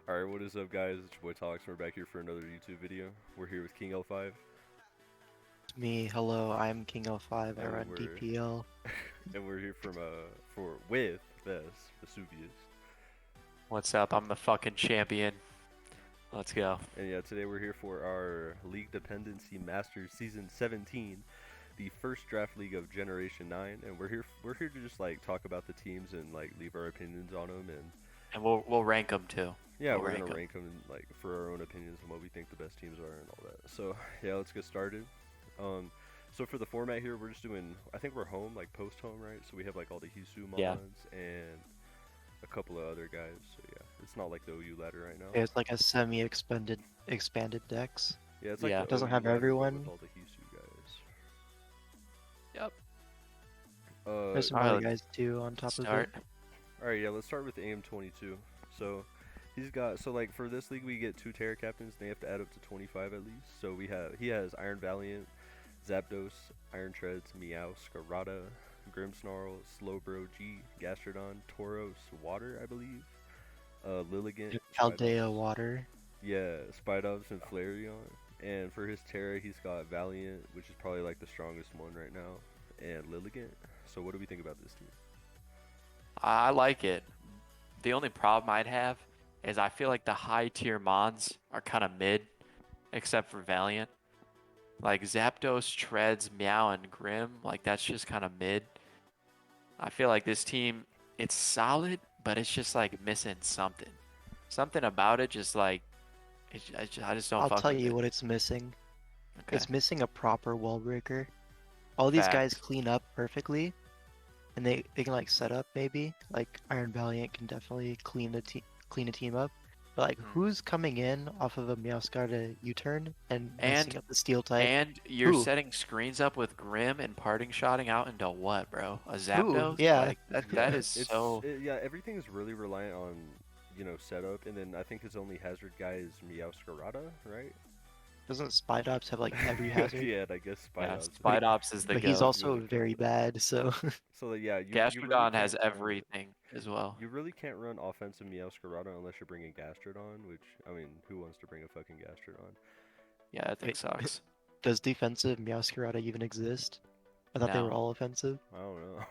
Alright, what is up, guys? It's your boy Talks. We're back here for another YouTube video. We're here with King L5, Me, hello, I'm King L5, I and run we're DPL. and we're here from for with Ves Vesuvius. What's up? I'm the fucking champion. Let's go. And yeah, today we're here for our League Dependency Masters Season 17, the first draft league of Generation 9, and we're here to just like talk about the teams and like leave our opinions on them, and And we'll rank them too. yeah, We'll we're rank gonna 'em. rank them like for our own opinions and what we think the best teams are and all that. So yeah, let's get started. Um, so for the format here, we're just doing. I think we're home, like post home, right? So we have like all the Hisu Yeah. mods and a couple of other guys. So yeah, it's not like the OU ladder right now. It's like a expanded decks. Yeah, it's like Yeah. the Doesn't OU have ladder, but everyone. with all the Hisu guys. Yep. There's some Alright, other guys too on top of Start. it. All right, yeah, let's start with AM22. So he's got like for this league we get two Terra captains. They have to add up to 25 at least. So he has Iron Valiant, Zapdos, Iron Treads, Meow, Scarada, Grimmsnarl, Slowbro G, Gastrodon, Tauros, Water, I believe, Lilligant, Aldea Water. yeah, Spidops, and Flareon. And for his Terra, he's got Valiant, which is probably like the strongest one right now, and Lilligant. So what do we think about this team? I like it. The only problem I'd have is I feel like the high tier mons are kind of mid, except for Valiant. Like Zapdos, Treads, Meow, and Grim, like that's just kind of mid. I feel like this team, it's solid, but it's just like missing something. Something about it, just like I just don't I'll fuck tell with you it. what it's missing. Okay. It's missing a proper wall breaker. All these guys Facts. clean up perfectly, and they can like set up maybe. Like Iron Valiant can definitely clean a team up. But like, Mhm. who's coming in off of a Meowscarada U-turn and messing And up the steel type? And you're Who? setting screens up with Grim and parting shotting out into what, bro? A Who? Zapdos? Yeah. Like that is it's so. yeah, everything's really reliant on setup, and then I think his only hazard guy is Meowscarada, right? Doesn't Spidops have like every hazard? Yeah, and I guess Yeah, Spidops. Spidops is the But he's goat. also very bad, so So yeah, you really Gastrodon has can't everything as well. you really can't run offensive Meowscarada unless you're bringing Gastrodon, which I mean, who wants to bring a fucking Gastrodon? Yeah, that thing Wait, sucks. does defensive Meowscarada even exist? I thought they were No. all offensive. I don't know.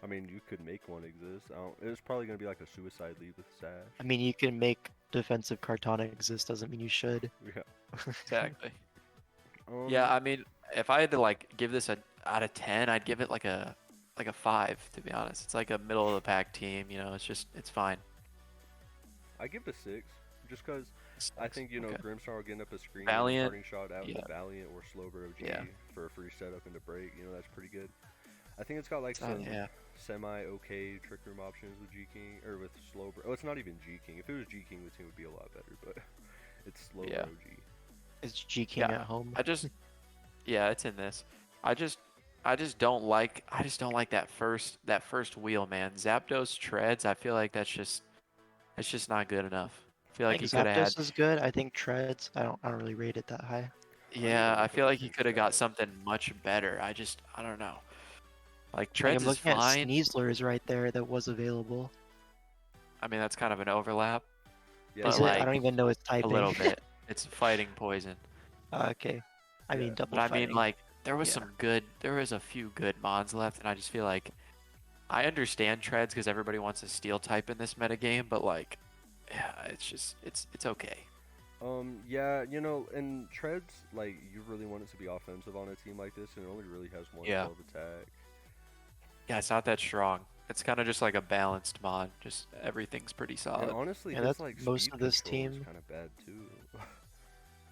I mean, you could make one exist. It's probably gonna be like a suicide lead with Sash. I mean, you can make defensive Kartana exist, doesn't mean you should. Yeah. Exactly. Um, Yeah, I mean, if I had to like give this a out of 10, I'd give it like a 5, to be honest. It's like a middle of the pack team, it's fine. I give it a 6, just because I think Okay. Grimmsnarl getting up a screen, Valiant, parting shot out yeah. with Valiant or Slowbro G Yeah. for a free setup into break. That's pretty good. I think it's got like So, some yeah. semi-okay trick room options with G King or with Slowbro. Oh, it's not even G King. If it was G King, the team would be a lot better, but it's Slowbro Yeah. G. Is G King Yeah. at home? Yeah, it's in this. I just don't like that first wheel, man. Zapdos Treads, I feel like it's just not good enough. I feel I like think he could have had Zapdos is good. I think Treads, I don't really rate it that high. yeah, really I put feel the like he same could have got stats. something much better. I don't know. Like Like Treads I'm is looking at fine. Sneaslers right there that was available. I mean, that's kind of an overlap, Yeah, but Is it? I like don't even know its a typing. little bit. It's fighting poison. Okay. I mean, Yeah. double But I mean, fighting. like there Yeah. was a few good mons left, and I just feel like I understand Treads because everybody wants a steel type in this metagame, but like, yeah, it's okay. Yeah, and Treads, like, you really want it to be offensive on a team like this, and it only really has one Yeah. 12 attack. Yeah, it's not that strong. It's kind of just like a balanced mod. Just everything's pretty And solid. honestly, Yeah, his, that's like, most speed of this control is team. kind of bad, too.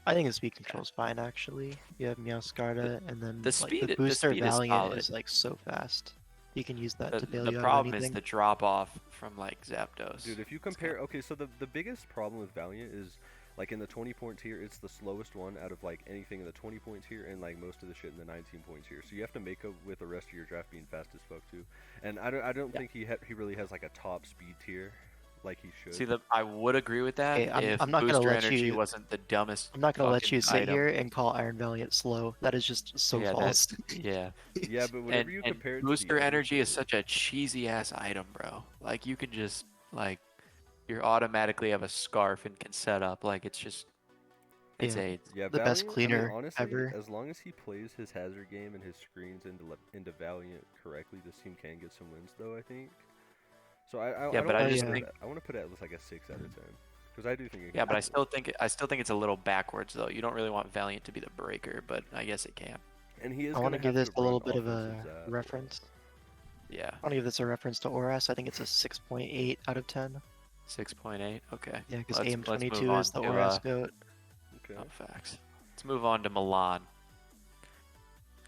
I think the speed control's fine actually. You have Meowscarada, and then The like the speed booster is Valiant solid. is like so fast. You can use that The, to bail the you out of problem is anything. the drop off from like Zapdos. Dude, if you It's kinda- compare, okay, so the biggest problem with Valiant is, like, in the 20-point tier, it's the slowest one out of, like, anything in the 20-point tier, and, like, most of the shit in the 19-point tier. So you have to make up with the rest of your draft being fast as fuck, too. And I don't Yeah. think he really has, like, a top speed tier like he should. See, I would agree with that Okay, if I'm not gonna booster let energy you. wasn't the dumbest I'm not gonna let fucking you sit item. here and call Iron Valiant slow. That is just so Yeah, false. yeah. Yeah, but whenever you And compare it to booster the other energy is two, such a cheesy ass item, bro. Like you can just like you automatically have a scarf and can set up. Like it's just it's Yeah. AIDS. Yeah, The best Valiant. cleaner honestly, ever. as long as he plays his hazard game and his screens into Valiant correctly, this team can get some wins, though. I think. So Yeah, I but don't I want just to put think it. I want to put it at least like a 6 out of 10, because I do think it yeah, can but get I still wins. think it's a little backwards though. You don't really want Valiant to be the breaker, but I guess it can. And he is I want gonna to give have this to a run little bit of offensive a zap. reference. Yeah, I want to give this a reference to Oras. I think it's a 6.8 out of 10. 6.8. Okay. Yeah, because Let's move AM22 on is the to Oras goat. Okay. oh, facts. Let's move on to Milan.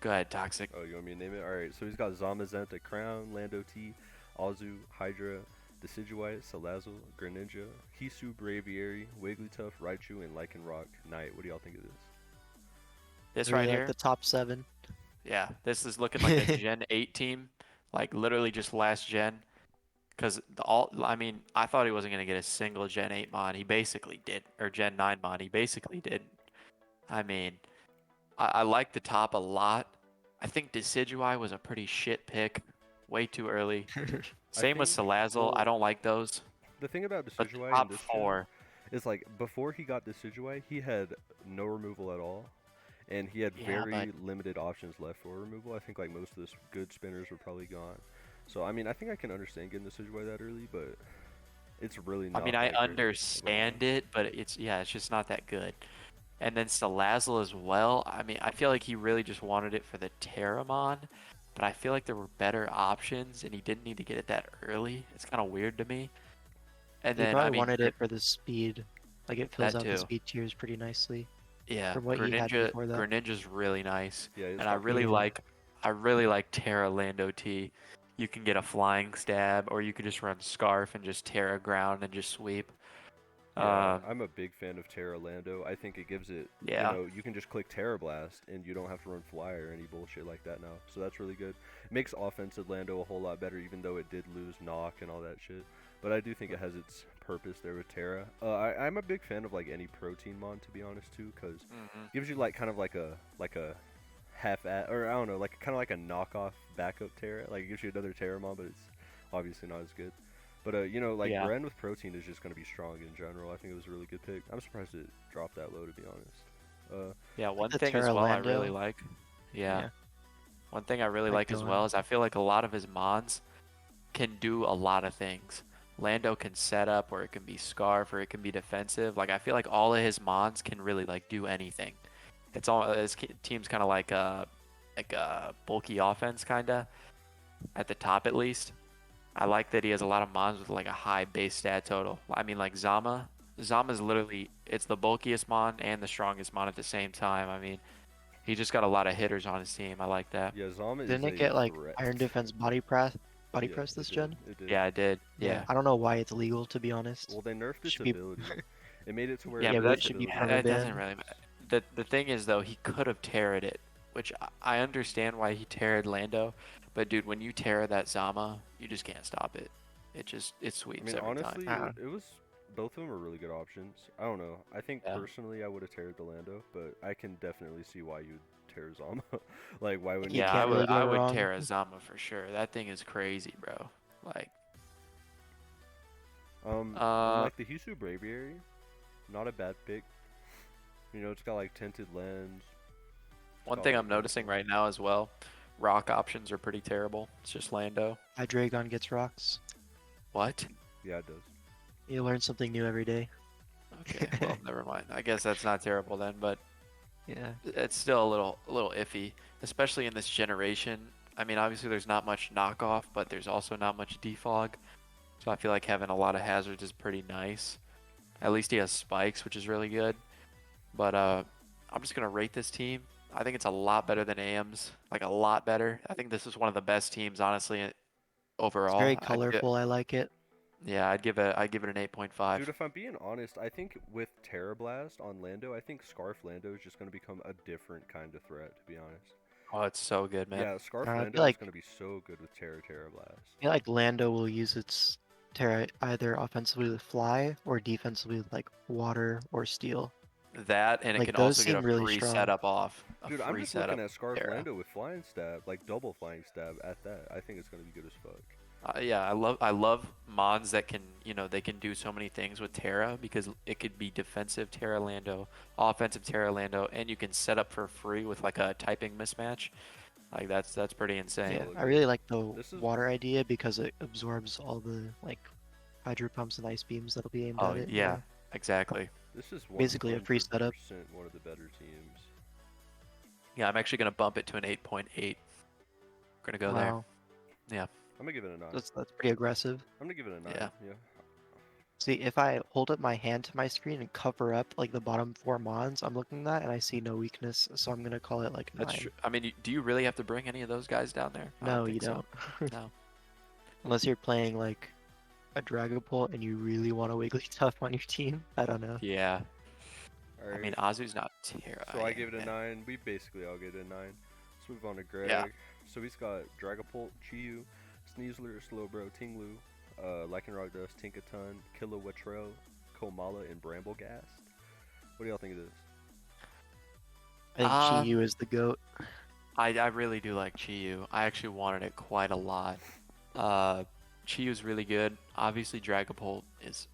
Go ahead, Toxic. Oh, you want me to name it? Alright, so he's got Zamazenta, Crown, Lando T, Azu, Hydra, Decidueye, Salazzle, Greninja, Hisu, Braviary, Wigglytuff, Raichu, and Lycanroc Knight. What do y'all think of this? This Really right like here. the top 7. Yeah, this is looking like a Gen 8 team, like literally just last gen. Because I mean, I thought he wasn't gonna get a single Gen 8 mod. He basically did, or Gen 9 mod. He basically did. I mean, I like the top a lot. I think Decidueye was a pretty shit pick, way too early. Same with think, Salazzle. I well, don't like those. The thing about But the Decidueye in top this gen four, is like before he got Decidueye, he had no removal at all, and he had yeah, but very limited options left for removal. I think like most of the good spinners were probably gone. So I mean, I think I can understand getting Decidueye that early, but it's really I not mean, I that great of a understand mod. it, but it's just not that good. And then Salazzle as well. I mean, I feel like he really just wanted it for the Terramon, but I feel like there were better options, and he didn't need to get it that early. It's kind of weird to me. And He then, I probably mean, wanted it for the speed. Like it fills that out the too. speed tiers pretty nicely Yeah, from what he had before that. Greninja's really nice, Yeah, it's and got good. Yeah. I really like Terra Lando T. You can get a flying stab, or you could just run Scarf and just Terra ground and just sweep. Yeah, Um, I'm a big fan of Terra Lando. I think it gives it, yeah, you can just click Terra Blast and you don't have to run Fly or any bullshit like that now. So that's really good. Makes offensive Lando a whole lot better, even though it did lose Knock and all that shit. But I do think it has its purpose there with Terra. I'm a big fan of like any protein mon, to be honest, too, because gives you like kind of like a half at, or I don't know, like kind of like a knockoff backup Terra. Like it gives you another Terra mon, but it's obviously not as good. But like yeah. Gren with protein is just gonna be strong in general. I think it was a really good pick. I'm surprised it dropped that low, to be honest. Yeah, one the thing as well I really Terralando. like. Yeah. Yeah. One thing I really Like like as Dylan. well is I feel like a lot of his mons can do a lot of things. Lando can set up, or it can be Scarf, or it can be defensive. Like I feel like all of his mons can really like do anything. It's all his team's kind of like a bulky offense kind of at the top at least. I like that he has a lot of mons with like a high base stat total. I mean like Zama. Zama's literally it's the bulkiest mon and the strongest mon at the same time. I mean, he just got a lot of hitters on his team. I like that. Yeah, Zama is Didn't it a get like threat. Iron Defense body press Yeah, this it did. gen? It did. Yeah, I did. Yeah. I don't know why it's legal to be honest. Well, they nerfed its Should be ability. It made it to where Yeah, Yeah, but but it that's should be that doesn't permaban. really matter. The thing is though, he could have terrored it, which I understand why he terrored Lando, but dude, when you terror that Zama, you just can't stop it. It I sweeps mean, every honestly, time. it was both of them were really good options. I don't know. I think Yeah. personally, I would have teared the Lando, but I can definitely see why you'd tear Zama. Like, why wouldn't You Yeah, can't really go I would wrong. terror Zama for sure. That thing is crazy, bro. Like, and, uh, like the Hisu Braviary, not a bad pick. It's got like tinted lens. one got, thing like, I'm noticing right now as well, rock options are pretty terrible. It's just Lando. Hydreigon gets rocks. What? Yeah, it does. You learn something new every day. Okay, well, never mind. I guess that's not terrible then, but Yeah. it's still a little iffy, especially in this generation. I mean, obviously there's not much knockoff, but there's also not much defog. So I feel like having a lot of hazards is pretty nice. At least he has spikes, which is really good. But I'm just gonna rate this team. I think it's a lot better than AM's, like a lot better. I think this is one of the best teams, honestly, It's very overall. colorful. I like it. Yeah, I'd give it an 8.5. Dude, if I'm being honest, I think with Terra Blast on Lando, I think Scarf Lando is just going to become a different kind of threat, to be honest. Oh, it's so good, man. Yeah, Scarf I feel Lando is like- going to be so good with Terra Blast. I feel like Lando will use its Terra either offensively with Fly or defensively with like Water or Steel. That, and it Like, can those also get a seem really free strong. setup off. Dude, I'm just setup looking at Scarf Terra. Lando with Flying Stab, like double Flying Stab at that. I think it's going to be good as fuck. Yeah, I love Mons that can, they can do so many things with Terra because it could be defensive Terra Lando, offensive Terra Lando, and you can set up for free with like a typing mismatch. Like that's pretty So insane. Yeah, look I at really like the this is water idea because it absorbs all the like hydro pumps and ice beams that'll be aimed Oh at it. yeah, exactly. this is Basically a free 100% setup. one of the better teams. Yeah, I'm actually gonna bump it to an 8.8. Gonna go there. Wow, Yeah, I'm gonna give it a 9. that's pretty aggressive. I'm gonna give it a 9. yeah. Yeah. See, if I hold up my hand to my screen and cover up like the bottom 4 mons I'm looking at, and I see no weakness, so I'm gonna call it like a That's 9. true. I mean, do you really have to bring any of those guys down there? I don't No, you think so. don't. No. Unless you're playing like a Dragapult and you really want a Wigglytuff on your team. I don't know. Yeah. All I mean, right. Azu's not Terra. So I gave it a yeah. 9. We basically all gave it a 9. Let's move on to Greg. Yeah. So he's got Dragapult, Chiyu, Sneasler, Slowbro, Tinglu, Lycanroc Dust, Tinkaton, Kilowattrel, Komala, and Bramblegast. What do y'all think of this? I think Um, Chi-Yu is the GOAT. I really do like Chiyu. I actually wanted it quite a lot. Chiyu's really good. Obviously, Dragapult is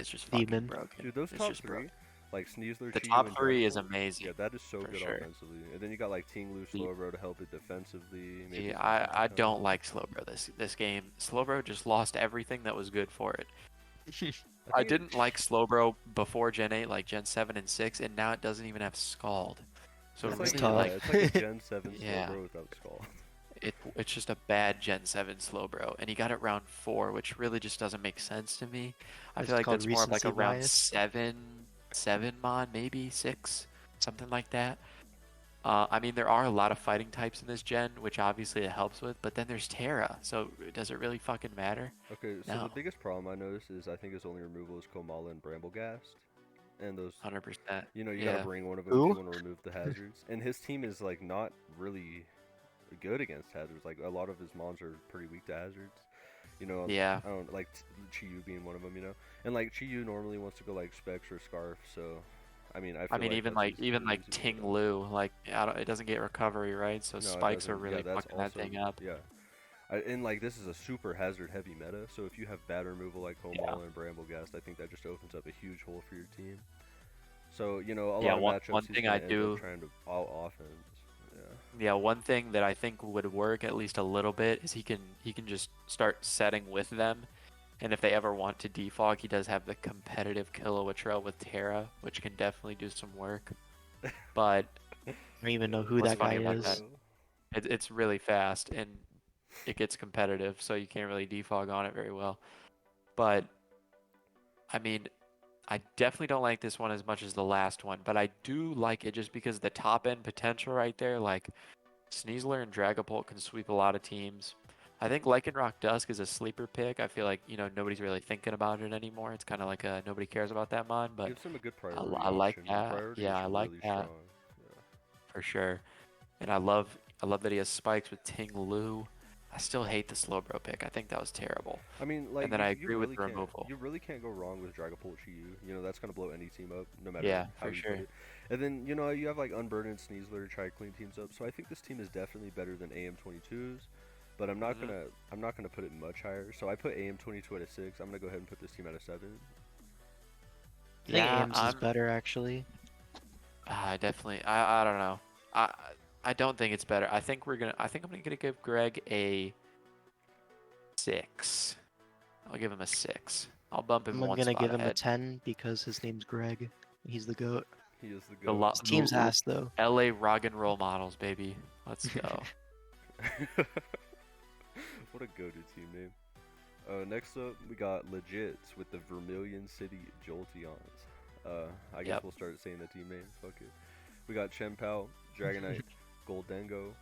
just fucking Demon. broken. Dude, those It's top just three, broken. like Sneasler, The Chiyu, top and three is Dragapult, amazing. yeah, that is so for good sure. offensively. And then you got like Tinglu, The- Slowbro to help it defensively. Maybe See, some I Tinkaton. don't like Slowbro this game. Slowbro just lost everything that was good for it. I think it- didn't like Slowbro before Gen 8, like Gen 7 and 6, and now it doesn't even have Scald. So It's That's like, really, tough. yeah, it's like a Gen 7 Yeah. Slowbro without Skull. it's just a bad Gen 7 Slowbro, and he got it round 4, which really just doesn't make sense to me. I It's feel like called that's more of like a recency round bias. 7 mon, maybe 6, something like that. I mean, there are a lot of fighting types in this gen, which obviously it helps with, but then there's Terra, so does it really fucking matter? Okay, so No. the biggest problem I noticed is I think his only removal is Komala and Bramblegast. And those, 100%. you know, you Yeah. gotta bring one of them if Who? you want to remove the hazards. And his team is like not really good against hazards. Like a lot of his mons are pretty weak to hazards. You know, Yeah. I don't like Chiyu being one of them. You know, and like Chiyu normally wants to go like Specs or Scarf. So, I mean, I feel I mean, like even that's like even like easy to Ting put down. Lu, like it doesn't get recovery, right? So No, it spikes are doesn't. Yeah, really that's fucking that also thing up. yeah. And like this is a super hazard heavy meta, so if you have bad removal like Komala Yeah. and Bramblegast, I think that just opens up a huge hole for your team. So you know, a Yeah, lot of matchups one he's thing gonna I end do. up trying to all offense. Yeah. Yeah, one thing that I think would work at least a little bit is he can just start setting with them, and if they ever want to defog, he does have the competitive Kilowattrel with Terra, which can definitely do some work. But I don't even know who What's that guy funny about that? is. it's really fast and it gets competitive, so you can't really defog on it very well. But I mean, I definitely don't like this one as much as the last one, but I do like it just because the top end potential right there, like Sneasler and Dragapult can sweep a lot of teams. I think Lycanroc Dusk is a sleeper pick. I feel like, nobody's really thinking about it anymore. It's kind of like nobody cares about that mod, but Gives him a good I, priority I like option. that. Priority Yeah, is I like really that strong. Yeah. for sure. And I love that he has spikes with Ting Lu. I still hate the Slowbro pick. I think that was terrible. I mean, like then I you agree with really the can't removal. you really can't go wrong with Dragapult Chiyu. You know that's gonna blow any team up, no matter Yeah, how for you sure. put it. And then you know you have like Unburdened, Sneasler to try to clean teams up. So I think this team is definitely better than AM22's, but I'm not Mhm. gonna put it much higher. So I put AM22 at a 6. I'm gonna go ahead and put this team at a 7. I think Yeah, Ames is better actually. I definitely. I don't know. I I don't think it's better. I think I'm gonna give Greg a 6. I'll give him a 6. I'll bump him I'm one gonna spot give him a ahead. 10 because his name's Greg. He's the GOAT. He is the The goat. His team's ass though. LA rock and roll models, baby. Let's go. What a goated team name. Next up, we got Legits with the Vermilion City Jolteons. I guess Yep. we'll start saying the team names. Fuck it. We got Chempao, Dragonite, Goldengo,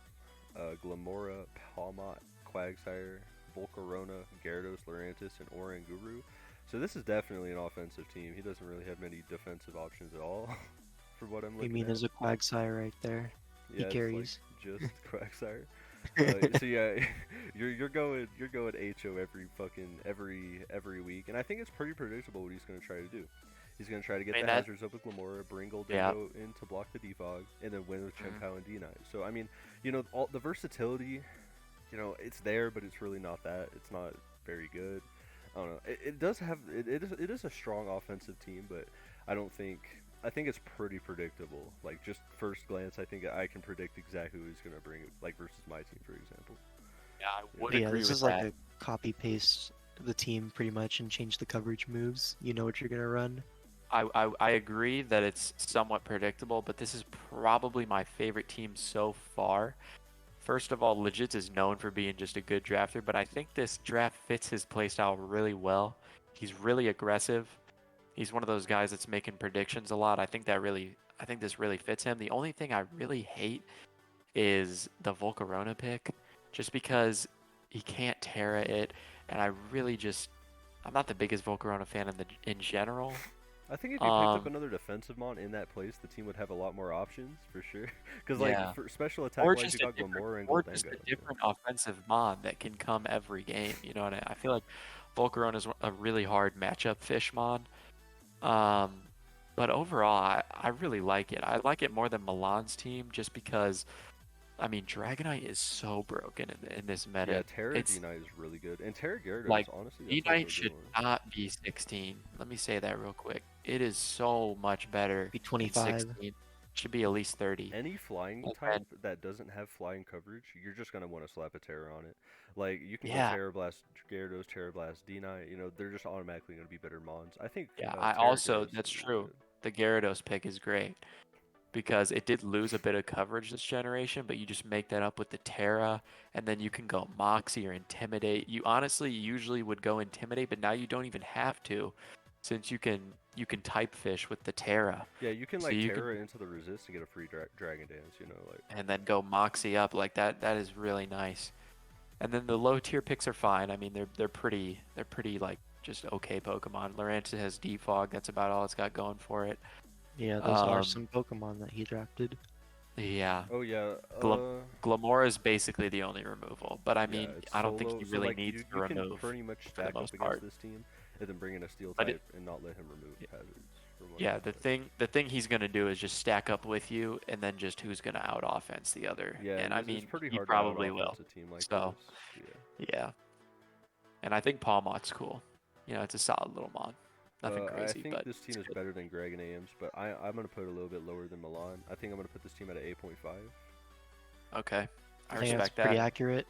Glamora, Palmot, Quagsire, Volcarona, Gyarados, Lurantis, and Oranguru. So this is definitely an offensive team. He doesn't really have many defensive options at all, for what I'm You looking mean at. there's a Quagsire right there? Yeah, it's carries. like just Quagsire. So yeah, you're going HO every week, and I think it's pretty predictable what he's going to try to do. He's going to try to get mean, the that- hazards up with Glamora, bring Goldengo Yeah. in to block the defog, and then win with Mhm. Chempao and D9. So I mean, you know, all the versatility, you know, it's there, but it's really not that. It's not very good. I don't know. It does have it is a strong offensive team, but I don't think I think it's pretty predictable. Like just first glance, I think I can predict exactly who he's gonna bring. Like versus my team, for example. Yeah, I would Yeah, agree this with is like that. a copy paste the team pretty much and change the coverage moves. You know what you're gonna run. I agree that it's somewhat predictable, but this is probably my favorite team so far. First of all, Legits is known for being just a good drafter, but I think this draft fits his playstyle really well. He's really aggressive. He's one of those guys that's making predictions a lot. I think this really fits him. The only thing I really hate is the Volcarona pick, just because he can't Terra it, and I really just I'm not the biggest Volcarona fan in general. I think if you picked up another defensive mon in that place, the team would have a lot more options for sure. Because like Yeah. for special attack Or wise, you just a got different, Glamora and or just Goldengo. a different offensive mon that can come every game. You know, and I feel like Volcarona is a really hard matchup fish mon. Um, but overall, I really like it. I like it more than Milan's team just because, I mean, Dragonite is so broken in this meta. Yeah, Terra It's D-Knight is really good, and Terra Gyarados, like honestly, that's also a D-Knight good should one. not be 16. Let me say that real quick. It is so much better Be than 25. 16. Should be at least 30. Any flying And type then, that doesn't have flying coverage, you're just gonna want to slap a Terra on it. Like you can go yeah, Terra Blast Gyarados, Terra Blast D-Knight. You know they're just automatically gonna be better mons. I think yeah. I Terra also, Gyarados that's is really true. good. The Gyarados pick is great because it did lose a bit of coverage this generation, but you just make that up with the Terra, and then you can go Moxie or Intimidate. You honestly usually would go Intimidate, but now you don't even have to, since you can type fish with the Terra. Yeah, you can So like you can Terra into the resist and get a free Dragon Dance. You know, like and then go Moxie up like that. That is really nice. And then the low tier picks are fine. I mean, they're pretty like just okay Pokemon. Lurantis has Defog. That's about all it's got going for it. Yeah, those are Um, some Pokemon that he drafted. yeah. oh yeah, Glamora is basically the only removal, but I yeah, mean, it's I don't think solo. he So really like needs to you can remove pretty much for the stack up most against part. this team, and then bring in a Steel But type and not let him remove hazards. From one yeah, type. the thing he's gonna do is just stack up with you, and then just who's gonna out offense the other. Yeah, And and I it's mean, pretty he hard to out probably will. offense a team like So this. Yeah. yeah, and I think Palmot's cool. You know, it's a solid little mod. Nothing I crazy, think but this it's team is good. better than Greg and AM's, but I'm gonna put it a little bit lower than Milan. I think I'm gonna put this team at an 8.5. Okay, I I think that's respect pretty that. accurate.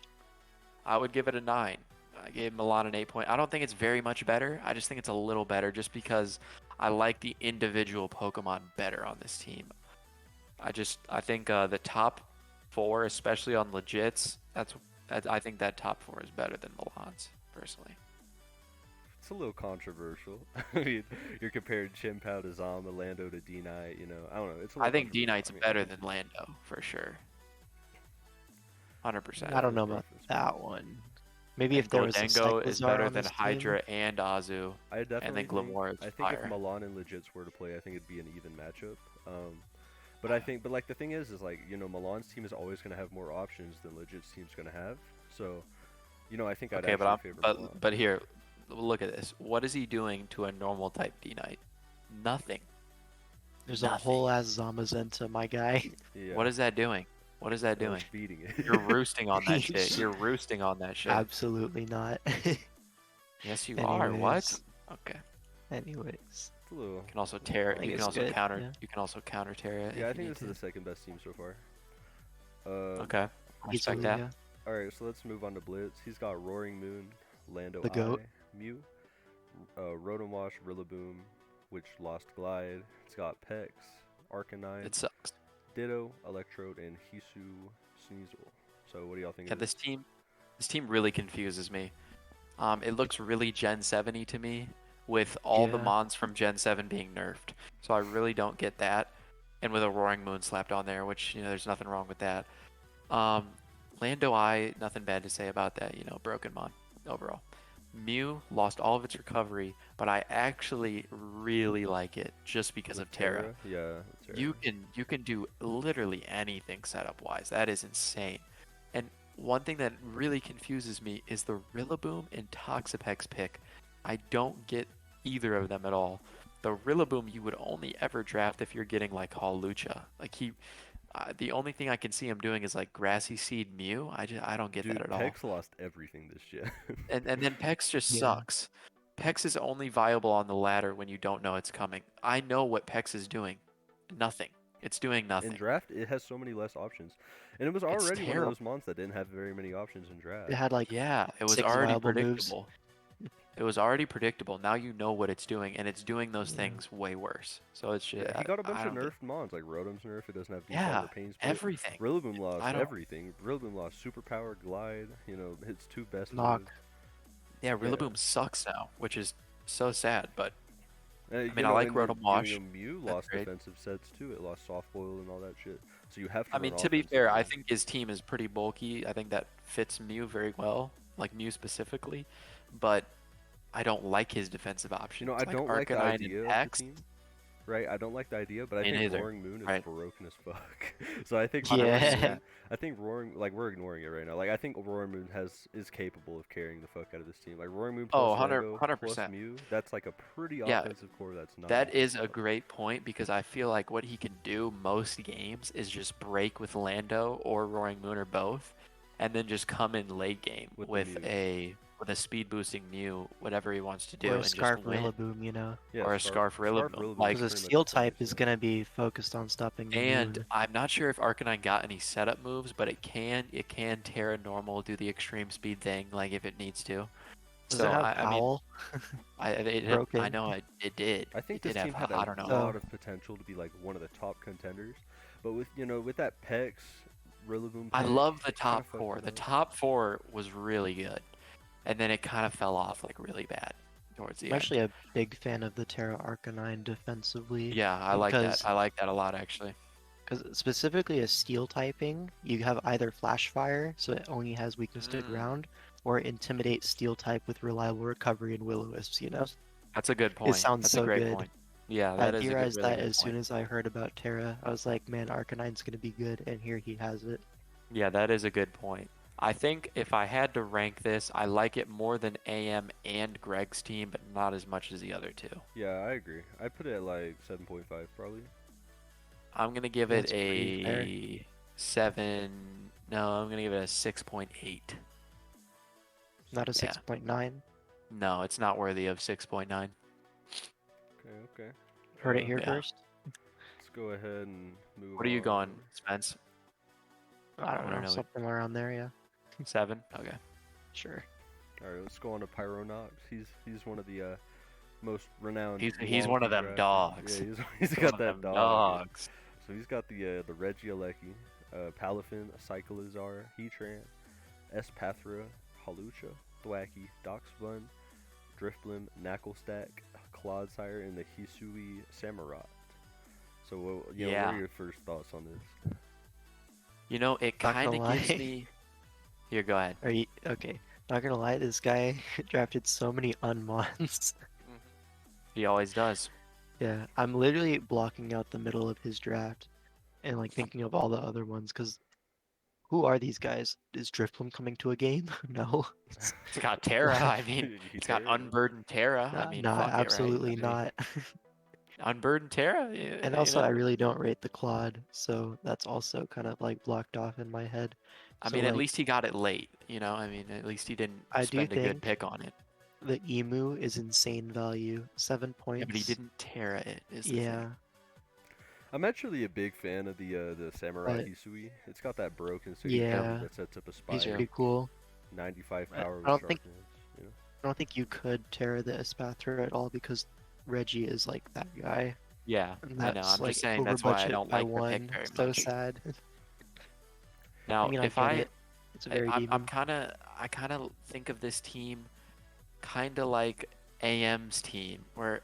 I would give it a 9. I gave Milan an 8 point. I don't think it's very much better. I just think it's a little better just because I like the individual Pokemon better on this team. I think the top 4, especially on legits, I think that top 4 is better than Milan's personally. It's a little controversial. I mean, you're comparing Chien-Pao to Zama, Lando to D-Knight. You know, I don't know. It's a I little think D controversial. Knight's I mean, better than Lando for sure. 100%. I don't know Preference, about but that one. Maybe And if there was a Goldengo is Cyclizar better on than this Hydra team, and Azu. I definitely think. Glamora is I think if fire. Milan and Legits were to play, I think it'd be an even matchup. But I think, but like the thing is like you know Milan's team is always gonna have more options than Legit's team's gonna have. So, you know, I think I'd Okay, actually favor Milan. but here, look at this. What is he doing to a normal type D Knight? Nothing. there's a Nothing. whole ass Zamazenta, my guy. Yeah. What is that doing? What is that Well, doing? it's beating it. You're roosting on that shit. You're roosting on that shit. Absolutely not. Yes, you are. What? Anyways. Okay. Anyways, It's a little. You can also tear. I think You can it's also good, counter. yeah. You can also counter tear it. Yeah, I if you think need this is to. the second best team so far. Okay. I respect easily, that. yeah. All right, so let's move on to Blitz. He's got Roaring Moon, Lando The GOAT. Mew, Rotom Wash, Rillaboom, which lost Glide. It's got Pex, Arcanine, It sucks. Ditto, Electrode, and Hisu Sneasel. So what do y'all think Yeah, of this? this team really confuses me. It looks really Gen 7y to me, with all the Yeah. mons from Gen 7 being nerfed. So I really don't get that. And with a Roaring Moon slapped on there, which, you know, there's nothing wrong with that. Lando Eye, nothing bad to say about that, you know, broken mon overall. Mew lost all of its recovery, but I actually really like it just because With of Terra. Yeah, Terra. You can do literally anything setup wise. That is insane. And one thing that really confuses me is the Rillaboom and Toxapex pick. I don't get either of them at all. The Rillaboom you would only ever draft if you're getting like Hall Lucha. Like the only thing I can see him doing is like Grassy Seed Mew. I don't get Dude, that at all. Pex lost everything this gen. And then Pex just Yeah. sucks. Pex is only viable on the ladder when you don't know it's coming. I know what Pex is doing. Nothing. It's doing In nothing. draft, it has so many less options, and it was It's already one of terrible. those mons that didn't have very many options in draft. It had like Yeah, it was 6 already viable moves. predictable. It was already predictable. Now you know what it's doing, and it's doing those Yeah. things way worse. So it's just, Yeah, he got a bunch I of don't get. nerfed mons, like Rotom's nerf, it doesn't have defense Yeah, or pain split. everything. Rillaboom lost I don't. everything. Rillaboom lost superpower, glide, its two best Knock. moves. Yeah, Yeah. Rillaboom sucks now, which is so sad. But I mean, I like and Rotom Wash. Mew That's lost great. defensive sets too. It lost soft boil and all that shit. So you have to I run mean, to be offense fair, I now. think his team is pretty bulky. I think that fits Mew very well, like Mew specifically. But I don't like his defensive options. I don't like the Arcanine idea and of the Hex. team. Right, I don't like the idea, but I Me think neither. Roaring Moon is Right. broken as fuck. So I think Yeah. Roaring 100%. Moon, I think Roaring, like we're ignoring it right now. Like I think Roaring Moon is capable of carrying the fuck out of this team. Like Roaring Moon Oh, plus 100 Lando plus 100%. Mew, that's like a pretty Yeah, offensive core. That's not. That is a great point because I feel like what he can do most games is just break with Lando or Roaring Moon or both, and then just come in late game With the with Mew. a speed boosting Mew, whatever he wants to do, Or a and Scarf just win. Rillaboom, Yeah, or a Scarf Rillaboom, Rillaboom like- is Because a pretty much Steel the same type as is him. gonna be focused on stopping the And moon. I'm not sure if Arcanine got any setup moves, but it can Terra normal, do the extreme speed thing, like if it needs to. Does So it have I mean, Howl? I Broken? know it did. I think It this did team have, had I a don't know. lot of potential to be like one of the top contenders, but with that Pex, Rillaboom. I pick, love the kinda top fucked four. it The up. top four was really good, and then it kind of fell off like really bad towards the I'm end. actually a big fan of the Terra Arcanine defensively. Yeah, I like that. because- I like that a lot actually. Because specifically a steel typing, you have either Flash Fire, so it only has weakness to Mm. ground, or Intimidate steel type with reliable recovery and Will-O-Wisp. That's a good point. sounds That's so a great good. point. Yeah, I that is a good, theorized really that good as soon point. as I heard about Terra. I was like, man, Arcanine's gonna be good, and here he has it. Yeah, that is a good point. I think if I had to rank this, I like it more than AM and Greg's team, but not as much as the other two. Yeah, I agree. I put it at like 7.5 probably. I'm gonna give it That's pretty fair. a 7. No, I'm gonna give it a 6.8. Not a Yeah. 6.9. No, it's not worthy of 6.9. Okay. Heard it here Yeah. first. Let's go ahead and move. What are you on. going, Spence? I don't wanna know, know. something around there, yeah. 7? Okay. Sure. All right, let's go on to Pyronox. He's one of the most renowned. He's one of them Wonky dogs. Yeah, he's One got of that them dog. dogs. So he's got the Regieleki, Palafin, Cyclizar, Heatran, Espathra, Hawlucha, Thwackey, Doxbun, Drifblim, Knucklestack, Clodsire, and the Hisui Samurott. So, what Yeah. are your first thoughts on this? You know, it Not kind gonna of gives lie. me. Here, go ahead. Are you okay? Not gonna lie, this guy drafted so many unmons. He always does. Yeah, I'm literally blocking out the middle of his draft and like thinking of all the other ones because who are these guys? Is Drifblim coming to a game? No. It's got Terra. I mean, it's got Terra. Unburdened Terra. I mean, Nah, fuck it, right? absolutely I mean, not. Unburdened Terra. And also, I really don't rate the Claude, so that's also kind of like blocked off in my head. I So, mean, at like, least he got it late. I mean, at least he didn't I do spend a good think pick on it. the Emu is insane value, 7 points. Yeah, but he didn't Terra it. Is the Yeah, thing. I'm actually a big fan of the Samurai But- Hisui. It's got that broken Yeah. that sets up a he's spire. pretty cool. 95 I- power I with don't think- sharpness. You know? I don't think you could Terra the Espathra at all because Reggie is like that guy. Yeah, And I know. that's I'm like just saying over that's why I budget don't by like the one. pick very So much. sad. Now, I mean, if I get it. It's very even. I'm I kind of think of this team kind of like AM's team, where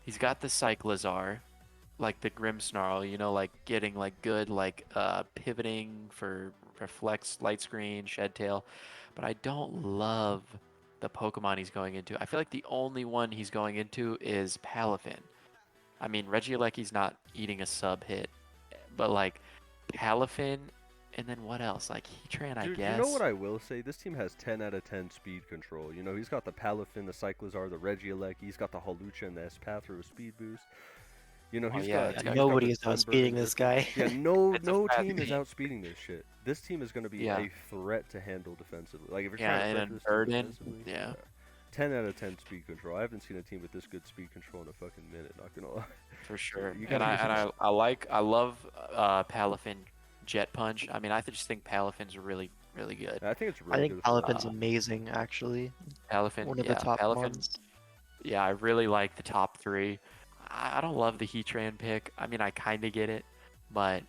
he's got the Cyclizar, like the Grimmsnarl, like getting like good like pivoting for reflex, light screen, shed tail, but I don't love the Pokemon he's going into. I feel like the only one he's going into is Palafin. I mean, Regieleki's not eating a sub hit, but like Palafin. And then what else? Like Heatran, I Dude, guess. you know what I will say? This team has 10 out of 10 speed control. He's got the Palafin, the Cyclizar, the Regieleki. He's got the Hawlucha and the Espathra with speed boost. You know, Oh, he's yeah, got it's Yeah, got- nobody is Sunbird outspeeding and this Driftwood. guy. Yeah, no It's a no fast team is team. outspeeding this shit. This team is gonna be Yeah. a threat to handle defensively. Like if you're Yeah, trying to and prep then this team Burden, defensively, yeah. 10 out of 10 speed control. I haven't seen a team with this good speed control in a fucking minute. Not gonna lie. For sure. You And gotta I love Palafin Jet Punch. I mean, I just think Palafin's really good. I think it's I really think good for Palafin's Uh, amazing, actually. Palafin, One of yeah, the top Palafin. ones. Yeah, I really like the top three. I don't love the Heatran pick. I mean, I kind of get it, but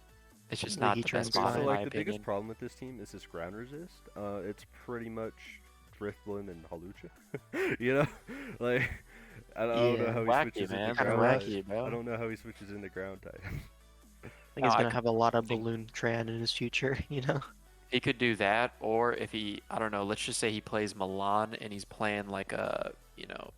it's just The not the best Heatran's mod So in fine. my like the biggest opinion. problem with this team is this ground resist. It's pretty much Drifblim and Hawlucha. You know, like I don't know Yeah. how he Wacky, switches man. into Kinda ground Wacky, type. bro. I don't know how he switches into ground type. I think No, he's I gonna could have a lot of think Balloon Tran in his future, you know? he could do that, or if he, I don't know, let's just say he plays Milan and he's playing like a,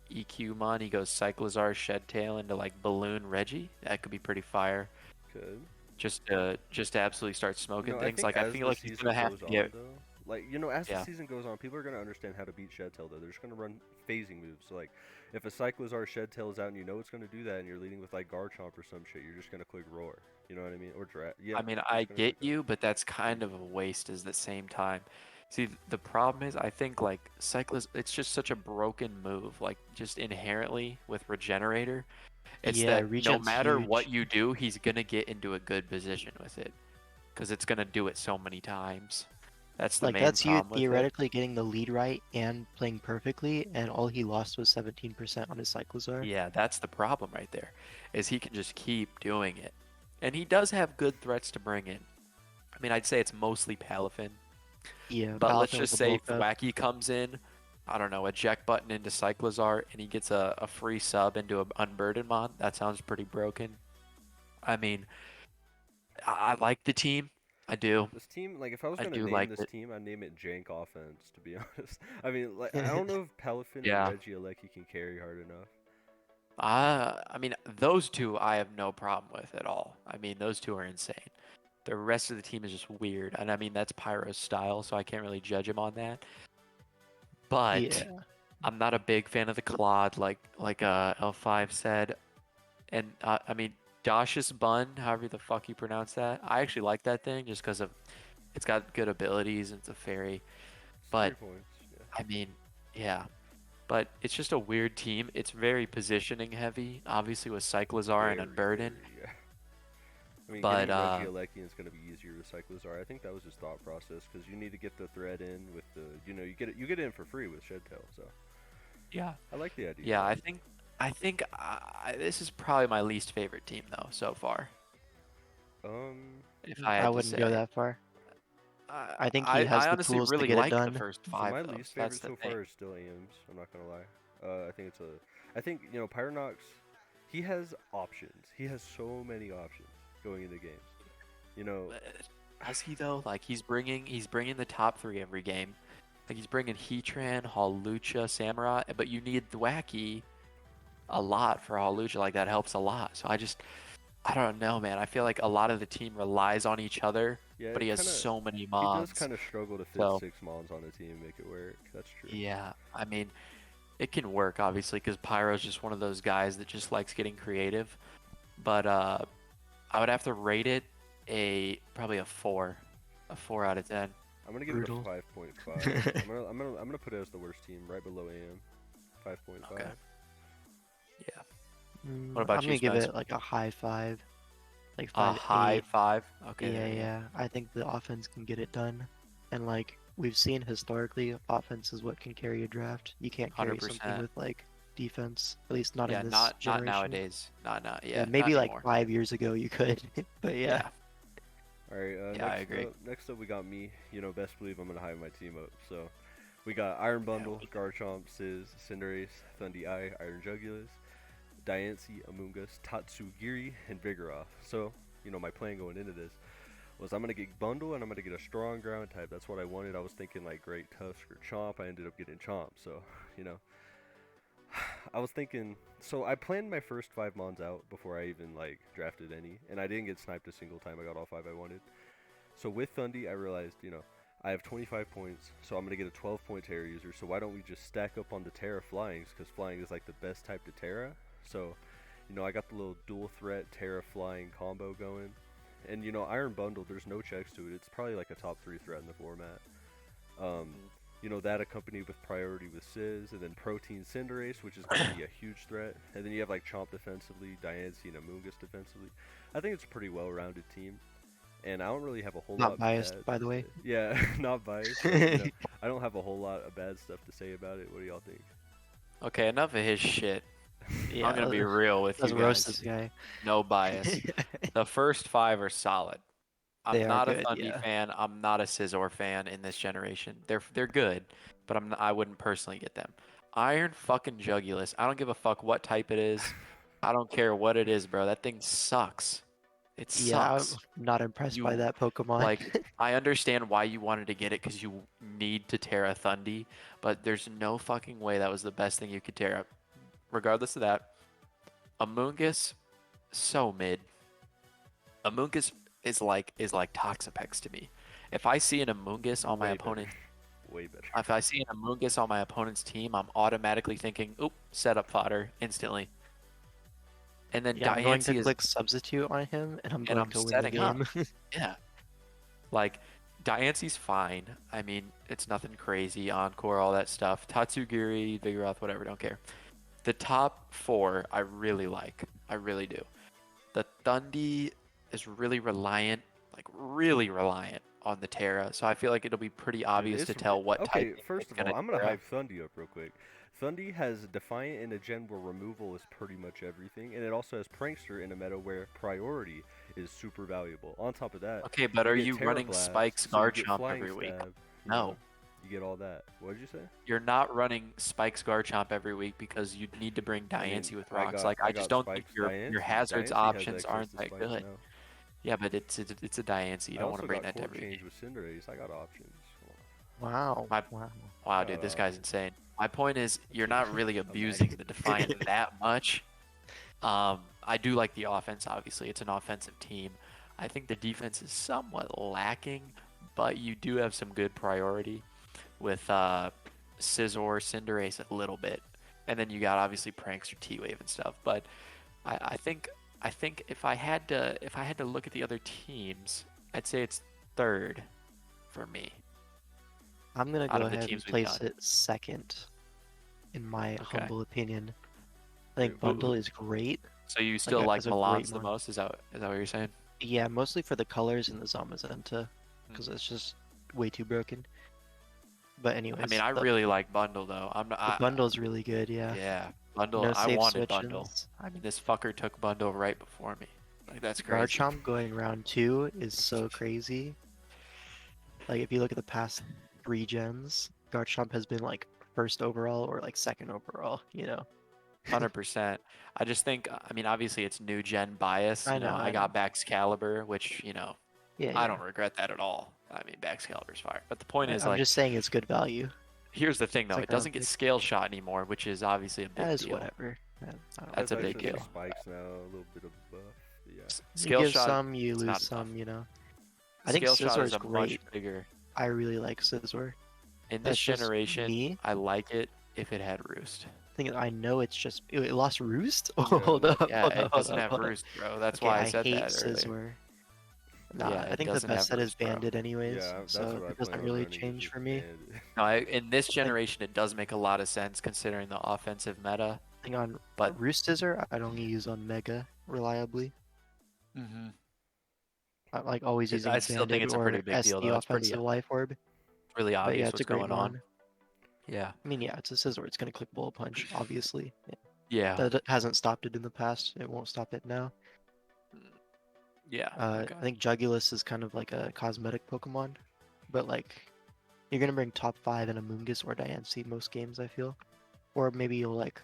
EQ mon, he goes Cyclizar, Shed Tail into like Balloon Reggie. That could be pretty fire. Good. Just to absolutely start smoking I things. think Like I as feel the like he's season gonna have goes to on, get. though, like as the Yeah. season goes on, people are gonna understand how to beat Shed Tail. Though they're just gonna run phasing moves. So like, if a Cyclizar Shed Tail is out and you know it's gonna do that, and you're leading with like Garchomp or some shit, you're just gonna click Roar. You know what I mean? Or Yeah. I mean, you're I just gonna get click that. you, but that's kind of a waste at the same time. See, the problem is, I think like Cyclist, it's just such a broken move. Like just inherently with Regenerator, it's Yeah, that no Regen's matter what huge. you do, he's gonna get into a good position with it, because it's gonna do it so many times. That's the Like, main that's you problem with it. theoretically getting the lead right and playing perfectly, and all he lost was 17% on his Cyclizar. Yeah, that's the problem right there, is he can just keep doing it, and he does have good threats to bring in. I mean, I'd say it's mostly Palafin. Yeah, But let's Palafin just with say the bulk up. Thwacky comes in, I don't know, eject button into Cyclizar, and he gets a free sub into an Unburdened Mon. That sounds pretty broken. I mean, I like the team. I do. This team, like, if I was I gonna do name like this it. team, I'd name it Jank Offense. To be honest, I mean, like, I don't know if Palafin Yeah. and Regieleki can carry hard enough. I mean, those two I have no problem with at all. I mean, those two are insane. The rest of the team is just weird, and I mean that's Pyro's style, so I can't really judge him on that. But Yeah. I'm not a big fan of the Claude, like L5 said. And I mean, Dash's Bun, however the fuck you pronounce that, I actually like that thing just because of it's got good abilities and it's a fairy. It's But 3 points. Yeah. I mean, yeah. But it's just a weird team. It's very positioning heavy, obviously with Cyclizar and Very, Unburden. very, yeah. I mean, But, getting Regieleki is gonna be easier with Cyclizar. I think that was his thought process because you need to get the thread in with the, you get it in for free with Shed Tail. So Yeah. I like the idea. Yeah, I think this is probably my least favorite team though so far. If I had I to wouldn't say. go that far. I think he I has the honestly tools to really get it like the done. first So 5 my though, least so that's favorite the so thing. far is still Ames. I'm not gonna lie. I think Pyronox, he has options. He has so many options going into games. You know, Does he though? Like he's bringing the top 3 every game. Like he's bringing Heatran, Hawlucha, Samurai, but you need Thwacky a lot for Hawlucha. Like that helps a lot. So I don't know, man. I feel like a lot of the team relies on each other, yeah, but he it has kinda, so many he does mons. kind of struggle to fit So 6 mons on a team and make it work. That's true. yeah, I mean, it can work obviously because Pyro's just one of those guys that just likes getting creative. But I would have to rate it probably a 4 out of 10. I'm gonna give Brutal. it a 5.5. I'm gonna put it as the worst team, right below AM. 5.5. Okay. Yeah. What about I'm gonna you, give Spence? it like a high 5. Like A 5, high 8. 5. Okay. Yeah, there you go. yeah. I think the offense can get it done. And like we've seen historically, offense is what can carry a draft. You can't carry something 100%. with like defense, at least not Yeah, in this not generation. nowadays. Not Yeah, yeah. maybe not like anymore. 5 years ago you could, but yeah. All right. Yeah, I agree. Next up, we got me. Best believe I'm gonna hype my team up. So, we got Iron Bundle, Garchomp, Sizz, Cinderace, Thundee Eye, Iron Jugulus, Diancie, Amoonguss, Tatsugiri, and Vigoroth. So, my plan going into this was I'm gonna get Bundle and I'm gonna get a strong ground type. That's what I wanted. I was thinking like Great Tusk or Chomp. I ended up getting Chomp. So, I was thinking. So I planned my first 5 mons out before I even like drafted any, and I didn't get sniped a single time. I got all 5 I wanted. So with Thundee, I realized, I have 25 points, so I'm gonna get a 12-point Terra user. So why don't we just stack up on the Terra Flyings? Because Flying is like the best type to Terra. So, You know, I got the little dual threat Terra flying combo going. And you know, Iron Bundle, there's no checks to it. It's probably like a top 3 threat in the format. Um, you know, that accompanied with Priority with Sizz, and then Protein Cinderace, which is going to be a huge threat. And then you have like Chomp defensively, Diancie, and Amoonguss defensively. I think it's a pretty well-rounded team. And I don't really have a whole lot Not of biased, bad by the to way. say- Yeah, not biased. But, you know, I don't have a whole lot of bad stuff to say about it. What do y'all think? Okay, enough of his shit. Yeah, I'm gonna be real with you let's roast guys. this guy. No bias. The first 5 are solid. They I'm are not a good, Thundy yeah. fan. I'm not a Scizor fan in this generation. They're good, but I wouldn't personally get them. Iron fucking Jugulus. I don't give a fuck what type it is. I don't care what it is, bro. That thing sucks. It Yeah, I'm sucks. not impressed by You- that Pokemon. Like, I understand why you wanted to get it because you need to tear a Thundy, but there's no fucking way that was the best thing you could tear up. Regardless of that, Amoonguss, so mid. Amoonguss is like Toxapex to me. If I see an Amoonguss on my Way opponent, better. Way better. if I see an Amoonguss on my opponent's team, I'm automatically thinking, "Oop, setup fodder," instantly. And then yeah, I'm going Diancie to is click substitute on him, and I'm and going I'm to win the setting up. game. yeah, like Diancie's fine. I mean, it's nothing crazy. Encore, all that stuff. Tatsugiri, Vigoroth, whatever. Don't care. The top 4 I really like. I really do. The Thundy is really reliant on the Terra. So I feel like it'll be pretty obvious to it's tell what okay, type first it's of all, gonna I'm gonna Terra. hype Thundy up real quick. Thundy has Defiant in a gen where removal is pretty much everything, and it also has Prankster in a meta where priority is super valuable. On top of that, Okay, but are get you Terra running Blast, Spike's so you get Garchomp Flying every week? Stab, you No. know, you get all that. What did you say? You're not running Spike's Garchomp every week because you need to bring I mean, Diancie with I rocks. got- Like I I just got don't think Spike's your Diancie. hazards Diancie has options access aren't to that Spikes good. now. Yeah, but it's a Diancie. You I don't want also to bring got that to Core every Change game. with Cinderace. I got options. Wow. My- Wow. Wow, dude, this guy's options. insane. My point is, you're not really abusing the Defiant that much. I do like the offense. Obviously, it's an offensive team. I think the defense is somewhat lacking, but you do have some good priority with Scizor, Cinderace a little bit, and then you got obviously Prankster, T-Wave, and stuff. But I think if I had to look at the other teams, I'd say it's third for me. I'm gonna Out go of the ahead and teams we've place done. it second, in my Okay. humble opinion. I think Wait, Bundle is great. So you still like it's a great Milan's the one. most? Is that what you're saying? Yeah, mostly for the colors in the Zamazenta, because Hmm. it's just way too broken. But anyways, I mean, I the, really like Bundle though. I'm not. the Bundle's really good. Yeah. Yeah, Bundle. No I safe wanted Bundle. switches. And this fucker took Bundle right before me. Like that's crazy. Garchomp going round 2 is so crazy. Like if you look at the past 3 gens, Garchomp has been like first overall or like second overall. 100%. I just think. I mean, obviously it's new gen bias. I You know, know, I I got Baxcalibur, which Yeah. I don't regret that at all. I mean, Baxcalibur's fire. But the point is, I'm like, just saying it's good value. here's the thing though. like It doesn't round get six. scale shot anymore, which is obviously a big That is deal. whatever. Yeah, I don't That's a Has big access to deal. Spikes now, a little bit of buff. Yeah. You Scale give shot. some, you it's not lose enough. some. I think Scale shot Scizor is is a great. much bigger. I really like Scizor. In That's this just generation, me. I like it if it had Roost. I know it's just it lost Roost. Yeah, Hold lost up. Yeah, hold it up, doesn't hold up, have hold up. Roost, bro. That's Okay, why I I said hate that earlier. Scizor. Nah, Yeah, I it think the doesn't have best set is Roost, bro. banded anyways, Yeah, that's so what I it doesn't plan on really running, is change just for me. banned. No, in this generation, it does make a lot of sense considering the offensive meta. Thing on But- Roost Scizor, I'd only use on Mega reliably. Mm-hmm. I like always I using still think banded it's a or pretty big deal, SD though. It's pretty offensive life orb. really But yeah, obvious it's a what's great going on. one. Yeah. I mean, yeah, it's a Scizor. It's gonna click Bullet Punch, obviously. Yeah. That hasn't stopped it in the past. It won't stop it now. Yeah. Okay. I think Jugulus is kind of like a cosmetic Pokemon, but like you're gonna bring top 5 in Amoonguss or Diancie most games, I feel, or maybe you'll like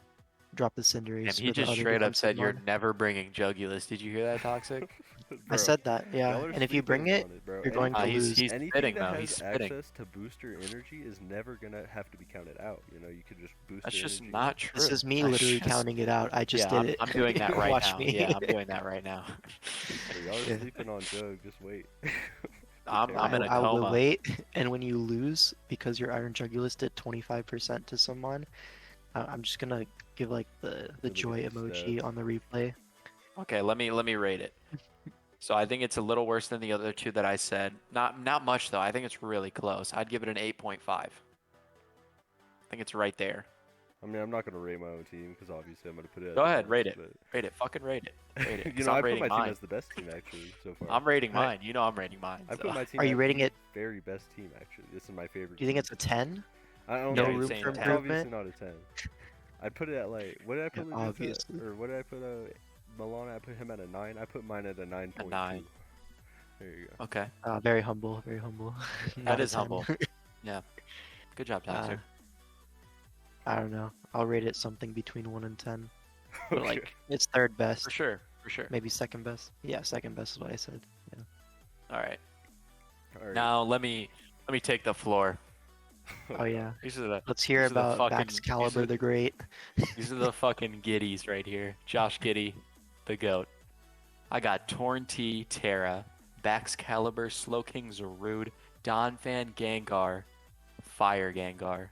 drop the Cinderace. And he for the just other straight up defensive said you're mon. never bringing Jugulus. Did you hear that, Toxic? I Bro, said that, yeah. y'all are And if you bring sleeping it, on it, bro. you're going to he's- lose. he's anything spitting, that though. has He's spitting. access to booster energy is never gonna have to be counted out. You know, you could just boost. That's the just energy. not true. This is me That's literally just- counting it out. I just yeah, did it. I'm doing that right Watch now. me. Yeah, I'm doing that right now. Bro, y'all are Yeah. sleeping on Jug. Just wait. I'm in a I will coma. wait, and when you lose because your Iron Jugulus did 25% to someone, I'm just gonna give like the Really joy good emoji stat. on the replay. Okay, let me rate it. So I think it's a little worse than the other two that I said. Not much though. I think it's really close. I'd give it an 8.5. I think it's right there. I mean, I'm not gonna rate my own team because obviously I'm gonna put it. Go At ahead, the rate best, it. Rate it. Fucking rate it. Rate it. But, 'Cause I I'm put rating my team mine. as the best team actually so far. I'm rating I- mine. You know I'm rating mine. I So. put my team. Are you as rating the it- very best team actually? This is my favorite. Do you think team. it's a 10? I don't no know. you're room saying for It's 10. obviously improvement? not a 10. I'd put it at like what did I put Yeah, Luis obviously. at? Or what did I put Milana? I put him at a 9. I put mine at a 9.2. 9. There you go. Okay. Very humble, very humble. That Not a is 10. humble. Good job, Toxer. I don't know. I'll rate it something between 1 and 10. But Okay. like, it's third best. For sure. For sure. Maybe second best. Yeah, second best is what I said. Yeah. All right. All right. Now let me take the floor. Oh yeah. These are the Let's hear These are the about fucking- Max these Caliber are- the Great. these are the fucking giddies right here. Josh Giddey, the goat. I got Torn T, Terra, Bax Caliber, Slowking Zarude, Donphan Gengar, Fire Gengar,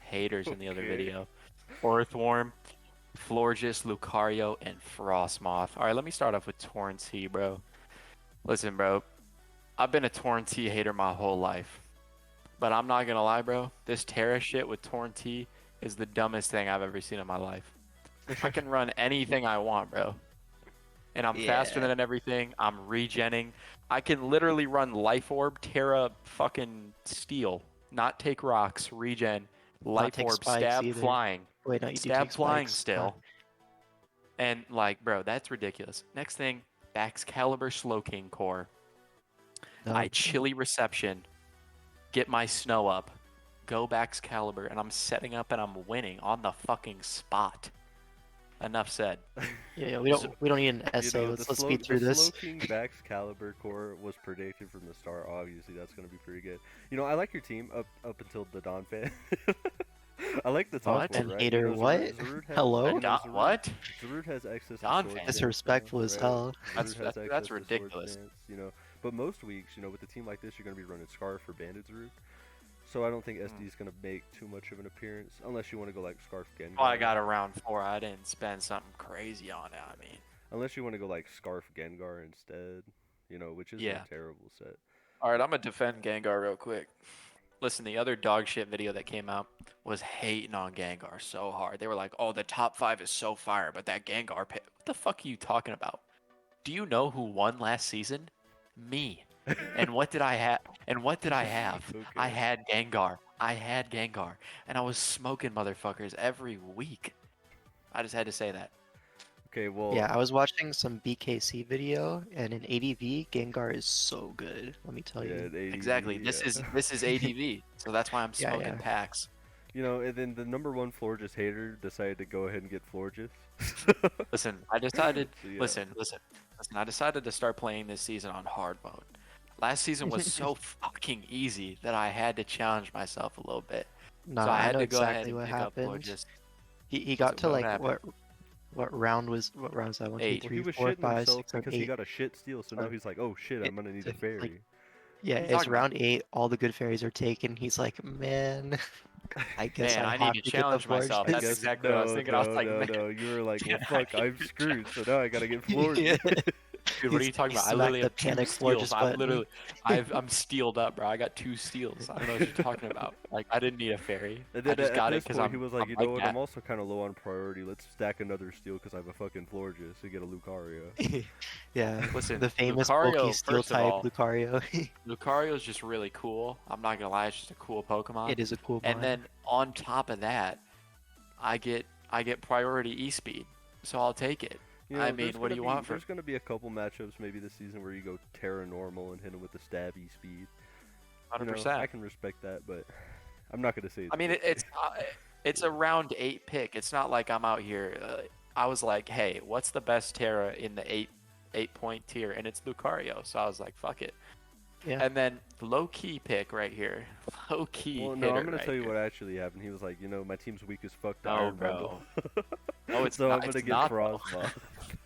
haters in the other Okay. video, Earthworm, Florges, Lucario, and Frostmoth. All right, let me start off with Torn T, bro. Listen, bro, I've been a Torn T hater my whole life, but I'm not gonna lie, bro. This Terra shit with Torn T is the dumbest thing I've ever seen in my life. I can run anything I want, bro. And I'm faster Yeah. than everything. I'm regenning. I can literally run Life Orb, Terra, fucking Steel, not take rocks, regen, Life take Orb, spikes stab, either. flying, Wait, no, you do stab, take flying spikes. still. And like, bro, that's ridiculous. Next thing, Bax Caliber, Slowking Core. No, I chilly reception, get my snow up, go Bax Caliber, and I'm setting up and I'm winning on the fucking spot. Enough said. yeah, we don't need an You essay. know, Let's speed through the this. Slowking Bax Caliber core was predicted from the start. Obviously, that's going to be pretty good. You know, I like your team up until the Don fan. I like the top What? four, And right? hater, You know, what? Zarude has, Hello? you know, What? Zarude has access to Don sword fan. dance Disrespectful now, as right? hell. That's- Zarude has that's access to sword ridiculous. dance, you know. But most weeks, you know, with a team like this, you're going to be running Scarf or Bandit Zarude. So I don't think SD is going to make too much of an appearance, unless you want to go like Scarf Gengar. Oh, I got a round 4. I didn't spend something crazy on it. I mean, Unless you want to go like Scarf Gengar instead, you know, which is Yeah. a terrible set. all right, I'm gonna defend Gengar real quick. Listen, the other dog shit video that came out was hating on Gengar so hard. They were like, "Oh, the top 5 is so fire, but that Gengar pick, what the fuck are you talking about? Do you know who won last season? Me. And what did I have? And what did I have? I Okay. had Gengar. And I was smoking motherfuckers every week. I just had to say that. Okay, well, Yeah, I was watching some BKC video, and in ADV, Gengar is so good. Let me tell yeah, you. at ADV, Exactly. This yeah. is ADV. So that's why I'm Yeah, smoking yeah. packs. You know, and then the number 1 Florges hater decided to go ahead and get Florges. Listen, I decided. So, yeah. Listen. I decided to start playing this season on hard mode. Last season was so fucking easy that I had to challenge myself a little bit. Nah, so I I had know to go ahead exactly and what pick up happened. Florges. He got So to what like happened? what round was that? 1, 2, 8. Well, 3, he was 4, shitting 5, himself 6, 7, because he 8. got a shit steal, so now Or- he's like, oh shit, I'm gonna need a it's fairy. like- Yeah, What are you it's talking about? round 8. All the good fairies are taken. He's like, man, I guess Man, I I have need to to get the challenge myself. I That's guess exactly what I was thinking. I was like, man, no. You were like, well, Yeah, fuck, I I'm need screwed, so now I gotta get Florges. Yeah. dude, what are you He's- talking he about? I smacked literally the have 2 panic steals. Florges I'm button. literally, I'm steeled up, bro. I got 2 steals. I don't know what you're talking about. Like, I didn't need a fairy. And I then just at got it this because point, I'm. he was like, I'm you know what? that. I'm also kind of low on priority. Let's stack another steal because I have a fucking Florges to get a Lucario. Yeah, Listen, the famous Lucario, bulky steel first of type all, Lucario. Lucario's just really cool. I'm not gonna lie, it's just a cool Pokemon. It is a cool And mod. then on top of that, I get priority E-speed, so I'll take it. You know, I there's mean, what do gonna you be- want for- There's gonna be a couple matchups maybe this season where you go Terra normal and hit him with the stabby speed. You know, 100%. I can respect that, but I'm not gonna say. I mean, it's a round 8 pick. It's not like I'm out here. I was like, hey, what's the best Terra in the 8-point tier? And it's Lucario. So I was like, fuck it. Yeah. And then low key pick right here. Low key. Well, no, I'm gonna tell you what actually happened. He was like, you know, my team's weak as fuck to No, Iron bro. Bundle. No, it's so not- I'm gonna it's get not, though. Frostmoth.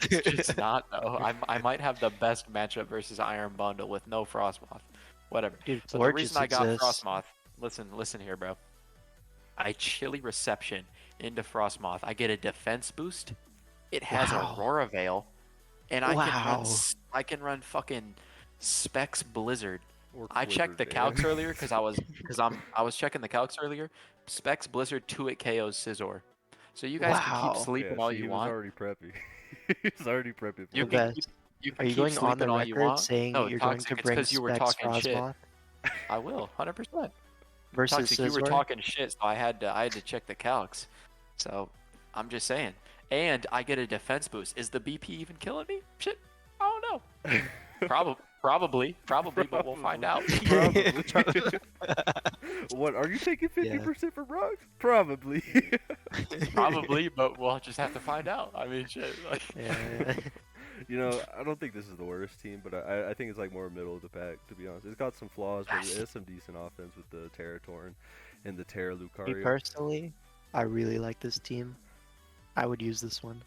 It's not though. I might have the best matchup versus Iron Bundle with no Frostmoth. Whatever. Dude, So the Florges reason I got exists. Frostmoth, listen here, bro. I chilly reception into Frostmoth. I get a defense boost. It has Wow. Aurora Veil, and Wow. I can run fucking Specs Blizzard. Or I checked the Quiver calcs Dan. earlier because I was checking the calcs earlier. Specs Blizzard 2-hit KOs Scizor. So you guys can keep Wow. sleeping Yeah, all see, you he was want. already preppy. He was already prepping You for can it. Vest, you are can you keep going on sleeping the all you record want. saying No, you're going to Toxic, it's bring because you were Specs talking shit. Frostmoth I will, 100%. versus Toxic, you were Scizor? talking shit, so I had to check the calcs. So I'm just saying. And I get a defense boost. Is the BP even killing me? Shit, I don't know. Probably, but we'll find out. Probably. What, are you taking Yeah. 50% from rocks? Probably. Probably, but we'll just have to find out. I mean, shit. Like, Yeah. You know, I don't think this is the worst team, but I think it's like more middle of the pack, to be honest. It's got some flaws, but it has some decent offense with the Terratorn and the Terra Me Lucario. personally, I really like this team. I would use this one.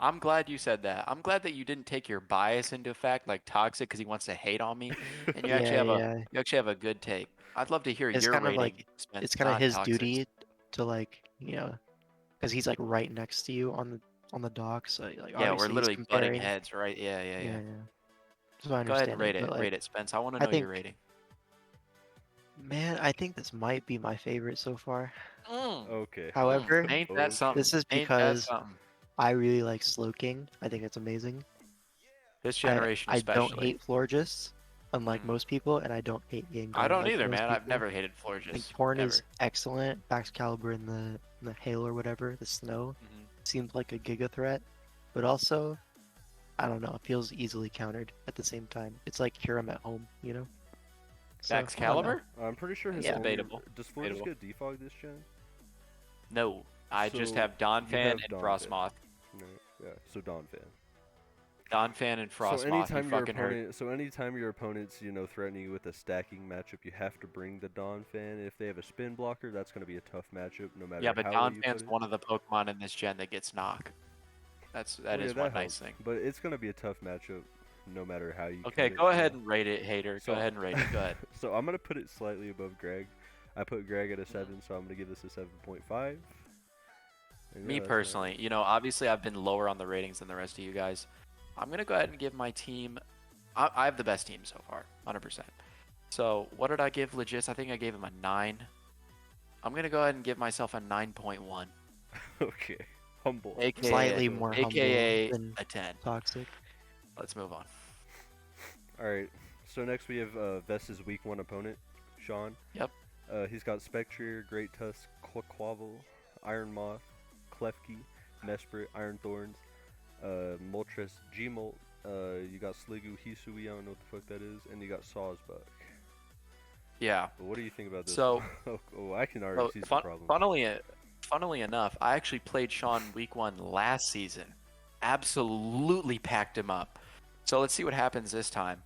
I'm glad you said that. I'm glad that you didn't take your bias into effect, like Toxic, because he wants to hate on me, and you actually Yeah. have a good take. I'd love to hear It's your kind of rating, like Spence, it's kind of not his Toxic's. duty to like because he's like right next to you on the dock. So like Yeah, we're obviously he's literally butting comparing. heads, right? Yeah. Yeah. So I Go ahead and understand rate but it. like Rate it, Spence. I want to I know your think, rating. man, I think this might be my favorite so far. Okay. However, Ain't that something? this is Ain't that because something? I really like Slowking. I think it's amazing. This generation I don't especially. hate Florges, unlike Mm. most people, and I don't hate Gengar. I don't like either, most man. I've people. never hated I think Florges. Torn Ever. is excellent. Baxcalibur in the hail or whatever, the snow, Mhm. seems like a giga threat, but also, I don't know, it feels easily countered at the same time. It's like Kyurem at home, you know? So, I don't know. Excalibur? I'm pretty sure his Yeah. only... Debatable. Does Florges Debatable. get defog this gen? No. I just So, have you Donphan have and Donphan. Frostmoth. No. Yeah, so Donphan. Donphan and So Frostmoth. anytime You your fucking heard. opponent, so anytime your opponent's, threatening you with a stacking matchup, you have to bring the Donphan. If they have a spin blocker, that's going to be a tough matchup, no matter Yeah, but how well you put Donphan's it. one of the Pokemon in this gen that gets knock. That Well, is yeah, one that nice helps, thing. but it's going to be a tough matchup, no matter how you. Okay, cut it, go you ahead know? and rate it, hater. So- Go ahead and rate it. Go ahead. So I'm going to put it slightly above Greg. I put Greg at a 7, so I'm going to give this a 7.5. And Me yeah, that's personally, obviously I've been lower on the ratings than the rest of you guys. I'm gonna go ahead and give my team. I have the best team so far, 100%. So what did I give Legis? I think I gave him a 9. I'm gonna go ahead and give myself a 9.1, Okay, humble. aka Slightly more aka humble than a 10. Toxic. Let's move on. All right. So next we have Vest's week 1 opponent, Sean. Yep. He's got Spectrier, Great Tusk, Quaquaval, Iron Moth, Klefki, Mesprit, Iron Thorns, Moltres, Gmolt. You got Sliggoo, Hisui. I don't know what the fuck that is, and you got Sawsbuck. Yeah. But what do you think about this? So- oh, I can already So, see some problems. funnily enough, I actually played Sean week 1 last season. Absolutely packed him up. So let's see what happens this time.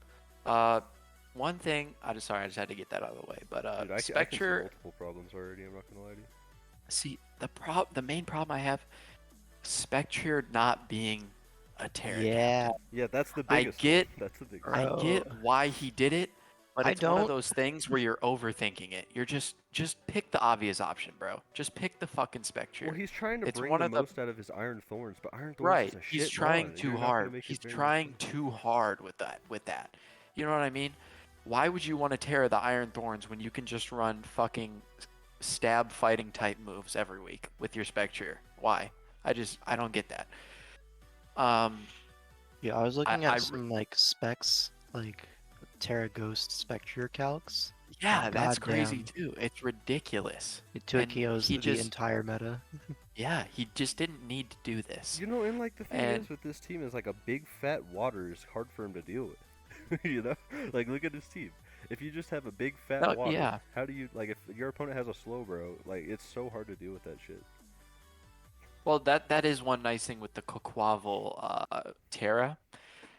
One thing, I just had to get that out of the way. But Dude, I can see Spectre, multiple problems already. I'm not gonna lie to you. see the main problem I have, Spectre not being a Terran. Yeah, Yeah, that's the I biggest. get- One. That's the biggest. I get Bro. why he did it, but I it's one of don't- those things where you're overthinking it. You're just pick the obvious option, bro. Just pick the fucking Spectre. Well, he's trying to It's bring one the of the- most out of his Iron Thorns, but Iron Thorns Right. is a He's shit trying mod. too You're not gonna hard. make it He's very trying much too hard with that. You know what I mean? Why would you want to tear the Iron Thorns when you can just run fucking stab fighting type moves every week with your Spectre? Why? I don't get that. yeah. I was looking I at some like specs, like Terra Ghost Spectre calcs. Yeah, that's crazy Goddamn. too. It's ridiculous. It took And KOs he the just- entire meta. Yeah, he just didn't need to do this. You know, and like the thing And- is with this team is like a big fat water is hard for him to deal with. You know, like look at his team. If you just have a big fat No, water, yeah. how do you like if your opponent has a slow bro? Like it's so hard to deal with that shit. Well, that is one nice thing with the Quaquaval Terra.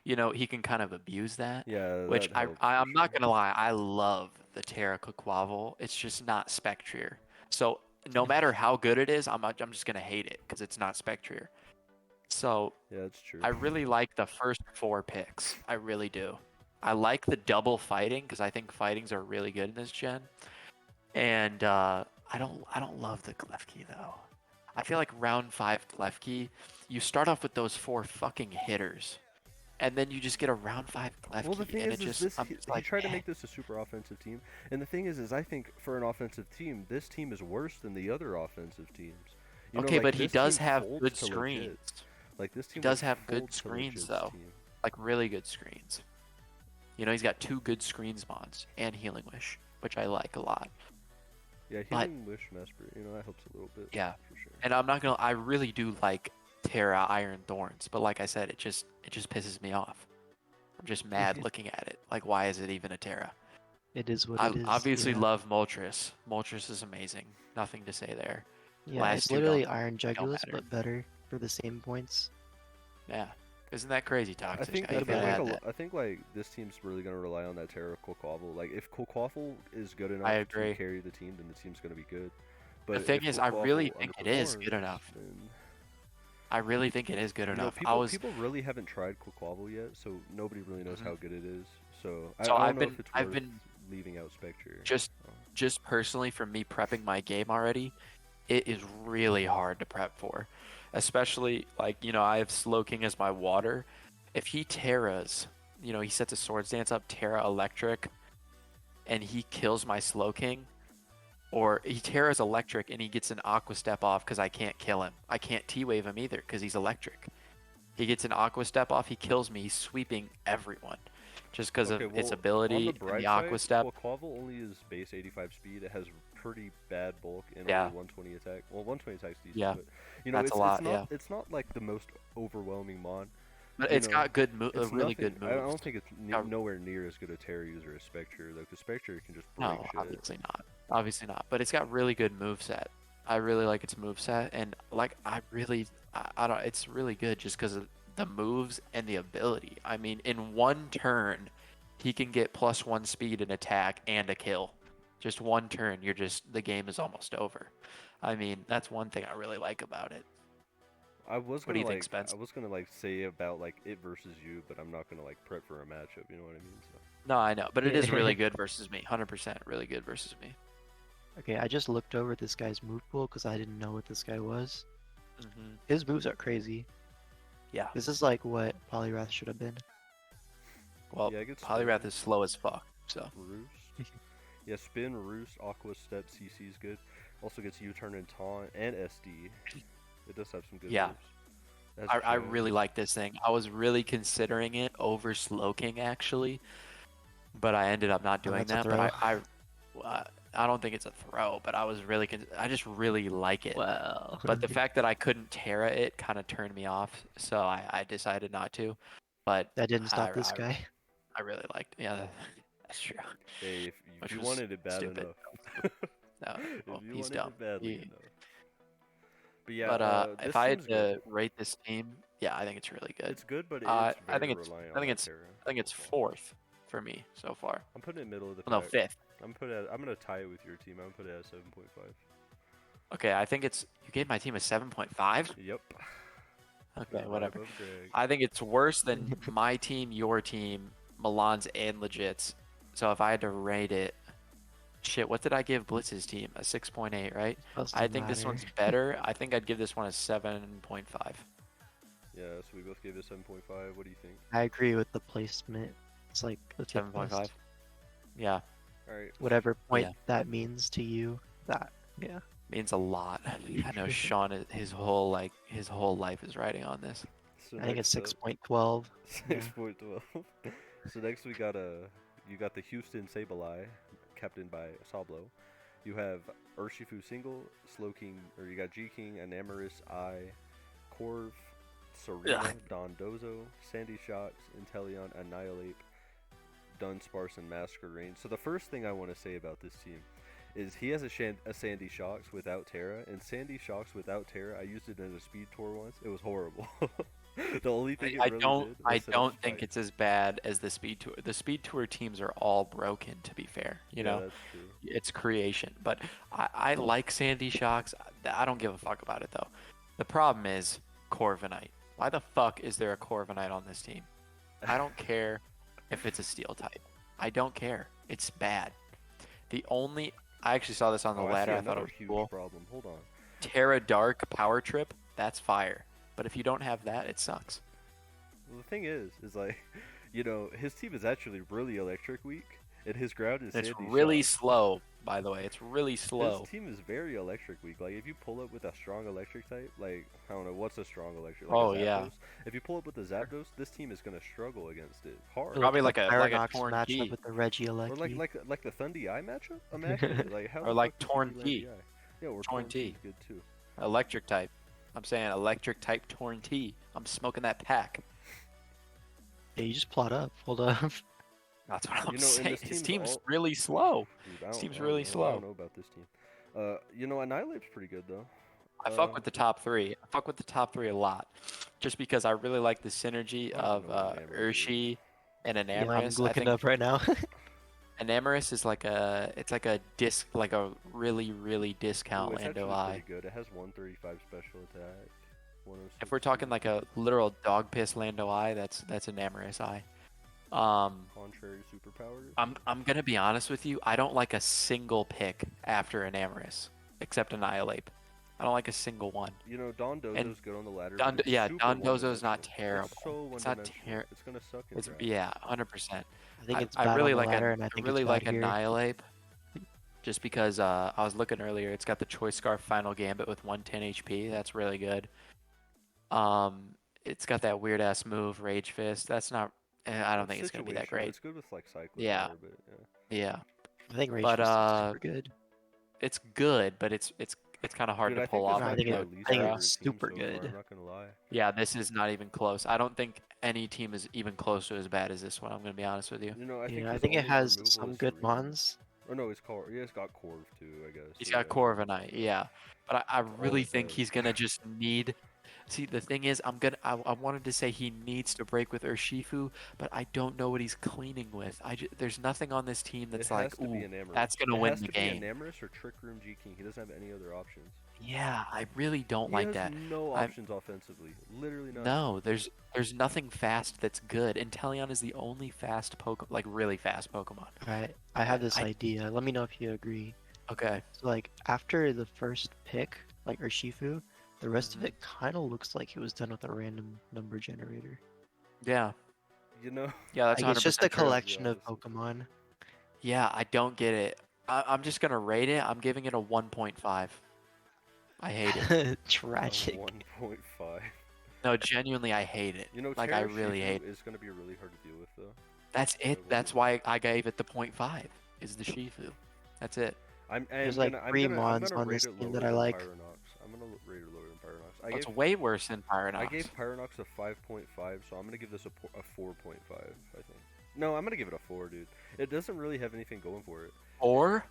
He can kind of abuse that. Yeah, Which that helps for I'm not sure. gonna lie, I love the Terra Quaquaval. It's just not Spectrier. So no matter how good it is, I'm just gonna hate it because it's not Spectrier. So Yeah, that's true. I really like the first 4 picks. I really do. I like the double fighting because I think fightings are really good in this gen. And I don't love the Klefki though. I feel like round 5 Klefki, you start off with those 4 fucking hitters. and then you just get a round 5 Klefki, Well, the thing and is it just this I'm he, just he like, tried to eh. make this a super offensive team, and the thing is I think for an offensive team, this team is worse than the other offensive teams. You know, Okay, like but he this does team have folds good to legit. screens. Like this He team would does have good fold to screens legit's though, team. like really good screens. You know, he's got 2 good screens mons and Healing Wish, which I like a lot. Yeah, But Healing Wish Mesper, you know, that helps a little bit. yeah, For sure. and I really do like Terra Iron Thorns, but like I said, it just pisses me off. I'm just mad looking at it. Like, why is it even a Terra? It is what I it is. obviously Yeah. love Moltres. Moltres is amazing. Nothing to say there. Yeah, Last it's two literally don't Iron don't Jugulus, matter. but better for the same points. Yeah, isn't that crazy, Toxic? I think You gotta add that. I think like this team's really gonna rely on that Terra Quaquaval. Like if Quaquaval is good enough I to agree. carry the team, then the team's gonna be good. The But thing if is, I really Quaquaval think it is good underperforms, enough. then I really think it is good you know enough. I was people really haven't tried Quaquaval yet, so nobody really knows Mhm. how good it is. So So I I've don't know been if it's I've worth been leaving out Spectre. just Oh. just personally for me prepping my game already. It is really hard to prep for, especially like I have Slowking as my water. If he Terras, he sets a Swords Dance up Terra Electric, and he kills my Slowking, or he Terra's Electric and he gets an Aqua Step off because I can't kill him. I can't T-Wave him either because he's Electric. He gets an Aqua Step off, he kills me, he's sweeping everyone. Just because of Okay, its well, ability on the and bright the Aqua side, Step. Quaquaval only is base 85 speed. It has pretty bad bulk and Yeah. only 120 attack. Well, 120 attack's decent, Yeah, but that's a lot, not yeah. it's not like the most overwhelming mon. But You it's know, got good, it's really nothing. good I moves. don't think it's Got- nowhere near as good a Terra user as Spectre though, because Spectre can just break No, shit. obviously not. Obviously not. But it's got really good moveset. I really like its moveset, and like I don't. It's really good just because of the moves and the ability. I mean, in one turn, he can get +1 speed and attack and a kill. Just one turn, the game is almost over. I mean, that's one thing I really like about it. What do you think, Spence? I was gonna like say about like it versus you, but I'm not gonna like prep for a matchup. You know what I mean? So. No, I know, but it is really good versus me. 100% really good versus me. Okay, I just looked over this guy's move pool because I didn't know what this guy was. Hmm. His moves are crazy. Yeah. This is like what Poliwrath should have been. Well, Yeah, it gets Poliwrath is slow as fuck, so. Roost. Yeah, Spin, Roost, Aqua Step, CC is good. Also gets U-turn and Taunt and SD. It does have some good Yeah. moves. It has I Tread. really like this thing. I was really considering it over Slowking actually, but I ended up not doing that's a that. But throw. I don't think it's a throw, but I just really like it. Well. But the fact that I couldn't Terra it kind of turned me off, so I decided not to. But That didn't stop I, this I, guy. I really liked it. Yeah, that's true. Hey, if Which you was wanted it bad stupid. enough. No, well, If you he's wanted dumb. it badly He- enough. But yeah, but this if I had team's to good. rate this team, yeah, I think it's really good. It's good, but I it's very think it's reliant I on think that it's Terra. I think it's 4th for me so far. I'm putting it in middle of the Well, no, pack. 5th. I'm gonna tie it with your team. I'm gonna put it at 7.5. Okay, I think you gave my team a 7.5. Yep. Okay, Right whatever. above Greg. I think it's worse than my team, your team, Milan's, and Legit's. So if I had to rate it, shit, what did I give Blitz's team? A 6.8, right? I think this one's better. I think I'd give this one a 7.5. Yeah, so we both gave it 7.5. What do you think? I agree with the placement. It's like the tip 7.5. list. Yeah, All right. Whatever point Yeah. that means to you, that yeah. means a lot. I know Sean, his whole life is riding on this. So I think it's next up- 6.12. Yeah. 6.12. So next you got the Houston Sableye, captained by Sablo. You have Urshifu single, Slowking, or you got G King, Anamoris, I, Corv, Serena, Ugh. Dondozo, Sandy Shocks, Inteleon, Annihilate, Dunsparce, and Masquerain. So the first thing I want to say about this team is he has a Sandy Shocks without Terra, and Sandy Shocks without Terra, I used it in a speed tour once. It was horrible. The only thing it I really don't did I was set up don't think spikes. it's as bad as the speed tour. The speed tour teams are all broken, to be fair. You Yeah, know, that's true. it's creation. But I like Sandy Shocks. I don't give a fuck about it though. The problem is Corviknight. Why the fuck is there a Corviknight on this team? I don't care if it's a steel type. I don't care. It's bad. I actually saw this on the Oh, ladder. see I thought it another was huge cool. problem. Hold on. Terra Dark Power Trip. That's fire. But if you don't have that, it sucks. Well, the thing is like, his team is actually really electric weak, and his ground is It's Sandy really Shocks. slow, by the way. It's really His slow. team is very electric weak. Like, if you pull up with a strong electric type, like, I don't know, what's a strong electric? Like Oh, a yeah. Zapdos? If you pull up with the Zapdos, this team is going to struggle against it hard. Probably like a Pyronox Torn matchup Key. with the Or Regieleki. like the Thundy Eye matchup? Imagine it. Like, how Or the like fuck does he Torn beat Key. Landy Eye? Yeah, or Torn Torn Key T. is good too. Electric type. I'm saying electric type Torn T. I'm smoking that pack. Yeah, you just plot up. Hold up. That's what I'm And saying. this His team's team's all... really slow. Dude, His team's I don't really know. I slow. don't know about this team. Annihilate's pretty good though. I fuck with the top three. I fuck with the top three a lot, just because I really like the synergy I don't of know what Enamorus is. Urshi and Yeah, I'm Enamorous. I looking think up right now. Enamorous is like a really Ooh, discount it's Lando actually Eye. pretty good. It has 135 special attack. 106 If we're talking like a literal dog piss Lando Eye, that's Enamorous Eye. contrary superpower. I'm gonna be honest with you. I don't like a single pick after Enamorous, except Annihilate. I don't like a single one. Don And Dozo's good on the ladder. Don- but it's yeah, super Don Dozo's not one-dimensional. terrible. It's so It's not one-dimensional. ter- It's gonna suck in It's draft. yeah, 100%. I think it's I bad really on the like ladder, an, and I I think really it's like bad here. Annihilate, just because I was looking earlier. It's got the Choice Scarf Final Gambit with 110 HP. That's really good. It's got that weird ass move, Rage Fist. That's not. I don't It's think it's gonna be that situational. great. It's good with like Cyclone Yeah. Power, but yeah. Yeah, I think Rage but Fist is super good. it's good, but it's kind of hard Dude, to I think pull this off. I might with think be the our it- least I think Terra. favorite it's team super so good. far, I'm not gonna lie. Yeah, this is not even close. I don't think any team is even close to as bad as this one. I'm gonna be honest with you. I think Yeah, I his think it only has removal some is good Serene. mons. Or no, it's got Corv too, I guess. He's so got yeah. Corviknight, yeah, but I really it think does. he's gonna just need. See, the thing is, I wanted to say he needs to break with Urshifu, but I don't know what he's cleaning with. There's nothing on this team that's It like, has to be ooh, an Amorous. that's gonna It win has the to game. be an Amorous or Trick Room G King. He doesn't have any other options. Yeah, I really don't He like has that. no I'm- options offensively. Literally none. No, there's nothing fast that's good. Inteleon is the only fast Pokemon, like really fast Pokemon. Alright, I have this I- idea. Let me know if you agree. Okay. So, like, after the first pick, like Urshifu, the rest of Mhm. it kind of looks like it was done with a random number generator. Yeah. You know? Yeah, that's Like, it's just a 100% true. collection of Yeah, Pokemon. Yeah, I don't get it. I'm just gonna rate it. I'm giving it a 1.5. I hate it. Tragic. 1.5. No, genuinely, I hate it. Like, I really hate it. It's gonna be really hard to deal with though. That's it. That's why I gave it the 0.5. Is the Shifu. That's it. There's like three mons on this team that I like. I'm gonna rate it lower than Pyronox. Oh, it's way worse than I Pyronox. gave Pyronox a 5.5, so I'm gonna give this a 4.5. I think. No, I'm gonna give it a 4, dude. It doesn't really have anything going for it. Or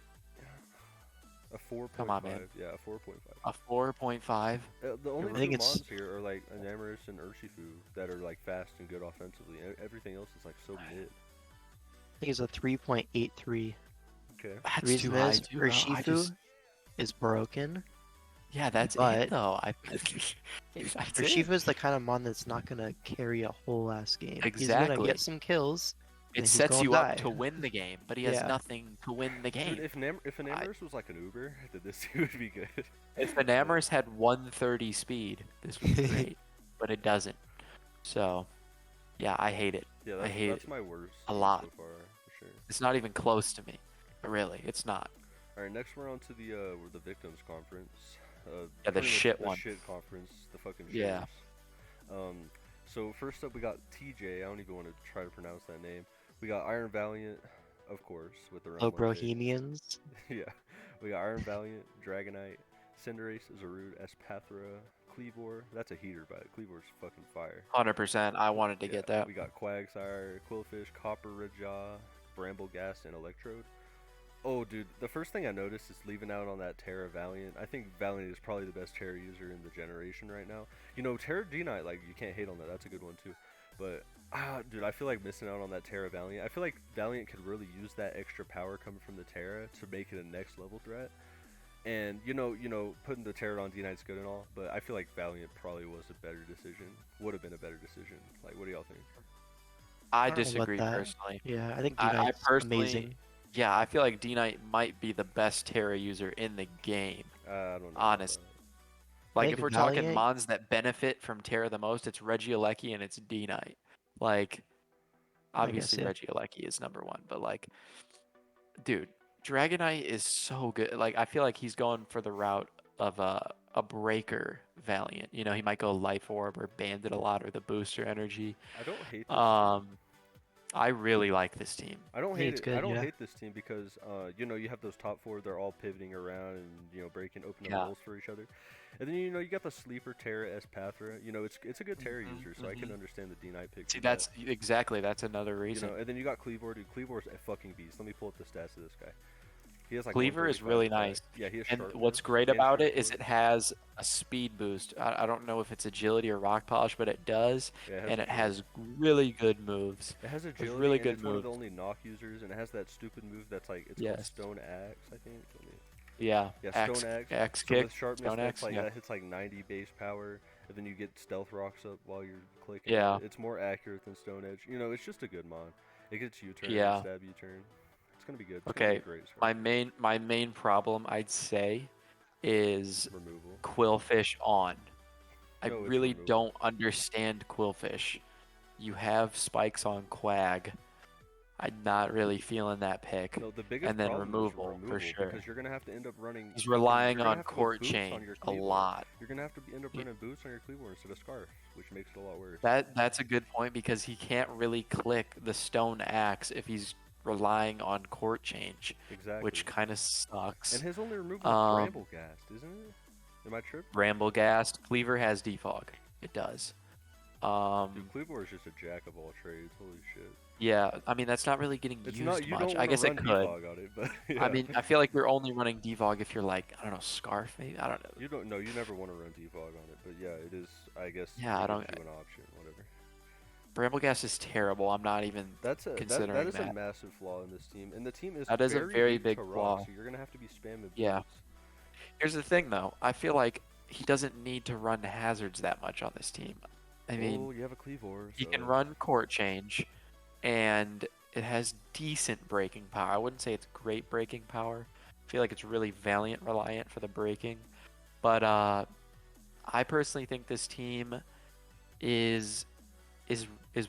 A 4.5. Come on, man. Yeah, a 4.5. a 4.5 The only I two think it's- mons here are like Enamorous and Urshifu that are like fast and good offensively. Everything else is like so mid. I think it's a 3.83. Okay. That's The reason too high, is too, bro. I Urshifu just- is broken. Yeah, that's but- it though. That's it. Urshifu is the kind of mon that's not gonna carry a whole ass game. He's Exactly. gonna get some kills. It he's sets gonna you die. up to win the game, but he has Yeah. nothing to win the game. Dude, if Enamorous was like an Uber, then this team would be good. If Enamorous had 130 speed, this would be great, but it doesn't. So, yeah, I hate it. Yeah, I hate that's my worst a team lot. so far, for sure. It's not even close to me. Really, it's not. All right, next we're on to the victims conference. Yeah, the pretty much shit the one. shit conference, the fucking Yeah. shitters. So first up we got TJ. I don't even want to try to pronounce that name. We got Iron Valiant, of course, with the Oh, round one pick. Bohemians. Yeah, we got Iron Valiant, Dragonite, Cinderace, Zarude, Espathra, Cleavor. That's a heater, but Cleavor's fucking fire. 100%. I wanted to Yeah, get that. We got Quagsire, Quillfish, Copperajah, Brambleghast, and Electrode. Oh, dude, the first thing I noticed is leaving out on that Terra Valiant. I think Valiant is probably the best Terra user in the generation right now. Terra D-Knight, like, you can't hate on that. That's a good one, too. But, dude, I feel like missing out on that Terra Valiant. I feel like Valiant could really use that extra power coming from the Terra to make it a next level threat. And, putting the Terra on D-Knight's good and all, but I feel like Valiant probably was a better decision. Would have been a better decision. Like, what do y'all think? I don't know about disagree that. personally. Yeah, I think I D-Knight's personally- amazing. Yeah, I feel like D-Knight might be the best Terra user in the game. I don't know. about Honest. that. Like, think if we're talking Valiant- mons that benefit from Terra the most, it's Regieleki and it's D-Knight. Like, I guess, obviously yeah. Regieleki is number one, but like, dude, Dragonite is so good. Like, I feel like he's going for the route of a breaker Valiant. You know, he might go Life Orb or Bandit a lot or the booster energy. I don't hate this team. I really like this team. I don't I think hate it's it. I good, don't yeah. hate this team because you know, you have those top four. They're all pivoting around and breaking open Yeah. roles for each other. And then you got the sleeper Terra S Pathra. You know, it's a good Terra Mhm, user, so I can mhm. understand the D9 pick. See, for that. that's exactly that's another reason. And then you got Cleavor. Dude, Cleavor's a fucking beast. Let me pull up the stats of this guy. He has like Cleaver is 135 really attack. nice. Yeah, he has And sharpness. what's great and about Shriek it is Sword. it has a speed boost. I don't know if it's agility or rock polish, but it does. Yeah, And it agility. has really good moves. It has With agility, really and good it's one of the moves. only knock users, and it has that stupid move that's like it's Yes. called Stone Axe, I think. Let me- Yeah. Yeah, X, Stone Axe. X So kick. with sharpness, Stone that's X. like Yeah. that hits like 90 base power, and then you get stealth rocks up while you're clicking. Yeah. It's more accurate than Stone Edge. You know, it's just a good mon. It gets U-turn, Yeah. stab U-turn. It's gonna be good. It's gonna Okay. be a great My start. main problem I'd say is Removal. Quillfish on. I No, it's really removal. don't understand Quillfish. You have spikes on Quag. I'm not really feeling that pick. No, the biggest And then problem removal, is for removal sure. because you're gonna have to end up running. He's fucking- relying you're gonna on have to go court boots chain on your a Cleavor. lot. You're gonna have to end up Ye- running boots on your Cleavor instead of Scarf, which makes it a lot worse. That's a good point because he can't really click the stone axe if he's relying on court change, Exactly. which kind of sucks. And his only removal is Bramblegast, isn't it? Am I tripping? Bramblegast, Cleaver has defog. It does. Dude, Cleavor is just a jack of all trades. Holy shit. Yeah, I mean that's not really getting It's used not. You much. don't I want guess to it run could. defog on it, but yeah. I mean, I feel like you're only running defog if you're like, I don't know, Scarf maybe. I don't know. you don't. No, you never want to run defog on it, but yeah, it is. I guess. Yeah, it I don't- gives you an option, whatever. Bramblegast is terrible. I'm not even That's a considering that is a that. massive flaw in this team, and the team is That is a very big to rock, flaw. so you're gonna have to be spamming Yeah. boots. Here's the thing, though. I feel like he doesn't need to run hazards that much on this team. I mean, Well, you have a Cleavor. he can so- run court change, and it has decent breaking power. I wouldn't say it's great breaking power. I feel like it's really Valiant reliant for the breaking. But I personally think this team is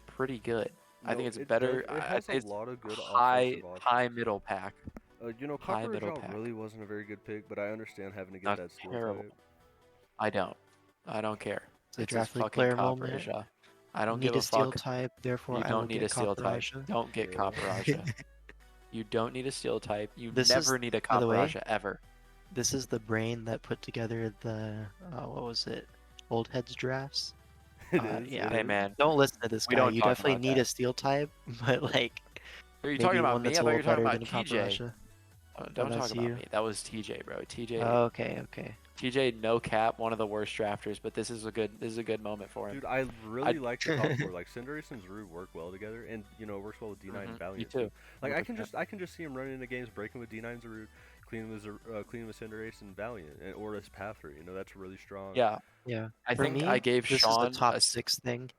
pretty good. I No, think it's it better. does- it I has think a it's lot of good high offensive options. high middle pack. You know, high Copper middle Jaw pack. really wasn't a very good pick, but I understand having to get Not that steel terrible. type. I don't care. It's a It's draft a league fucking player Copper moment. Aja. I don't Need give a a steel fuck. type, therefore You I don't will need get a steel type. Copper Aja. Don't get Yeah. Copper Aja. You don't need a steel type. You This is, never need a by the Copper way, Aja ever. This is the brain that put together the what was it? Old heads drafts. It is. yeah. it Hey is. man, Don't listen to this We guy. don't You talk definitely about need that. a steel type, but like are you maybe talking about one me? I that's a thought you little were talking better about than Copper TJ. Aja. Don't that's talk about you. me. That was TJ, bro. TJ. Oh, okay. TJ, no cap, one of the worst drafters, but this is a good moment for him. Dude, I really like the top four. Like Cinderace and Zuru work well together, and it works well with D9 and Me Valiant. too. Like I 100%. can just see him running into games, breaking with D9 Zuru, cleaning with Cinderace and Valiant, or as Pathra. You know, that's really strong. Yeah, Yeah. I For think me, I gave this Sean is the top a s- 6 thing.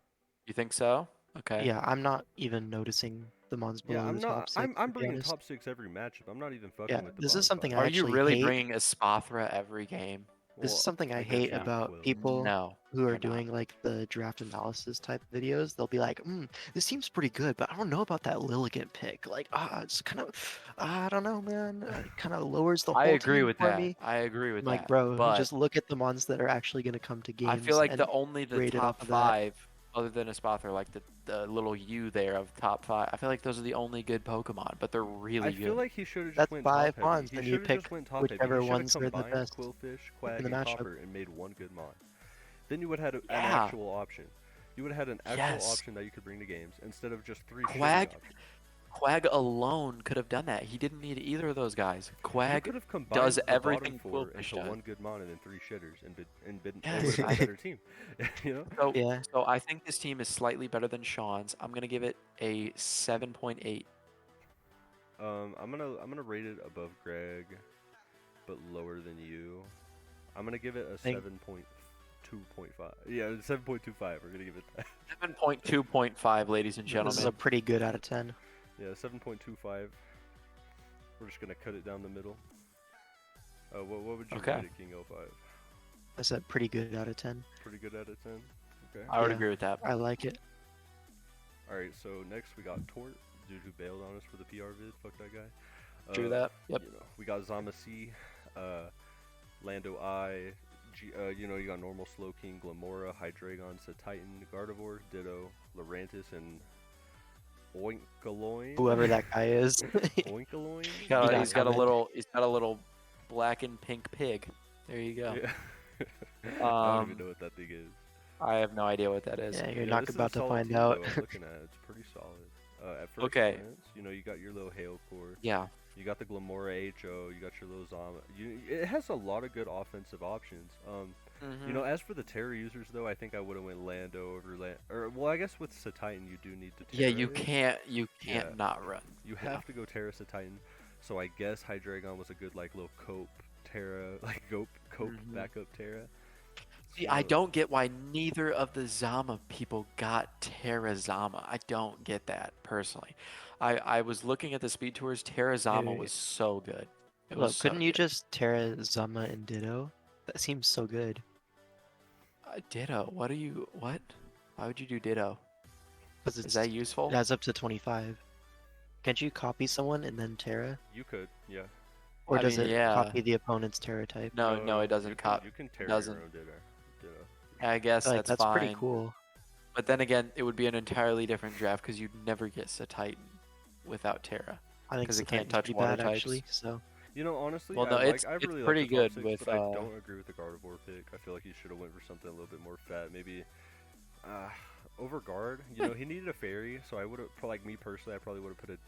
You think so? Okay. Yeah, I'm not even noticing the mons Yeah, below I'm the top not. 6. I'm to be bringing honest. top 6 every matchup. I'm not even fucking Yeah, with the this is bottom something five. I Are you actually really hate. bringing Espathra every game? This is Well, something I guess hate not about Quill. people No. who are you're not. doing like the draft analysis type videos. They'll be like, this seems pretty good, but I don't know about that Lilligant pick. Like, it's kind of, I don't know, man. It kind of lowers the whole I agree team with for that. me. I agree with I'm like, that. bro, But just look at the mons that are actually going to come to games. I feel like and the grade it top off of that. 5, other than Espathra, like the little U there of top 5, I feel like those are the only good Pokemon, but they're really I good. feel like he should have just That's went 5 top mons, heavy. He then you should have just pick went top heavy. whichever He should have ones are the combined best Quillfish, Quag, the and matchup. Copper and made one good mon. Then you would have had an Yeah. actual option. You would have had an actual Yes. option that you could bring to games instead of just 3 Quag- shitty options. Quag alone could have done that. He didn't need either of those guys. You Quag could have combined does the everything bottom 4 Quillfish into does. one good mon and then 3 shitters and been Yes. it would have been a better team. You know? So, Yeah. so I think this team is slightly better than Sean's. I'm gonna give it a 7.8. I'm gonna rate it above Greg, but lower than you. I'm gonna give it a Think- 7.2.5. Yeah, 7.25. We're gonna give it that. 7.2.5, ladies and This is gentlemen. a pretty good out of 10. Yeah, 7.25. We're just gonna cut it down the middle. What would you Okay. rate it, King 05? I said pretty good out of 10. Pretty good out of 10. Okay. I would Yeah. agree with that. I like it. Alright, so next we got Tort, dude who bailed on us for the PR vid. Fuck that guy. True that. Yep. You know, we got Zama C, Lando I, you know, you got normal Slowking, Glamora, Hydreigon, Titan, Gardevoir, Ditto, Lurantis, and Oinkoloin. Whoever that guy is. Oinkoloin? got He's got a comment. little black and pink pig. There you go. Yeah. I don't even Um, know what that thing is. I have no idea what that is. Yeah, you're Yeah, not this is a about to solid find team, out. though, I'm looking at it, it's pretty solid. At first Okay. glance, you know, you got your little Hail Core. Yeah. You got the Glamora HO, you got your little Zama. It has a lot of good offensive options. You know, as for the Terra users, though, I think I would have went Lando over or well, I guess with Titan, you do need to Yeah, Terra you it. can't Yeah. not run. You Yeah. have to go Terra Titan. So I guess Hydreigon was a good like little cope Terra, like cope Mhm. backup Terra. See, I So- don't get why neither of the Zama people got Terra Zama. I don't get that personally. I was looking at the speed tours. Terra Zama Wait. was so good. It Look, was so couldn't you good. just Terra, Zama, and Ditto? That seems so good. Ditto? What are you? What? Why would you do Ditto? Because Is that useful? it adds up to 25. Can't you copy someone and then Terra? You could, yeah. Or I does mean, it yeah. copy the opponent's Terra type? No, it doesn't. You can, you can Terra doesn't. your own Ditto. I guess Like, that's that's pretty fine. cool. But then again, it would be an entirely different draft because you'd never get Titan without Terra. I think 'Cause it Titan's can't touch pretty water bad, types. actually. So You know, honestly, Well, no, I it's really pretty like the good top 6, with, but I don't agree with the Gardevoir pick. I feel like he should have went for something a little bit more fat. Maybe over guard. You know, he needed a fairy, so I would have, like me personally, I probably would have put a.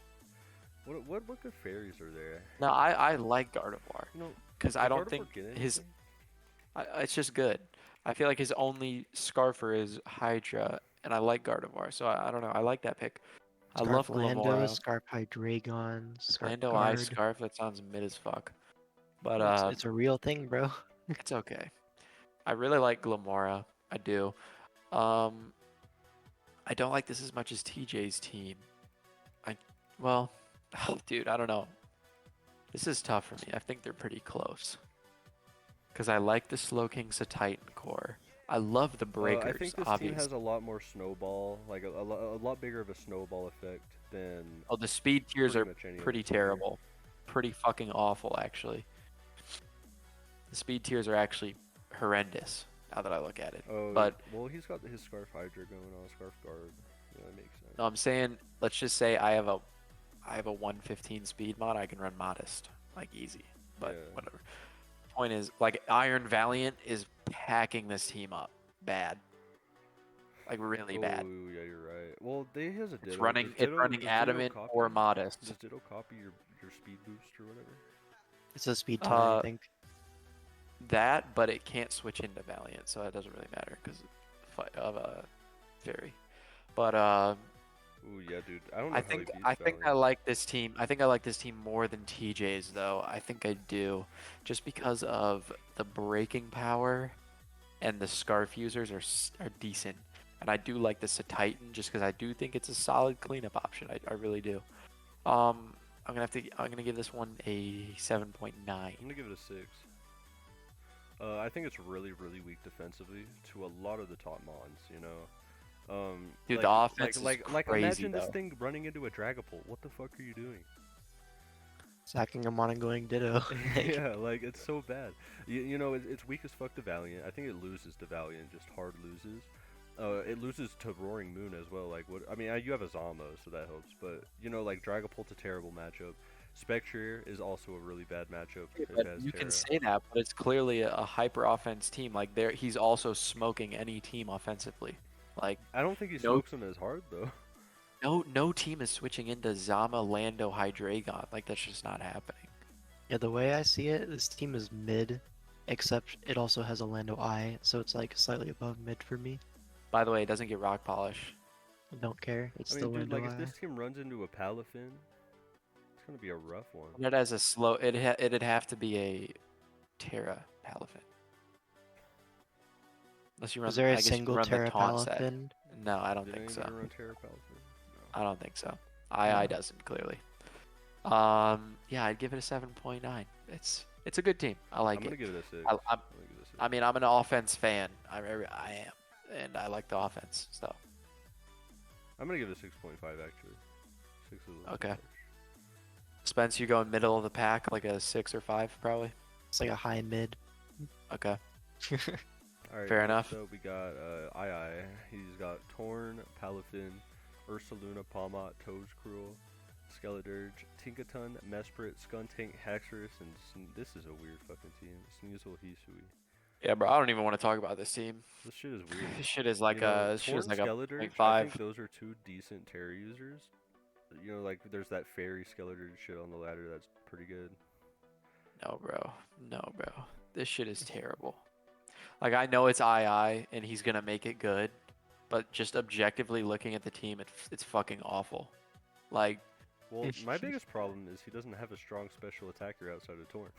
What good fairies are there? No, I like Gardevoir You know, because I did don't Gardevoir think get his. anything? It's just good. I feel like his only Scarfer is Hydra, and I like Gardevoir, so I don't know. I like that pick. I love Scarf Lando, Glamora. Scarf Hydreigon, Scarf Lando Guard. Ice Scarf. That sounds mid as fuck, but It's a real thing, bro. it's okay. I really like Glamora. I do. I don't like this as much as TJ's team. Well, dude, I don't know. This is tough for me. I think they're pretty close. Because I like the Slowking Titan core. I love the breakers, I think this obviously. team has a lot more snowball, like a lot bigger of a snowball effect than. Oh, the speed tiers pretty are much any other pretty team here. terrible. Pretty fucking awful, actually. The speed tiers are actually horrendous, now that I look at it. Oh, But well, he's got his Scarf Hydra going on, Scarf Guard. Yeah, that makes sense. no, I'm saying, let's just say I have a 115 speed mod. I can run Modest, like easy. But Yeah. whatever. Point is, like Iron Valiant is packing this team up bad, like really bad. Oh, yeah, you're right. Well, they has a Ditto. It's running Does Ditto- running does Ditto Adamant copy- or Modest. Does Ditto copy your speed boost or whatever? It's a speed tie, I think. That, but it can't switch into Valiant, so it doesn't really matter because of a fairy. But Ooh, yeah, dude. I don't know I how think he beats I think I Valiant. like this team. I think I like this team more than TJ's though. I think I do, just because of the breaking power, and the Scarf users are decent, and I do like the Titan just because I do think it's a solid cleanup option. I really do. I'm gonna give this one a 7.9. I'm gonna give it a 6. I think it's really, really weak defensively to a lot of the top mons. You know. Dude, like, the offense is like crazy, imagine this though. thing running into a Dragapult. What the fuck are you doing? Sacking him on and going Ditto. Yeah, like it's so bad. You know, it's weak as fuck to Valiant. I think it loses to Valiant, just hard loses. It loses to Roaring Moon as well. Like what? I mean, you have a Zama, so that helps. But you know, like Dragapult's a terrible matchup. Spectrier is also a really bad matchup. if it But has you Terra. can say that, but it's clearly a hyper offense team. Like he's also smoking any team offensively. Like I don't think he No- smokes them as hard though. no team is switching into Zama, Lando, Hydreigon. Like that's just not happening. Yeah, the way I see it, this team is mid, except it also has a Lando I, so it's like slightly above mid for me. By the way, it doesn't get rock polish. I don't care. It's I still mean, dude, Lando like I. if this team runs into a Palafin, it's gonna be a rough one. It has a slow. It'd have to be a Terra Palafin. Unless you run. Is there I a guess you single run the Terra taunt set. Palafin? No, I don't Did think so. anybody run Terra Palafin? No. I don't think so. No. II doesn't clearly. Yeah, I'd give it a 7.9. It's a good team. I like I'm gonna it. give it a 6. I, I'm, I'm gonna give it a 6. I mean, I'm an offense fan. I am, and I like the offense. So I'm gonna give it a 6.5 actually. 6 is a little Okay. harsh. Spence, you going middle of the pack, like a 6 or 5, probably. It's like a high mid. Okay. All right. Fair next enough. up we got II. He's got Torn, Palafin, Ursaluna, Palmot, Toadcruel, Skeledirge, Tinkaton, Mesprit, Skuntank, Haxorus, and this is a weird fucking team. Sneasel, Hisui. Yeah, bro. I don't even want to talk about this team. This shit is weird. This shit is like You know, a. This shit is Torn like a Skeledirge, 0.5. I think those are two decent Terra users. You know, like there's that fairy Skeledirge shit on the ladder that's pretty good. No, bro. No, bro. This shit is terrible. Like, I know it's II and he's going to make it good, but just objectively looking at the team, it's fucking awful. Like, Well, my biggest problem is he doesn't have a strong special attacker outside of Torn.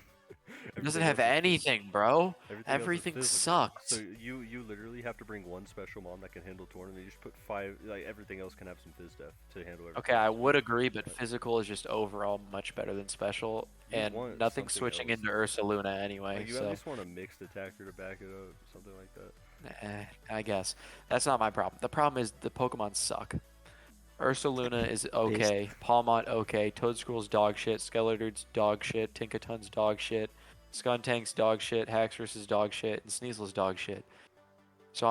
he doesn't Everything have else is anything, bro. Everything, else is Everything physical. sucks. So you literally have to bring one special mom that can handle Torn, and then you just put 5. Like everything else can have some phys def to handle everything. Okay, I else. would agree, but physical is just overall much better than special, You and want nothing something switching else. into Ursaluna anyway. Like, you so at least want a mixed attacker to back it up, something like that. I guess that's not my problem. The problem is the Pokemon suck. Ursaluna is okay, Palmot okay, Toadscruel's dog shit, Skeledirge's dog shit, Tinkaton's dog shit, Skuntank's dog shit, Haxorus is dog shit, and Sneasel's dog shit. So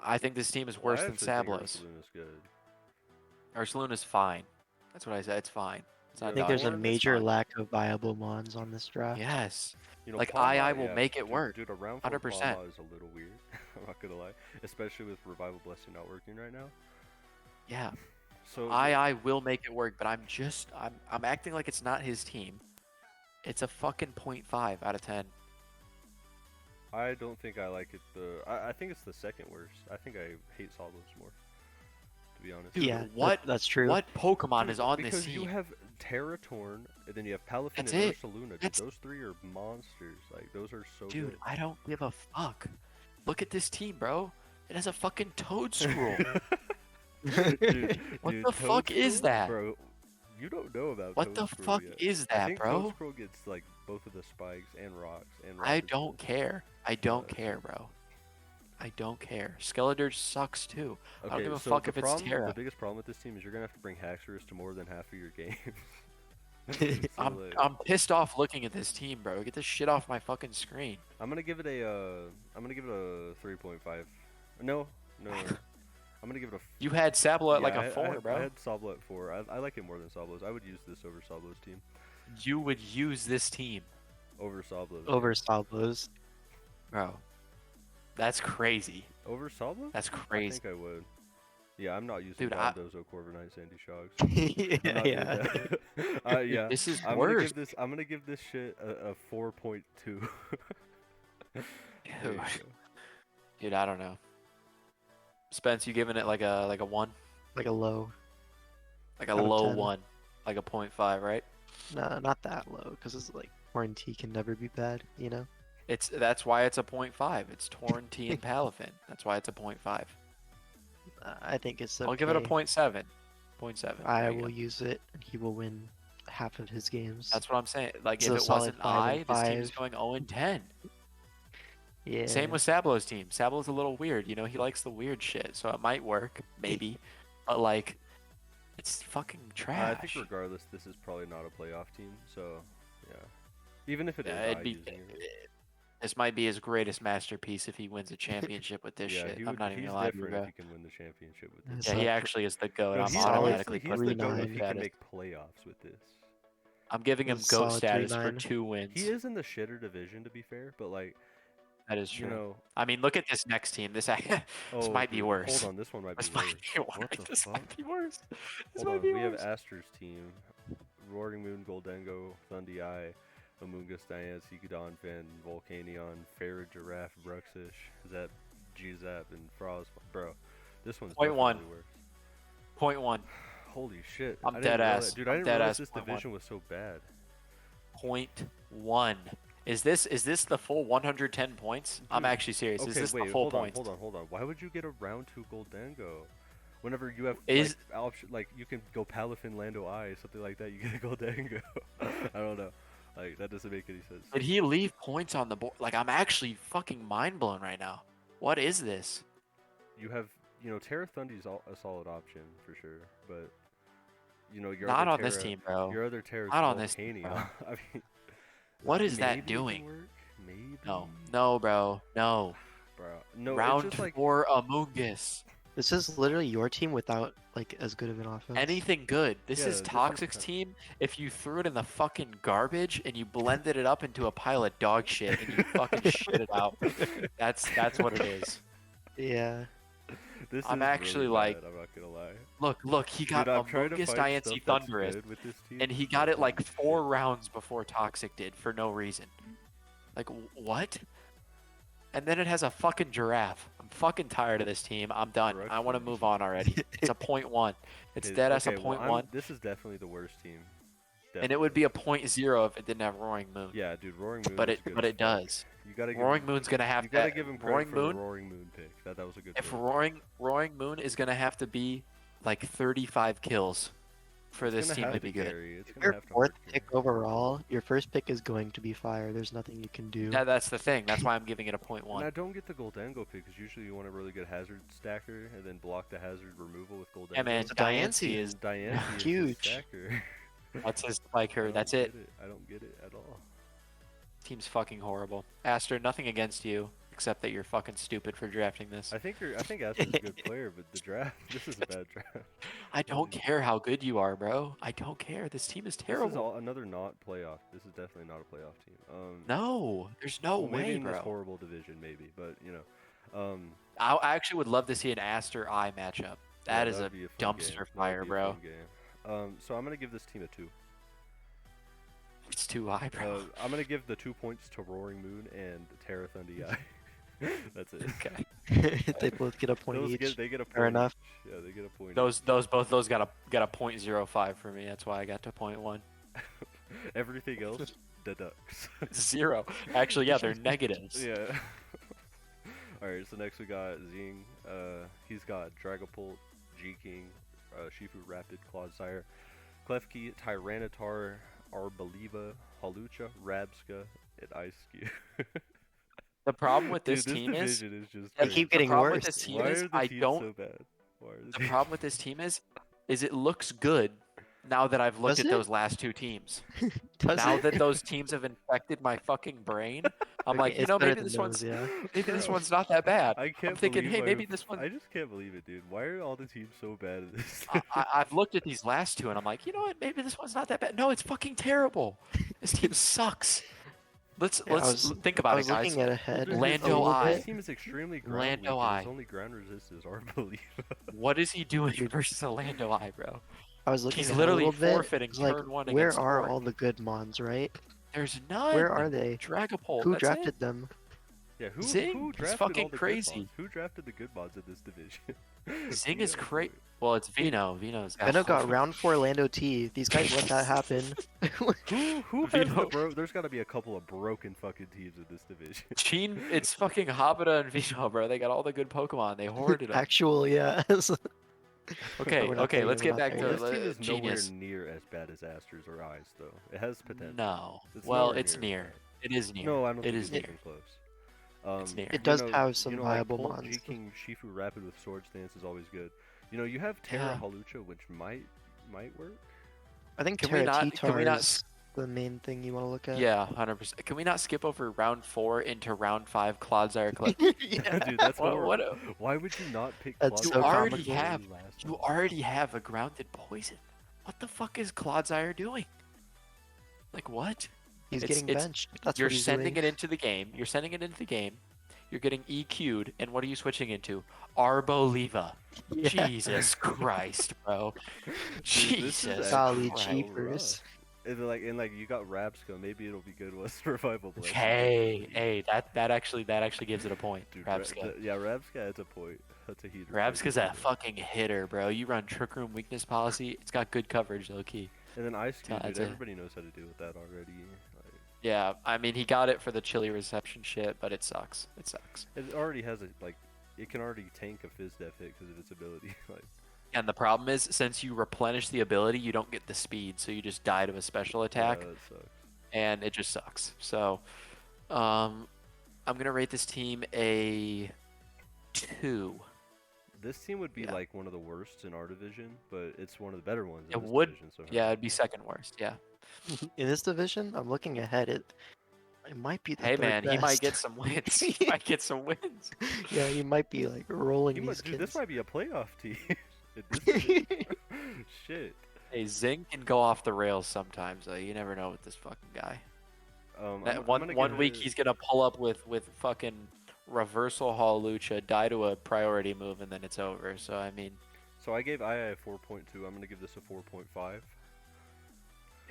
I think this team is worse than Sablos. Ursaluna's good. Ursaluna's fine. That's what I said. It's fine. It's Yeah, not I think dog there's a shit, it's major fine. lack of viable mons on this draft. Yes. You know, Like, Palmot, II will yeah, make it dude, work, Dude, a round 4 100%. Palmot is a little weird. I'm not gonna lie, especially with Revival Blessing not working right now. Yeah. So II will make it work, but I'm acting like it's not his team. It's a fucking 0.5 out of 10. I don't think I like it. I think it's the second worst. I think I hate Sablos more, to be honest. Dude, Yeah, what that's true. What Pokemon Dude, is on this because team? you have Terratorn, and then you have Palafin That's and it. Ursaluna. Dude, That's- those 3 are monsters. Like, those are so Dude, good. I don't give a fuck. Look at this team, bro. It has a fucking Toadscruel. Dude, What dude, the fuck is Toadscruel? that? Bro, you don't know about What the Toadscruel fuck yet. is I that, think bro? Toadscruel gets, like, both of the spikes and rocks. And I rock don't resist. care. I don't care, bro. I don't care. Skeledirge sucks too. I don't give a so fuck the if it's problem- Terra. The biggest problem with this team is you're gonna have to bring Haxorus to more than half of your games. So, like, I'm pissed off looking at this team, bro. Get this shit off my fucking screen. I'm gonna give it a 3.5. No. I'm gonna give it a. You had Sablo at like yeah, a 4, bro. I had Sablo at 4. I like it more than Sablos. I would use this over Sablos team. You would use this team, Over Sablos. Over Salvos. bro. That's crazy. Over Sablos? That's I crazy. think I would. Yeah, I'm not using Dude, I- Dondozo, Corviknight, Sandy Shocks. I'm not doing yeah. that. Yeah. This is I'm worse. I'm gonna give this shit a 4.2. There you Dude. go. Dude, I don't know. Spence, you giving it like a 1? Like a low. Like a Out of low 10. 1. Like a 0.5, right? Nah, not that low, because it's like warranty can never be bad, you know? That's why it's a 0.5. It's Torn T and Palafin. That's why it's a 0.5. I think it's okay. I'll give it a 0.7. 0.7. I There you will go. use it, and he will win half of his games. That's what I'm saying. Like, It's if a it solid wasn't 5 and this team is 5. going 0 and 10. Yeah. Same with Sablo's team. Sablo's a little weird. You know, he likes the weird shit, so it might work, maybe. But, like, it's fucking I trash. think regardless, this is probably not a playoff team. So, yeah. Even if it is, Yeah, it'd be, using it. this might be his greatest masterpiece if he wins a championship with this Yeah, shit. he I'm would, not even he's gonna lie to you, different bro. if he can win the championship with That's this. Yeah, he a- actually is the GOAT. No, I'm he's automatically he's putting the him GOAT in if he that can as- make playoffs with this. I'm giving him He's a GOAT solid status for 3-9. 2 wins. He is in the shitter division, to be fair, but like, That is you true. know, I mean, look at this next team. This oh, might be dude, worse. Hold on, this one might be This worse. might be worse. What the This fuck? might be worse. This Hold might on, be we have worse. Aster's team: Roaring Moon, Goldengo, Thundee, Amoonguss, Diancie, Donphan, Volcanion, Farah, Giraffe, Bruxish, Zap, G-Zap, and Frost. Bro, this one's Point one. definitely worse. 0.1. Holy shit! I'm I didn't dead realize- ass. Dude, I'm I didn't dead realize ass this 0.1. division was so bad. 0.1. Is this the full 110 points? I'm Dude, actually serious. Okay, Is this wait, the full hold on, points? hold on. Why would you get a round 2 Goldengo? Whenever you have Is- like, option, like you can go Palafin, Lando I, something like that, you get a Goldengo. I don't know. Like, that doesn't make any sense. Did he leave points on the board? Like, I'm actually fucking mind blown right now. What is this? You have Terra Thundy's a solid option for sure, but your Not other on this Terra, team, bro. your other Terra's Not on this team, bro. Volcania. I mean, What is that maybe it doing? can work. Maybe. No, bro. No. Bro. No, Round it's just like 4 Amoongus. This is literally your team without like as good of an offense. Anything good. This Yeah, is this is Toxic's team if you threw it in the fucking garbage and you blended it up into a pile of dog shit and you fucking shit it out. That's what it is. Yeah. this I'm is actually really like- bad, I'm not gonna lie. Look, he got Dude, I'm trying to Amoongus find Diancie stuff that's Thunderous, good with this team, and he but got it like holy 4 shit. rounds before Toxic did for no reason. Like, what? And then it has a fucking giraffe. I'm fucking tired of this team. I'm done. I want to move on already. It's a 0.1. It's dead as a Okay, well, 0.1. this is definitely the worst team. And it would be a Definitely. 0.0 if it didn't have Roaring Moon. Yeah, dude, Roaring Moon. But is it good but as it fuck. does. You gotta give Roaring him, Moon's gonna have You gotta to. give him credit Roaring for Moon. the Roaring Moon pick. That was a good. If pick. Roaring Moon is gonna have to be like 35 kills for It's this gonna team have to be good. carry. It's If gonna you're have to fourth hard pick carry. overall, your first pick is going to be fire. There's nothing you can do. Yeah, that's the thing. That's why I'm giving it a And I 0.1. don't get the Goldango pick because usually you want a really good hazard stacker and then block the hazard removal with Goldango. Yeah, man. It's a Diancie Diancie. is Diane is the Huge. stacker. that's his like I her. don't That's get it. I don't get it at all. Team's fucking horrible. Aster, nothing against you except that you're fucking stupid for drafting this. I think Asper's a good player, but the draft. This is a bad draft. I don't care how good you are, bro. I don't care. This team is This is terrible. another not playoff. This is definitely not a playoff team. No, there's no well, maybe way, in this bro. horrible division, maybe, but I actually would love to see an Aster I matchup. That is a that'd be fun dumpster game. That'd fire, be a bro. fun game. So I'm gonna give this team a 2. It's too high, bro. I'm gonna give the 2 points to Roaring Moon and Terra Thundy Eye. That's it. Okay. They both get a point Those each. they get a point. Fair enough. each. Yeah, they get a point. Those both those got a 0.05 for me. That's why I got to 0.1. each. Everything else deducts. 0. Actually, yeah, they're negatives. Yeah. Alright, so next we got Zing. He's got Dragapult, G-King, Shifu Rapid, Clodsire, Klefki, Tyranitar, Arbaliva, Halucha, Rabska, and Ice-Cube. The problem with Dude, this team is division is just They crazy. keep getting the problem worse. with this team Why is are the I teams don't. so bad? Why are The problem with this team is it looks good now that I've looked Does at it? those last 2 teams. Does Now it? that those teams have infected my fucking brain, I'm Okay, like, it's better maybe than this those, one's yeah. maybe this one's not that bad. I can't I'm thinking, believe hey, maybe I've- this one. I just can't believe it, dude. Why are all the teams so bad at this? I've looked at these last 2 and I'm like, you know what? Maybe this one's not that bad. No, it's fucking terrible. This team sucks. Let's Yeah, I let's was- think I about was it, guys. looking at ahead. Dude, Lando his team- Eye. His team is extremely ground Lando weak, and Eye. his only ground resist is Arbaliva. What is he doing versus a Lando Eye, bro? I was looking He's ahead literally a little bit. forfeiting It's like, turn 1 where against are Thor. all the good mons, right? There's none. Where are they? Dragapult. Who that's it. drafted them? Yeah, who Zing, who he's drafted fucking all the crazy. Good mods? Who drafted the good mods in this division? Zing is Vino, great. dude. Well, it's Vino. Vino's got. Veno got round 4 Lando T. These guys let that happen. Who has the Vino- bro? There's got to be a couple of broken fucking teams in this division. Sheen, it's fucking Habita and Vino, bro. They got all the good Pokemon. They hoarded them. Actual, yeah. Okay, we're not okay. there Let's yet, get we're not back there to This team is Genius. nowhere near as bad as Asters or Eyes, though. It has potential. No. It's Well, nowhere it's near near. as It is near. No, I don't It think is it's near. even close. It's near. It does have some viable like, mons. G-King Shifu Rapid with Sword Stance is always good. You have Terra Yeah. Halucha, which might work. I think Can we not- can we Terra not is the main thing you want to look at. Yeah, 100%. Can we not skip over round 4 into round 5 Clodsire Clip? Yeah. Dude, that's What- horrible. what Why would you not pick That's Clodsire so already before have- the last You one? already have a grounded poison. What the fuck is Clodsire doing? Like what? He's It's- getting it's- benched. That's You're what he's sending doing. it into the game. You're sending it into the game. You're getting EQ'd, and what are you switching into? Arboliva. Yeah. Jesus Christ, bro. Dude, this is Jesus actually Golly Christ. so jeepers. rough. And you got Rabsco. Maybe it'll be good with Revival Blade. Hey, that actually gives it a point. Dude, Rabska. yeah, Rabska adds a point. That's a heater. Rabska's a fucking hitter, bro. You run Trick Room weakness policy. It's got good coverage, low key. And then Ice Cube, That's dude, it. everybody knows how to deal with that already. Like, Yeah, I mean he got it for the chili reception shit, but it sucks. It sucks. it already has it can already tank a Fizz Def hit because of its ability. Like, And the problem is, since you replenish the ability, you don't get the speed, so you just die to a special attack, yeah, that sucks. and it just sucks. So, I'm gonna rate this team a 2. This team would be Yeah. like one of the worst in our division, but it's one of the better ones in It this would. division. So Yeah, it'd be second worst. Yeah. In this division, I'm looking ahead. It might be the Hey third man, he might best. get some wins. He might get some wins. Yeah, you might be like rolling He these might, dude, this kids. might be a playoff team. This division. Shit. Hey, Zing can go off the rails sometimes. You never know with this fucking guy. I'm One gonna one give week it- he's gonna pull up with fucking reversal Hall Lucha, die to a priority move, and then it's over. So I mean, So I gave II a 4.2. I'm gonna give this a 4.5.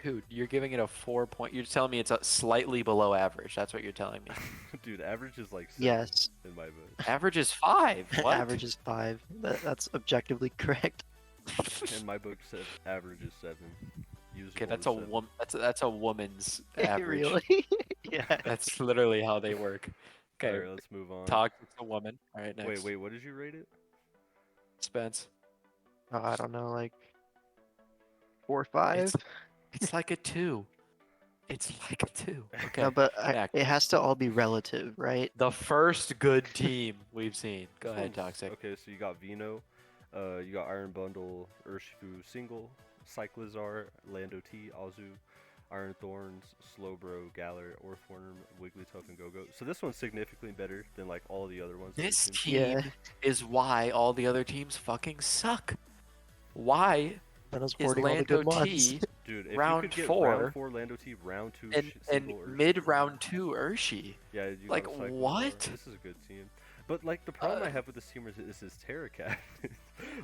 dude, you're giving it a 4 point. You're telling me it's a slightly below average. That's what you're telling me. Dude, average is like 7 Yes, in my book. Average is 5. What? average is 5. That's objectively correct. In my book, said average is 7. Usable Okay, that's is a 7. woman. That's a woman's average. Really? Yeah. That's literally how they work. Okay, Alright, let's move on. talk to a woman. All right, next. Wait, what did you rate it? Spence. Oh, I don't know, like 4 or 5. It's like a 2. It's like a 2. Okay. No, but next. it has to all be relative, right? The first good team we've seen. Go This ahead, one's- Toxic. Okay, so you got Vino, you got Iron Bundle, Urshifu Single, Cyclizar, Lando T, Azu, Iron Thorns, Slowbro, Galar, Orthworm, Wigglytuff, and Go-Go. So this one's significantly better than like all the other ones. that we've This seen. team Yeah. is why all the other teams fucking suck. Why That was is sporting all the Lando good mods. T Dude, if round you could get 4 round 4 Lando T, round 2 and Single Urshifu. mid round 2 Urshi? Yeah, you like, got a Cyclizar. what? This is a good team. But like the problem I Uh, have with this team is his Terra Cat.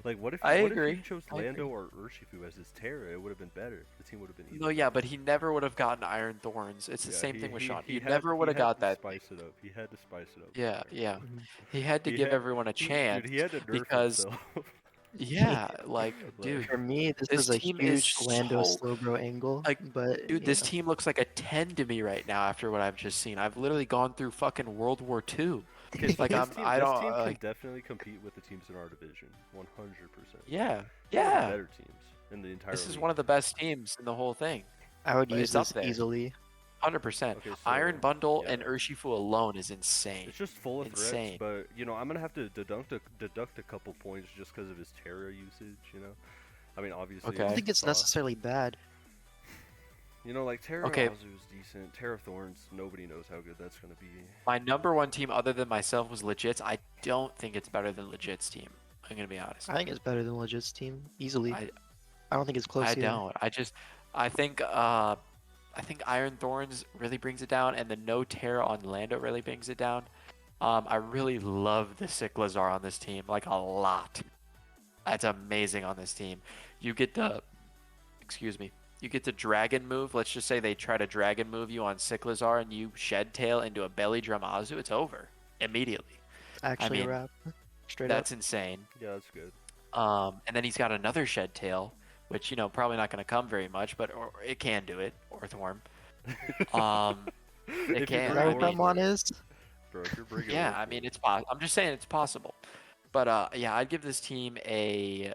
Like what if I what agree, if you chose I Lando agree. or Urshifu as his Terra? It would have been better. The team would have been even No, yeah, but he never would have gotten Iron Thorns. It's the Yeah, same he- thing with he- Sean. he He had- never he would have had got to that. Spice it up. He had to spice it up. Yeah, for yeah. Mhm. He had to He give had- everyone a chance. Dude, he had to nerf because- himself. Yeah, like, Like- dude, For me, this This is a team is huge Lando so- Slowbro angle. like, but dude, you this know. team looks like a 10 to me right now after what I've just seen. I've literally gone through fucking World War II. Okay, so Like, this team, I this don't, team like- can definitely compete with the teams in our division, 100%. Yeah, One of the yeah. better teams in the entire. This is league. one of the best teams in the whole thing. I would but use it's up this there. easily. 100%. Okay, so, Iron Bundle yeah. and Urshifu alone is insane. It's just full of Insane. threats, but you know I'm gonna have to deduct a couple points just because of his Terra usage. You know, I mean obviously. I Okay. don't think it's boss. necessarily bad. You know, like Terra Okay. Azu is decent. Terra Thorns, nobody knows how good that's gonna be. My number one team other than myself was Legit's. I don't think it's better than Legit's team. I'm going to be honest. I think it's better than Legit's team easily. I- I don't think it's close. I either. don't. I think Iron Thorns really brings it down, and the no Terra on Lando really brings it down. I really love the Cyclizar on this team, like a lot. That's amazing on this team. You get the, you get the dragon move. Let's just say they try to dragon move you on Cyclizar, and you shed tail into a belly drum Azu. It's over immediately. Actually, mean, a wrap. Straight That's insane. Yeah, that's good. And then he's got another shed tail, which probably not going to come very much, but or it can do it. Orthworm. If you can. up. Is bring that I what that mean- mon is? Bro, if you're bringing Yeah, I Orthworm- mean it's possible. I'm just saying it's possible. But yeah, I'd give this team a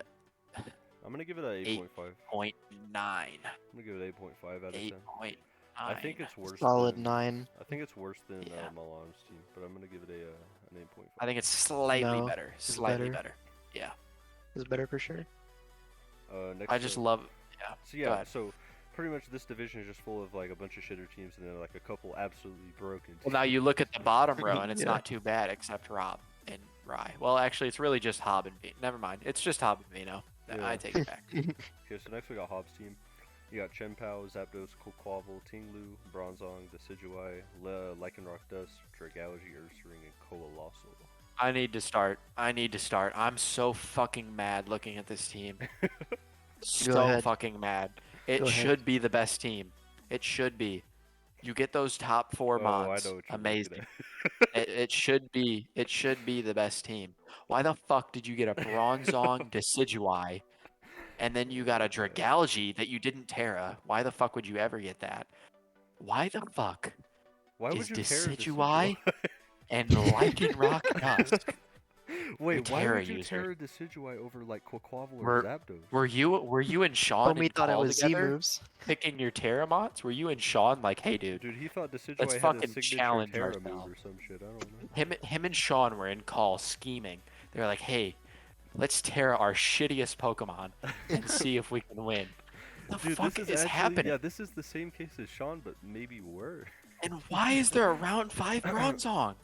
I'm gonna give it a 8.5. 0.9. I'm gonna give it 8.5 out of 10. 8.9. I think it's worse. Solid than, 9. I think it's worse than Yeah. Milan's team, but I'm gonna give it an 8.5. I think it's slightly No, better. it's Slightly better. better. Is better for sure. Next I just up- love. Yeah. So go yeah, ahead. so pretty much this division is just full of like a bunch of shitter teams and then like a couple absolutely broken. Well, now you look at the bottom row, and it's Yeah. not too bad except Rob and Rye. Well, actually, it's really just Hob and Vino. Never mind. It's just Hob and Vino. Yeah. I take it back. Okay, so next we got Hobbs team. You got Chenpao, Zapdos, Quaquaval, Tinglu, Bronzong, Decidueye, Lycanroc Dust, Dragalogy, Ursaring, and Coalossal. I need to start. I'm so fucking mad looking at this team. So ahead. fucking mad. It Go ahead. should be the best team. It should be. You get those top four Oh, mods. I know what you're Amazing. looking at. It should be. It should be the best team. Why the fuck did you get a Bronzong Decidueye, and then you got a Dragalogy that you didn't Terra? Why the fuck would you ever get that? Why the fuck? Why Is would you tear Decidueye and Lycanroc Dust? Wait, why Terra would you user. tear a Decidueye over like Quaquaval or We're- Zapdos? Were you and Sean Homie and thought it Paul was Z together moves. picking your Terra mods? Were you and Sean like, hey dude, Dude, he thought Decidueye Let's had a fucking signature challenge Terra move ourselves. or some shit. I don't know. him and Sean were in call scheming. They were like, hey, Let's tear our shittiest Pokemon and see if we can win. What the Dude, fuck this is is actually happening? yeah, this is the same case as Sean, but maybe worse. And why is there a round 5 Bronzong?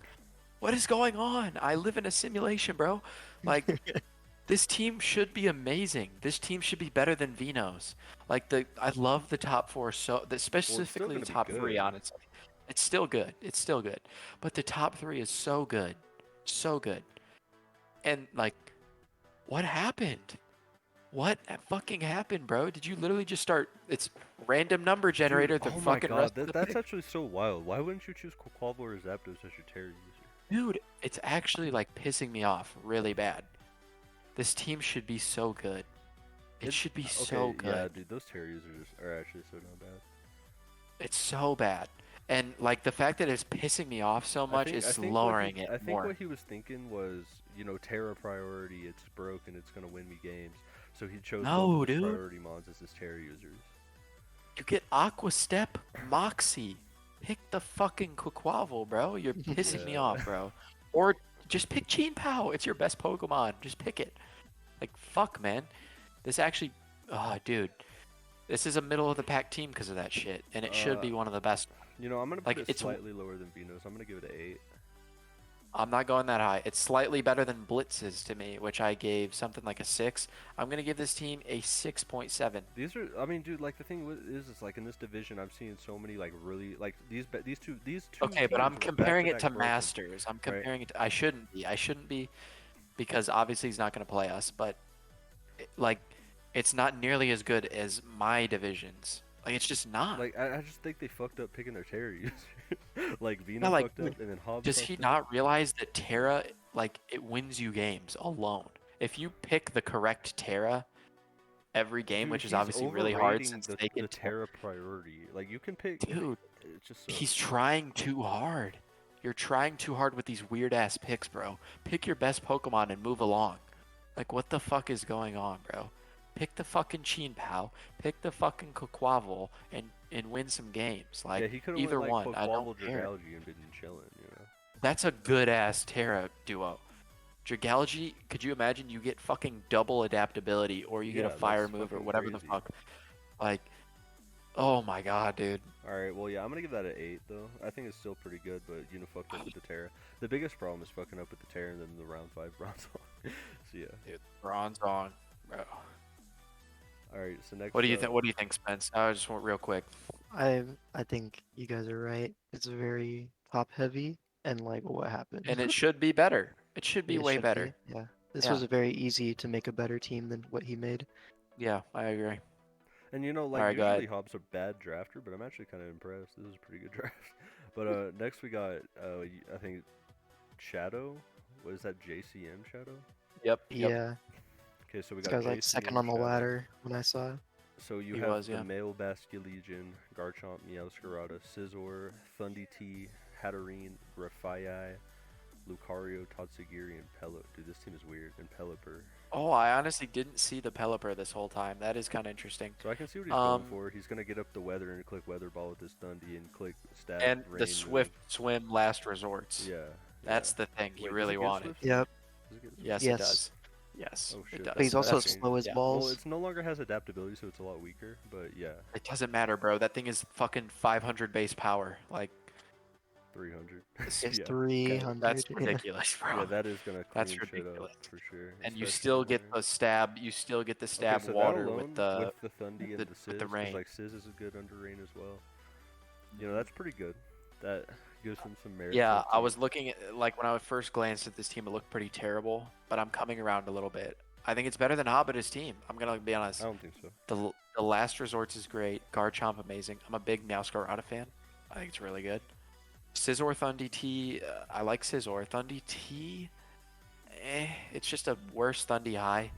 What is going on? I live in a simulation, bro. Like, this team should be amazing. This team should be better than Vino's. I love the top 4 specifically gonna the be top 3, good. honestly. It's still good. It's still good. But the top 3 is so good. So good. And like, what happened? What fucking happened, bro? Did you literally just start? It's random number generator. Dude, The oh my fucking god, rest of the that's pick? actually so wild. Why wouldn't you choose Quaquaval or Zapdos as your Terra user? Dude, it's actually like pissing me off really bad. This team should be so good. It should be so Okay, yeah, good. dude, those Terra users are actually so not bad. It's so bad. And like the fact that it's pissing me off so much is lowering it I think more. what he was thinking was, Terra priority, it's broken, it's gonna win me games. So he chose both No, of his dude. priority mons as his Terra users. You get Aqua Step, Moxie. Pick the fucking Quaquaval, bro. You're pissing me Yeah. off, bro. Or just pick Pao. It's your best Pokemon. Just pick it. Like, fuck, man. This actually, oh, dude. This is a middle of the pack team because of that shit, and it should Uh, be one of the best. I'm gonna put Like, it it's slightly lower than Venus. I'm gonna give it an 8. I'm not going that high. It's slightly better than Blitz's to me, which I gave something like a 6. I'm gonna give this team a 6.7. These are, dude, like the thing is like in this division, I'm seeing so many like really like these two Okay, but teams I'm were comparing it back-to-back to broken, Masters. I'm right? comparing it to, I shouldn't be. I shouldn't be because obviously he's not going to play us, but like it's not nearly as good as my divisions. Like it's just not. Like I just think they fucked up picking their Terra users. Like Vino Yeah, like, fucked up, and then Hobbs. does he fucked up. not realize that Terra like it wins you games alone? If you pick the correct Terra every game, Dude, which is he's obviously really hard overrating since the they can Terra priority. Like you can pick, dude, it's just so. he's trying too hard. You're trying too hard with these weird ass picks, bro. Pick your best Pokemon and move along. Like, what the fuck is going on, bro? Pick the fucking Pao, pick the fucking Quaquaval, and win some games. Like, Yeah, he could have either went one, like I don't Quaquaval care. Dragalge and been chilling, That's a good ass Terra duo. Dragalge, could you imagine you get fucking double adaptability, or you get a Yeah, fire that's move, or fucking whatever the crazy. fuck? Like, oh my god, dude. All right, well, yeah, I'm gonna give that an 8 though. I think it's still pretty good, but fucked up with the Terra. The biggest problem is fucking up with the Terra and then the round 5 Bronzong. So yeah. Dude, Bronzong, bro. All right, so next. What do you think? What do you think, Spence? I just want real quick. I think you guys are right. It's very top heavy, and like what happened? And it should be better. It should be It way should better. be, yeah. This Yeah. was very easy to make a better team than what he made. Yeah, I agree. And like Alright, go usually ahead. Hobbs a bad drafter, but I'm actually kind of impressed. This is a pretty good draft. But next we got I think Shadow. What is that? JCM Shadow? Yep. Yeah, Okay, so we this got guy's like second on the Shadow. ladder when I saw it. So you He have was, the yeah. male Basculegion, Garchomp, Meowscarada, Scizor, Thundee, Hatterene, Grafaiai, Lucario, Tatsugiri, and Pelip. Dude, this team is weird. And Pelipper. Oh, I honestly didn't see the Pelipper this whole time. That is kind of interesting. So I can see what he's going for. He's gonna get up the weather and click Weather Ball with this Thundee and click Stab. And Rain the move. Swift Swim last resorts. Yeah. That's the thing he Wait, does really it get wanted. Swift? Yep. Does it get Swift? Yes, Yes. it does. Yes, Oh shit. it does. But he's also That's- slow as yeah. balls. Well, it's no longer has adaptability, so it's a lot weaker. But yeah, It doesn't matter, bro. That thing is fucking 500 base power. Like, 300. It's yeah. 300. that's yeah. ridiculous, bro. Yeah, that is gonna clean That's shit up ridiculous. for sure. And you especially still get there. the stab. You still get the stab Okay, so water that alone, with the. Thundee and the- the with Sizz, the 'cause, rain. like Sizz is good under rain as well. That's pretty good. That gives him some merit. Yeah, I was looking at like when I first glanced at this team, it looked pretty terrible. But I'm coming around a little bit. I think it's better than Hobbit's team. I'm gonna be honest. I don't think so. The Last Resorts is great. Garchomp amazing. I'm a big Meowscarada fan. I think it's really good. Scizor Thundee T, I like Scizor. Thundee T, it's just a worse Thundee High.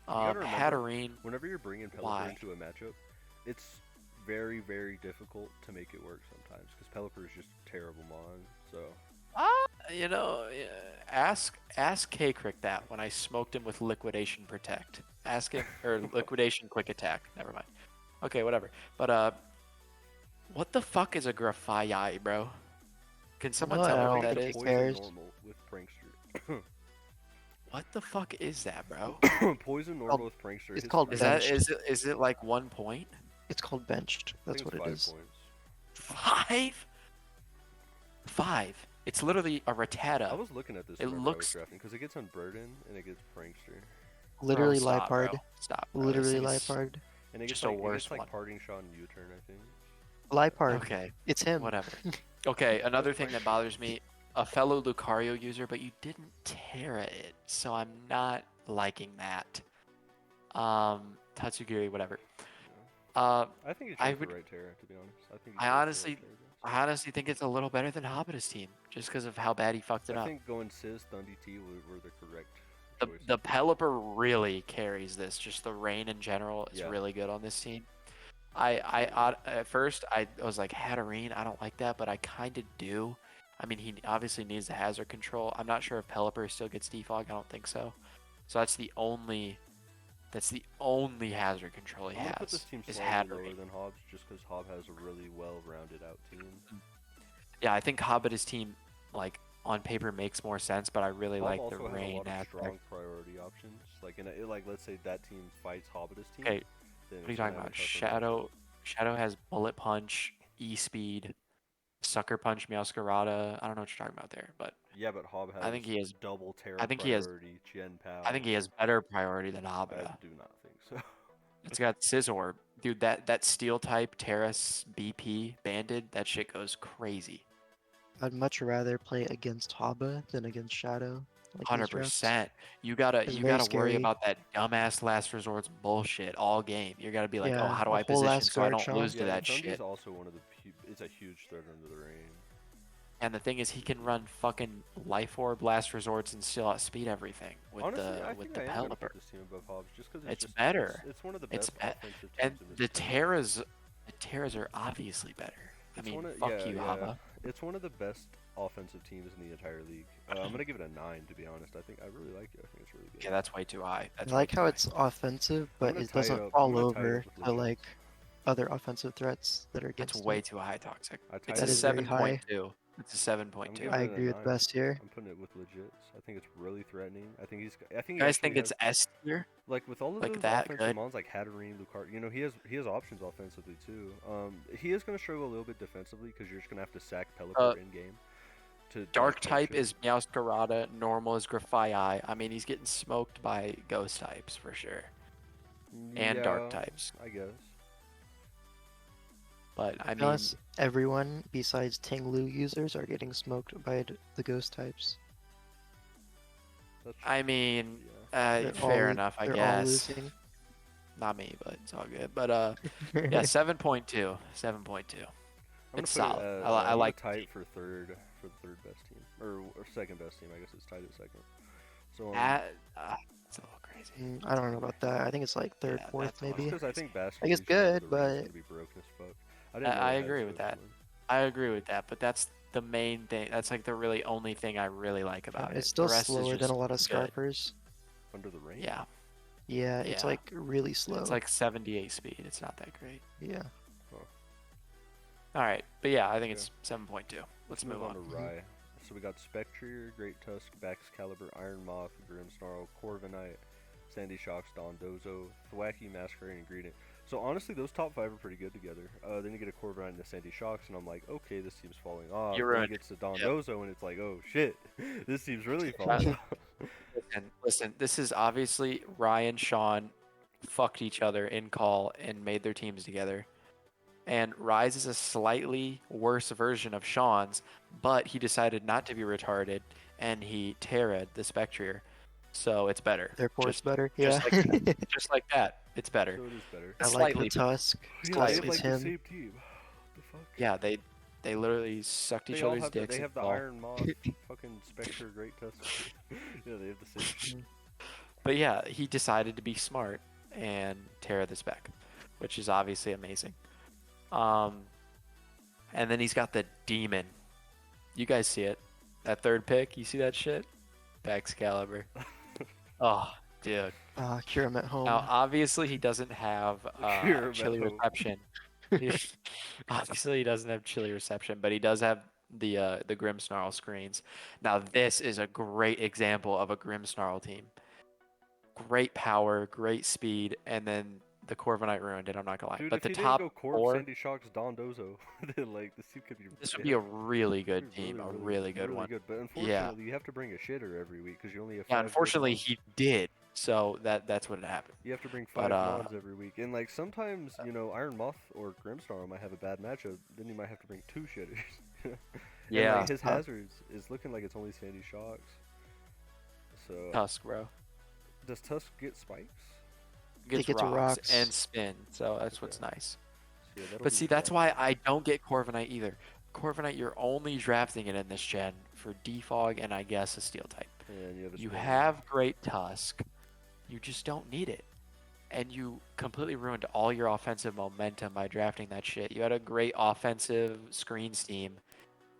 gotta remember, Hatterene, Whenever you're bringing Why? Pelipper into a matchup, it's very, very difficult to make it work sometimes because Pelipper is just a terrible mon. So you know, ask K-Crick that when I smoked him with Liquidation Protect. Ask him, or Liquidation Quick Attack. Never mind. Okay, whatever. But what the fuck is a Grafaiai, bro? Can someone No, tell I me don't what that think is? he poison cares. normal with Prankster. What the fuck is that, bro? Poison called- Normal Prankster. it's his called Is fire- that is it like 1 point? It's called benched. I That's think what it's it 5 is. points. 5? 5. It's literally a I Rattata. was looking at this It whenever I looks- was drafting because it gets Unburden and it gets Prankster. Literally Bro, stop, bro. Lipard. Stop. Bro. Literally This thing is- Lipard. And it gets Just a like, worse it gets like one. parting shot and U-turn, I think. Lipard. Okay, It's him. whatever. Okay, another thing that bothers me, a fellow Lucario user, but you didn't Terra it, so I'm not liking that. Tatsugiri, whatever. I think you I chose would- the right Terra, to be honest. I think you I chose the right honestly- Terra. I honestly think it's a little better than Hobbit's team, just because of how bad he fucked it I up. think going Sis, Dundee T were the correct The choices. Pelipper really carries this. Just the rain in general is Yeah. really good on this team. At first I was like Hatterene, I don't like that, but I kind of do. I mean, he obviously needs the hazard control. I'm not sure if Pelipper still gets defog. I don't think so. So that's the only hazard control he I'm gonna put has this team is slightly lower Hatterene. than Hobbs just because Hobb has a really well-rounded out team. Yeah, I think Hobbit's team, like on paper, makes more sense, but I really Hobb like also the has a rain lot of aspect. strong priority options. Like like let's say that team fights Hobbit's team. Okay, then what are you it's gonna talking have a about? tougher matchup. Shadow has bullet punch, E-speed, sucker punch, Meowscarada. I don't know what you're talking about there, but Yeah, but Hobb has I think he has- double Terra I think he has- priority, Gen Pow. I think he has better priority than I Hobbit. do not think so. It's got Scizor. Dude, that steel type Terrace BP banded, that shit goes crazy. I'd much rather play against Haba than against Shadow. Like these drafts. 100%. You gotta It's you very gotta worry scary. about that dumbass last resort's bullshit all game. You gotta be like, oh, Yeah, how do a I whole position last so I guard don't shot. lose to Yeah, that Dundee's shit? also one of the it's a huge threat under the rain. And the thing is, he can run fucking Life Orb, Last Resorts, and still outspeed everything with Honestly, the I with think the I am gonna Pelipper. put this team above Hobbs just because It's just, better. It's one of the It's best be- offensive teams And in this the tournament. Terras are obviously better. I It's mean, one of- fuck yeah, you, yeah. Haba. It's one of the best offensive teams in the entire league. I'm gonna give it a 9 to be honest. I really like it. I think it's really good. Okay, that's way too high. I That's like way how too it's offensive, but gonna it tie it doesn't up- I'm fall gonna tie it over up with to legends. like other offensive threats that are high. That's against way it. too high, Toxic. I It's tied a That it is very high. 7.2. It's a 7.2. giving I it a agree with 9. Best here. I'm putting it with legits. I think it's really threatening. I think he You guys actually think it's has- S tier? like with all of like those that offensive good? mons like Hatterene, Lucario, he has options offensively too. He is gonna struggle a little bit defensively because you're just gonna have to sack Pelipper in game. To Dark dash type potion. is Meowscarada. Normal is Grafaiai. I mean, he's getting smoked by ghost types for sure. And dark Yeah, types. I guess. But I To be mean, honest, everyone besides Tinglu users are getting smoked by the ghost types. That's I mean, yeah. They're fair all- enough, I they're all guess. losing. Not me, but it's all good. But yeah, 7.2. 7.2. I'm It's gonna put solid. It, I I'm like gonna the tie it for third best team or second best team. I guess it's tied at second. So It's a little crazy. I don't know about that. I think it's like third, Yeah, fourth, that's a lot. maybe. because I think basketball. Like, it's good, but- gonna be broken as fuck. I, didn't know I it had agree with that. Switzerland. I agree with that, but that's the main thing. That's like the really only thing I really like about it. It's still the rest slower is than a just lot of good. Scarfers. Under the rain. Yeah, Yeah, it's Yeah. like really slow. it's like 78 speed. It's not that great. yeah. All right, but yeah, I think Yeah. it's 7.2. Let's move on. to Rye. So we got Spectrier, Great Tusk, Baxcalibur, Iron Moth, Grimmsnarl, Corviknight, Sandy Shocks, Dondozo, Thwackey, Masquerade, and Greedent. So honestly, those top 5 are pretty good together. Then you get a Corviknight and a Sandy Shocks, and I'm like, okay, this team's falling off. You're Then right. it gets to Dondozo, and it's like, oh shit, this team's really falling off. And listen, this is obviously Ryan, Sean fucked each other in call and made their teams together. And Rise is a slightly worse version of Sean's, but he decided not to be retarded and he Terra'd the Spectrier. So it's better. Therefore, it's Just- better. Yeah. just just like that. It's better. So it is better. I like slightly the Tusk. Yeah, Slightly. they have, It's like him. the same team. What the fuck? Yeah, they literally sucked each They all other's have the, dicks. they in have the call. Iron Moth, fucking Spectre, Great Tusk. Yeah, they have the same. But yeah, he decided to be smart and tear the spec, which is obviously amazing. And then he's got the demon. You guys see it? That third pick, you see that shit? Baxcalibur. Oh, dude. Cure him at home. Now, obviously, he doesn't have Cure him at chili home. reception. Obviously, he doesn't have chili reception, but he does have the Grimmsnarl screens. Now this is a great example of a Grimmsnarl team. Great power, great speed, and then the Corviknight ruined it. I'm not gonna lie, Dude, but if the he didn't top go Corp, four, Sandy Shocks, Don Dozo, then like this team could be. this would it be a has- really good it'd be team, a really good one. good. But Yeah, unfortunately, you have to bring a shitter every week because you only have yeah. 5 good Unfortunately, mons. he did, so that's what happened. You have to bring But 5 mons every week, and like sometimes Iron Moth or Grimmsnarl might have a bad matchup. Then you might have to bring 2 shitters. And yeah, like his Huh. hazards is looking like it's only Sandy Shocks. So Tusk, bro. does Tusk get spikes? Gets gets rocks, rocks. and spin, so that's what's Okay. nice. So, yeah, that'll But be see, that's fun. why I don't get Corviknight either. Corviknight, you're only drafting it in this gen for Defog and I guess a Steel type. And you have a You spin. have great Tusk, you just don't need it. And you completely ruined all your offensive momentum by drafting that shit. You had a great offensive screens team,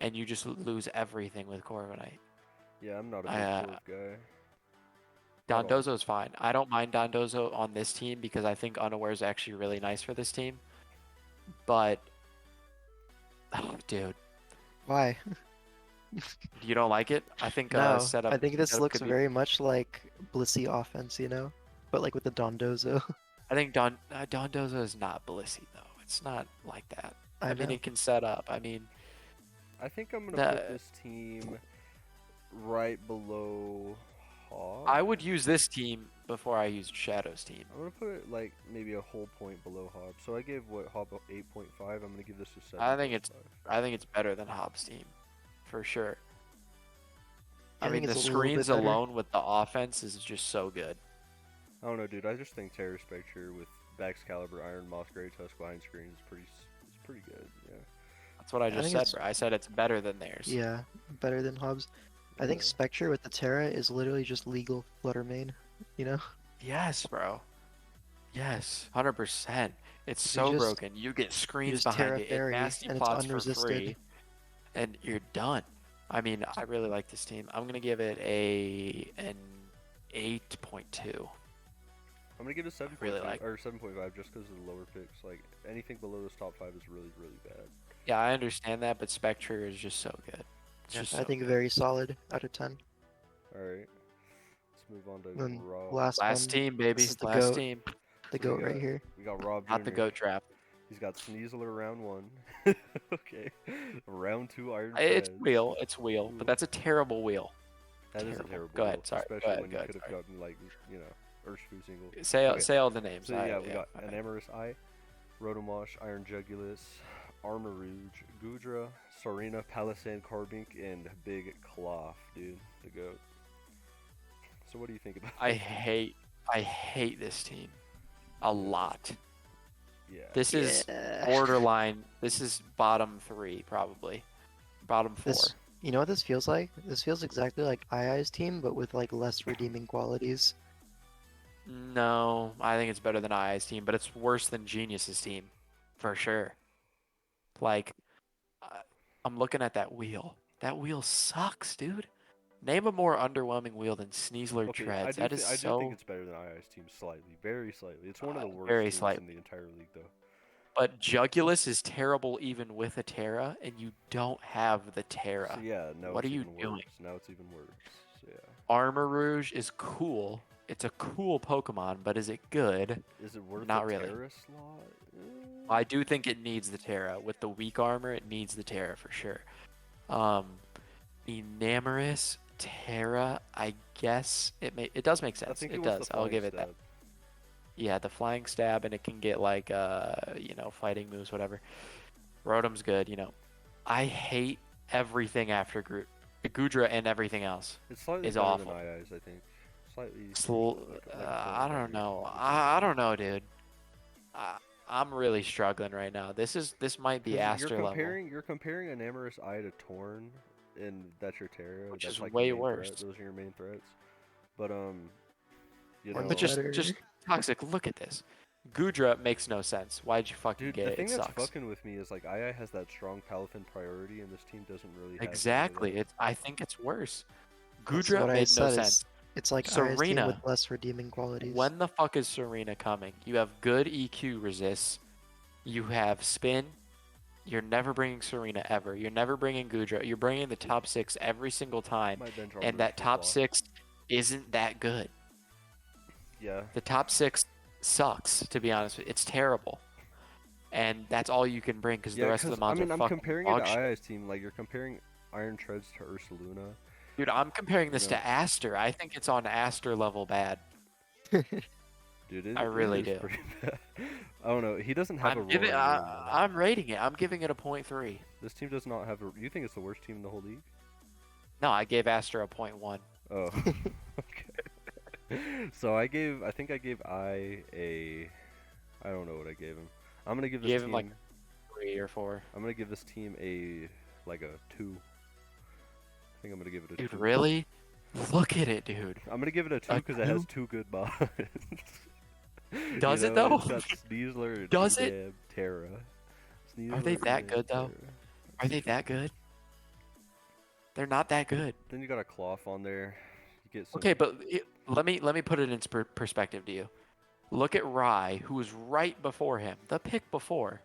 and you just lose everything with Corviknight. Yeah, I'm not a big I, Corp guy. Not all. Dondozo's fine. I don't mind Dondozo on this team because I think Unaware is actually really nice for this team. But, oh, dude, Why? you don't like it? I think No, setup. I think this setup looks could be- very much like Blissey offense, but like with the Dondozo. I think Dondozo is not Blissey though. It's not like that. I mean, know. it can set up. I mean, I think I'm gonna The- put this team right below Hog. I would use this team before I used Shadow's team. I'm gonna put it like maybe a whole point below Hob. So I gave what Hob 8.5. I'm gonna give this a 7. I think it's better than Hobbs' team, for sure. I mean, think the it's a little bit screens better. alone with the offense is just so good. I don't know, dude. I just think Terror Spectre with Bax Caliber, Iron Moth, Grey Tusk behind screens is pretty good. Yeah. That's what I just think said, it's- bro. I said it's better than theirs. Yeah, better than Hobbs. I think Yeah. Spectre with the Terra is literally just legal Flutter main, Yes, bro. Yes, 100%. It's so just- broken. You get screens just behind Terra it, it Fairy, nasty and it's plots for unresisted. free, and you're done. I mean, I really like this team. I'm gonna give it an 8.2. I'm gonna give it a 7.5 really like- or 7.5 just because of the lower picks. Like anything below this top 5 is really bad. Yeah, I understand that, but Spectre is just so good. It's Yeah, just I so think good. very solid out of 10. All right. Let's move on to Then Rob. last Last one, team, baby. this is the Last goat. team. the we goat right got- here. We got Rob Not the Jr.. goat draft. He's got Sneasler round 1. Okay. Round 2 Iron It's Treads. wheel. It's wheel, but that's a terrible wheel. That is a terrible. terrible. Go ahead, roll, sorry, go Especially ahead, when go you ahead, could have sorry. gotten like Urshifu single. Say Okay. say all the names. So yeah, we got my an bad. Amorous Eye, Rotomosh, Iron Jugulus, Armor Rouge, Gudra, Sarina, Palisand, Carbink, and Big Cloth, dude, the goat. So what do you think about? I that? hate this team a lot. Yeah. This is Yeah. borderline. This is bottom 3 probably. Bottom 4. This, you know what this feels like? This feels exactly like II's team, but with like less redeeming qualities. No, I think it's better than II's team, but it's worse than Genius's team, for sure. Like, I'm looking at that wheel. That wheel sucks, dude. Name a more underwhelming wheel than Sneasler Okay, Treads. I That do, is I do so. think it's better than II's team slightly, very slightly. It's one of the worst very teams slight. in the entire league, though. But Jugulus is terrible even with a Terra, and you don't have the Terra. So yeah, no. What it's are you even doing? Worse. Now it's even worse. So, yeah. Armor Rouge is cool. It's a cool Pokemon, but is it good? Is it worth Not a really. Terra slot? I do think it needs the Terra. With the weak armor, it needs the Terra for sure. Enamorous Terra, I guess it does make I sense. think It was does. the I'll flying give it that. stab. Yeah, the flying stab, and it can get like fighting moves, whatever. Rotom's good. I hate everything after Gudra and everything else. It's slightly Is better awful. than II's, I think. Slightly. I don't know. I don't know, dude. I'm really struggling right now. This might be Aster level, You're comparing an Amorous Eye to Torn, and that's your Terra. Which that's is like way your main worse. Threat. Those are your main threats. But you Or know. but just better. Toxic. Look at this. Gudra makes no sense. Why'd you fucking Dude, get the it? thing It that's sucks. fucking with me is like II has that strong Palafin priority, and this team doesn't really have any of Exactly. that. I think it's worse. That's Gudra what I made no said, sense. It's like II's team Serena. with less redeeming qualities. When the fuck is Serena coming? You have good EQ resists. You have spin. You're never bringing Serena ever. You're never bringing Gudra. You're bringing the top 6 every single time, My bench and that top 6 isn't that good. Yeah. The top 6 sucks, to be honest with you. It's terrible. And that's all you can bring because the rest of the mods I'm are fucking comparing it dog to shit. II's team. Like, you're comparing Iron Treads to Ursaluna. Dude, I'm comparing this No. to Aster. I think it's on Aster level bad. Dude, I really is do. pretty bad. I don't know. He doesn't have a I'm roaring. I'm rating it. I'm giving it a 0.3. This team does not have a. You think it's the worst team in the whole league? No, I gave Aster a 0.1. Oh. Okay. So I think I gave I a. I don't know what I gave him. I'm gonna give this You gave team. him like 3 or 4. I'm gonna give this team a 2. I think I'm gonna give it a Dude, 2. really? Look at it, dude. I'm gonna give it a 2 A because it has 2? 2 good mods. Does it, though? It's got Sneasler and Does it? Tudab, Terra. Are they Sneasler, that Tudab, good, though? Terra. Are they that good? They're not that good. Then you got a Cloth on there. You get some. Okay, but let me put it in perspective to you. Look at Rye, who was right before him, the pick before.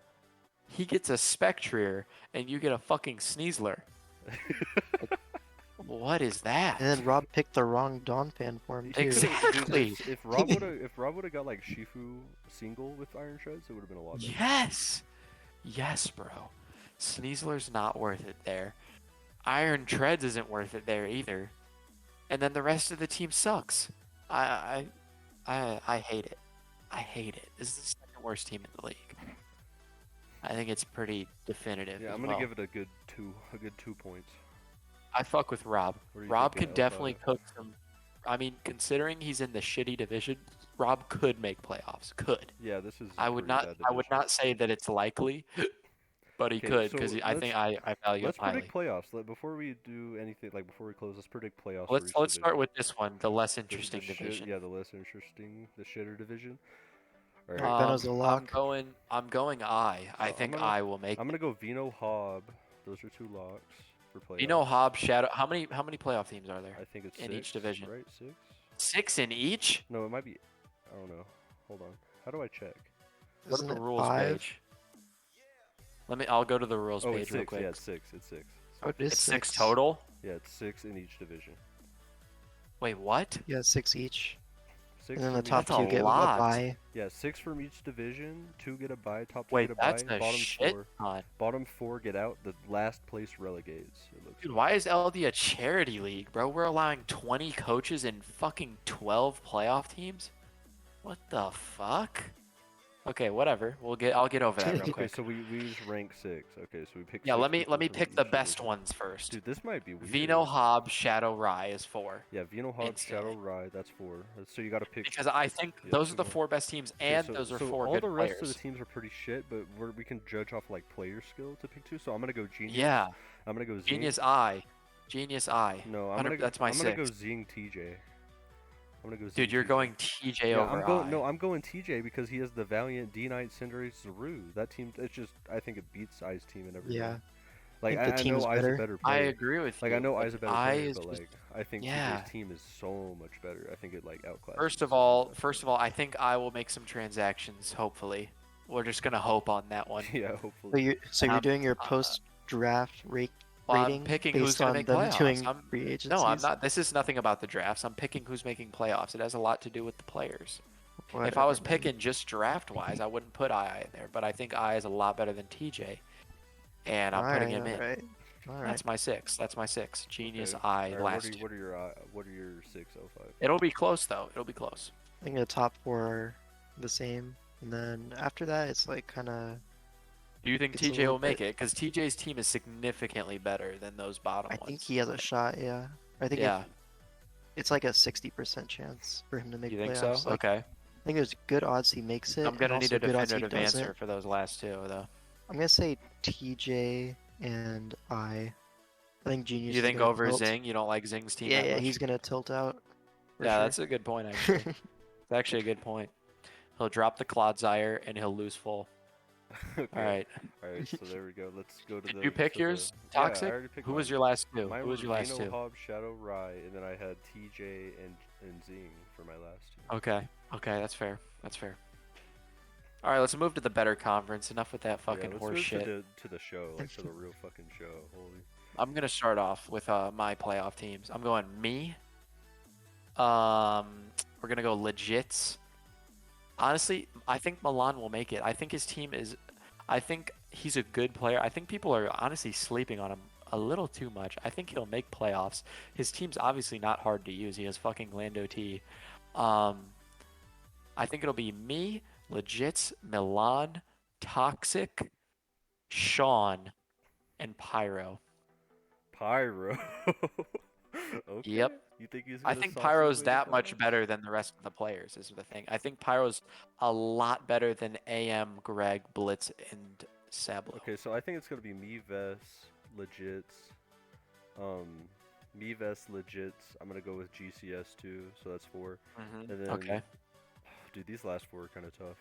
He gets a Spectrier, and you get a fucking Sneasler. What is that? And then Rob picked the wrong Dawn fan for him too. Exactly. If Rob would have got like Shifu single with Iron Shreds, it would have been a lot better. Yes, yes, bro. Sneasler's not worth it there. Iron Treads isn't worth it there either. And then the rest of the team sucks. I hate it. I hate it. This is the second worst team in the league. I think it's pretty definitive. Yeah, as I'm gonna well. give it a good 2 points. I fuck with Rob. What are you Rob thinking, can definitely L5? cook some. I mean, considering he's in the shitty division, Rob could make playoffs. Could. Yeah, this is. I a would pretty not. bad I would division. not say that it's likely, but he Okay, could so because I think I value him Let's highly. predict playoffs. Before we do anything, before we close, let's predict playoffs. for Let's each start division. with this one, the less The interesting shit- division. Yeah, the less interesting, the shitter division. All right. Alright, Veno's a lock. I'm going I. I I'm think gonna- I will make. I'm gonna go Vino Hob. Those are 2 locks for playoffs. Vino, Hobb, Shadow. How many playoff teams are there? I think it's in 6, each division. right? 6. 6 in each. No, it might be. I don't know. Hold on. How do I check? Go to Isn't the it rules 5? page. I'll go to the rules Oh, page it's real 6. quick. Yeah, it's 6. It's 6. Oh, it is It's 6 total. Yeah, it's 6 in each division. Wait, what? Yeah, 6 each. 6 And then the from top each That's a 2 get a lot. bye. Yeah, 6 from each division. 2 get a bye. Top 2 Wait, get a bye. that's a Bottom shit 4. ton. Bottom 4 get out. The last place relegates. It looks Dude, like. why is LD a charity league, bro? We're allowing 20 coaches and fucking 12 playoff teams? What the fuck? Okay, whatever. I'll get over that real Okay, quick. so we just rank 6. Okay, so we pick. Yeah, 6 let me people from pick the each best division. ones first. Dude, this might be weird. Vino, Hobb, Shadow, Rye is 4. Yeah, Vino, Hob, Instantly. Shadow, Rye. That's 4. So you got to pick. Because I think Yeah, those 2 are the more. 4 best teams, Okay, and so- those are so 4 all good the rest players. of the teams are pretty shit, but we can judge off like player skill to pick 2. So I'm gonna go Genius. Yeah, I'm gonna go Zing. Genius I. Genius I. No, 100 that's my I'm gonna go 6. Zing TJ. I'm gonna go. Dude, Zing you're TJ. going TJ Yeah, over I'm going. I. No, I'm going TJ because he has the Valiant, D Knight, Cinderace, Zaru. That team. It's just. I think it beats I's team in every Yeah. way. Like think the I know team's I's a better. better I player. agree with Like you. I know but I's a better I player, is but just- like I think yeah. TJ's team is so much better. I think it like outclasses. First of Cinderace. all, I think I will make some transactions. Hopefully, we're just gonna hope on that one. yeah, So hopefully. you're Um, doing your post-draft Well, rating I'm picking based who's gonna on make them playoffs. doing I'm- free agencies? No, I'm not. This is nothing about the drafts. I'm picking who's making playoffs. It has a lot to do with the players. If I Whatever, was man. picking just draft wise, I wouldn't put I in there. But I think I is a lot better than TJ, and I'm putting him in. Alright. That's my 6. That's my 6. Genius Okay. I Alright, last. What are your 605? It'll be close though. It'll be close. I think the top 4 are the same, and then after that, it's like kind of. Do you think It's a TJ little will make bit- it? Because TJ's team is significantly better than those bottom I ones. think he has a shot. Yeah. I think Yeah. it's like a 60% chance for him to make You think playoffs. so? Like, Okay. I think there's good odds he makes it. I'm gonna and need also a good odds he definitive doesn't. answer for those last 2 though. I'm gonna say TJ and I. I think Genius. You is think gonna over tilt. Zing? You don't like Zing's team? Yeah, that yeah, much? he's gonna tilt out. for Yeah, sure. that's a good point actually. It's actually a good point. He'll drop the Clodsire and he'll lose full. Okay. All right. All right. So there we go. Let's go to Did the. you pick to yours? The, yeah, I Toxic? already picked Who was mine. your last 2? Mine Who was your last Vino, 2? Hob, Shadow, Rye, and then I had TJ and Zing for my last 2. Okay. Okay, that's fair. That's fair. All right, let's move to the better conference. Enough with that Yeah, fucking let's horse move shit. to the show, like to the real fucking show. Holy. I'm gonna start off with my playoff teams. I'm going me. We're gonna go legits. Honestly, I think Milan will make it. I think his team is. I think he's a good player. I think people are honestly sleeping on him a little too much. I think he'll make playoffs. His team's obviously not hard to use. He has fucking Lando T. Um, I think it'll be me, legits, Milan, Toxic, Sean, and Pyro. Pyro. Okay. Yep. You think he's I gonna think sauce his Pyro's way to that much playoffs? better than the rest of the players, is the thing. I think Pyro's a lot better than AM, Greg, Blitz, and Sablo. Okay, so I think it's gonna be me, Vess, legits. Me, Vess, legits. I'm gonna go with GCS too, so that's 4. Mhm. And then, Okay. dude, these last 4 are kind of tough.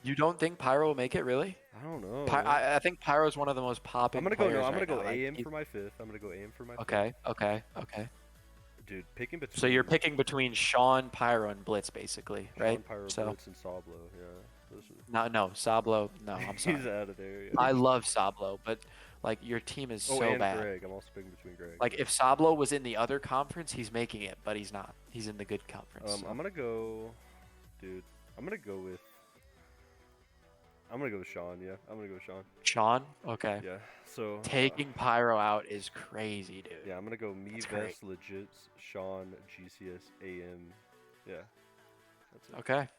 You don't think Pyro will make it, really? I don't know. I think Pyro's one of the most popping I'm gonna go. players No, I'm gonna right go now. Like, AM he- for my 5th. I'm gonna go AM for my 5th. Okay, okay, okay. Dude, picking between. So you're picking between Sean, Pyro, and Blitz, basically, right? Sean, Pyro, So Blitz, and Sablo. Yeah. Those no, Sablo. No, I'm He's sorry. out of there. Yeah. I love Sablo, but like your team is oh, so and bad. Greg. I'm also picking between Greg. Like if Sablo was in the other conference, he's making it, but he's not. He's in the good conference. so. I'm gonna go, dude. I'm gonna go with Sean. Yeah, I'm gonna go with Sean. Sean, okay. Yeah. So Taking Pyro out is crazy, dude. Yeah, I'm gonna go me, That's Vess, great. legits, Sean, GCS, AM. Yeah. That's it. Okay.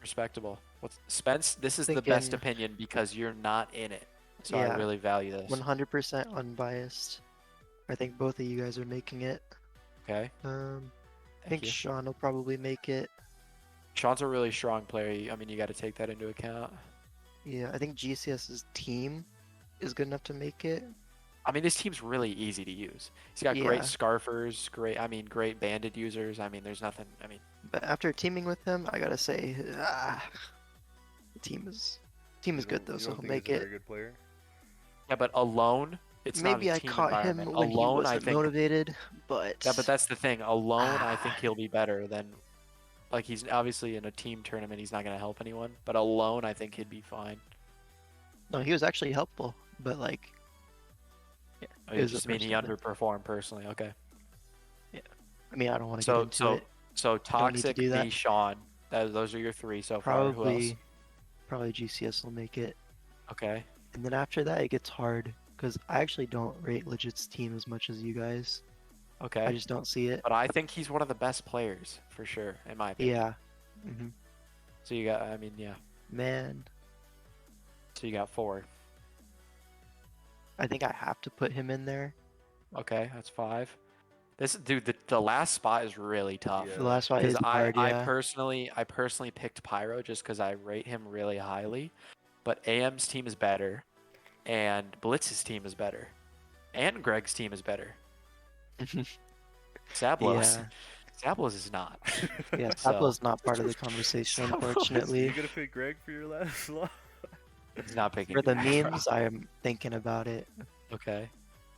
Respectable. What's Spence? This is the best Thinking- opinion because you're not in it, so I Yeah. really value this. 100% unbiased. I think both of you guys are making it. Okay. I Thank think you. Sean will probably make it. Sean's a really strong player. I mean, you got to take that into account. Yeah, I think GCS's team is good enough to make it. I mean, this team's really easy to use. He's got great Yeah. scarfers, great bandit users. I mean, there's nothing. I mean, But after teaming with him, I gotta say, the team is You good don't- though, you so don't he'll think make he's a it. very good player. yeah, but alone, it's not Maybe a I team caught him environment. when he Alone, I wasn't think. motivated, but Yeah, but that's the thing. Alone, I think he'll be better than. Like he's obviously in a team tournament, he's not gonna help anyone. But alone, I think he'd be fine. no, he was actually helpful. But like, I It was just the mean he first event. underperformed personally. Okay. I mean, I don't want to So get into so it. so Don't need to toxic, do that. me, Sean. Those are your 3 so far. Who else? Probably GCS will make it. Okay. And then after that, it gets hard because I actually don't rate Legit's team as much as you guys. Okay. I just don't see it. But I think he's one of the best players for sure, in my opinion. Yeah. hmm So you got, I mean, yeah. Man, So you got 4. I think I have to put him in there. Okay, that's 5. This dude, the last spot is really tough. Yeah. The last one Because is hard, I yeah. personally picked Pyro just because I rate him really highly, but AM's team is better, and Blitz's team is better, and Greg's team is better. Sablo's Yeah. Sablo's is not. Yeah, So- Sablo's not part of the conversation, Sablo's- unfortunately. You gonna pick Greg for your last slot? He's not picking. For the Greg, bro. memes, I am thinking about it. Okay.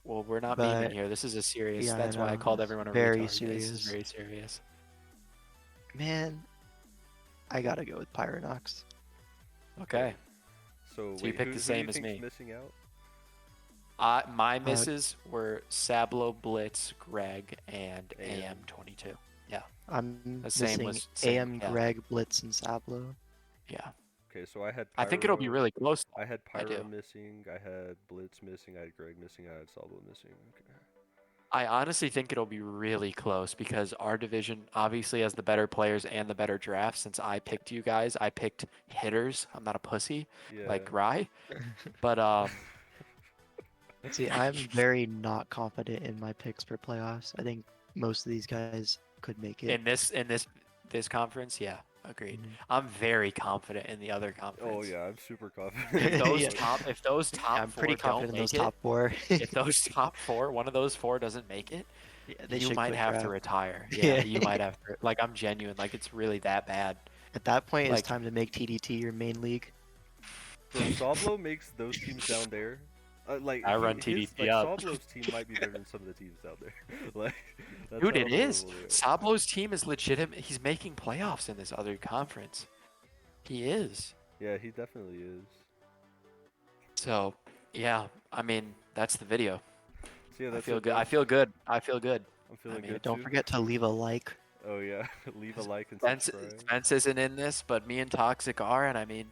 Well, we're not But- memeing here. This is a serious. Yeah, I that's why I know. called everyone a Very retard. This is serious. very serious. Man, I gotta go with Pyronox. Okay. So, you wait, picked the who same do you as think's me. missing out? My misses were Sablo, Blitz, Greg, and AM. AM22. I'm The same missing was- same, AM, yeah. Greg, Blitz, and Sablo. Yeah. Okay, so I had. I think it'll be Pyro- really close. I had I Pyro do. missing. I had Blitz missing. I had Greg missing. I had Salvo missing. Okay. I honestly think it'll be really close because our division obviously has the better players and the better draft. Since I picked you guys, I picked hitters. I'm not a pussy Yeah. like Rye. But See, I'm very not confident in my picks for playoffs. I think most of these guys could make it. in this conference, yeah, agreed. Mhm. I'm very confident in the other conference. Oh yeah, I'm super If confident. those Yeah. if those top I'm four pretty don't confident in those make it, top four. if those top 4, one of those 4 doesn't make it, Yeah, they you should might quit have to draft. retire. Yeah. Yeah, you might have to. Like, I'm genuine. Like, it's really that bad. At that point, like- it's time to make TDT your main league. Bro, Sablo makes those teams down there. Like I run his, TDT like, up. Sablo's team might be better than some of the teams down there. like, that's Dude, how it is. horrible they are. Sablo's team is legitimate. He's making playoffs in this other conference. He is. Yeah, he definitely is. So yeah, I mean that's the video. So yeah, I that's feel it, good. bro. I feel good. I feel good. I'm feeling mean, good Don't too. forget to leave a like. Oh yeah, leave a like and Spence, subscribe. Spence isn't in this, but me and Toxic are, and I mean,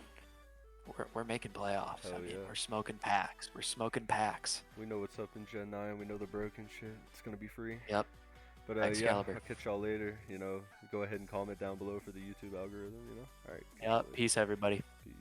we're making playoffs. Hell I mean, yeah. we're smoking packs. We're smoking packs. We know what's up in Gen 9. We know the broken shit. It's gonna be free. Yep. But yeah, Excalibur. I'll catch y'all later. You know, go ahead and comment down below for the YouTube algorithm. You know. All right. Yep. Peace, everybody. Peace.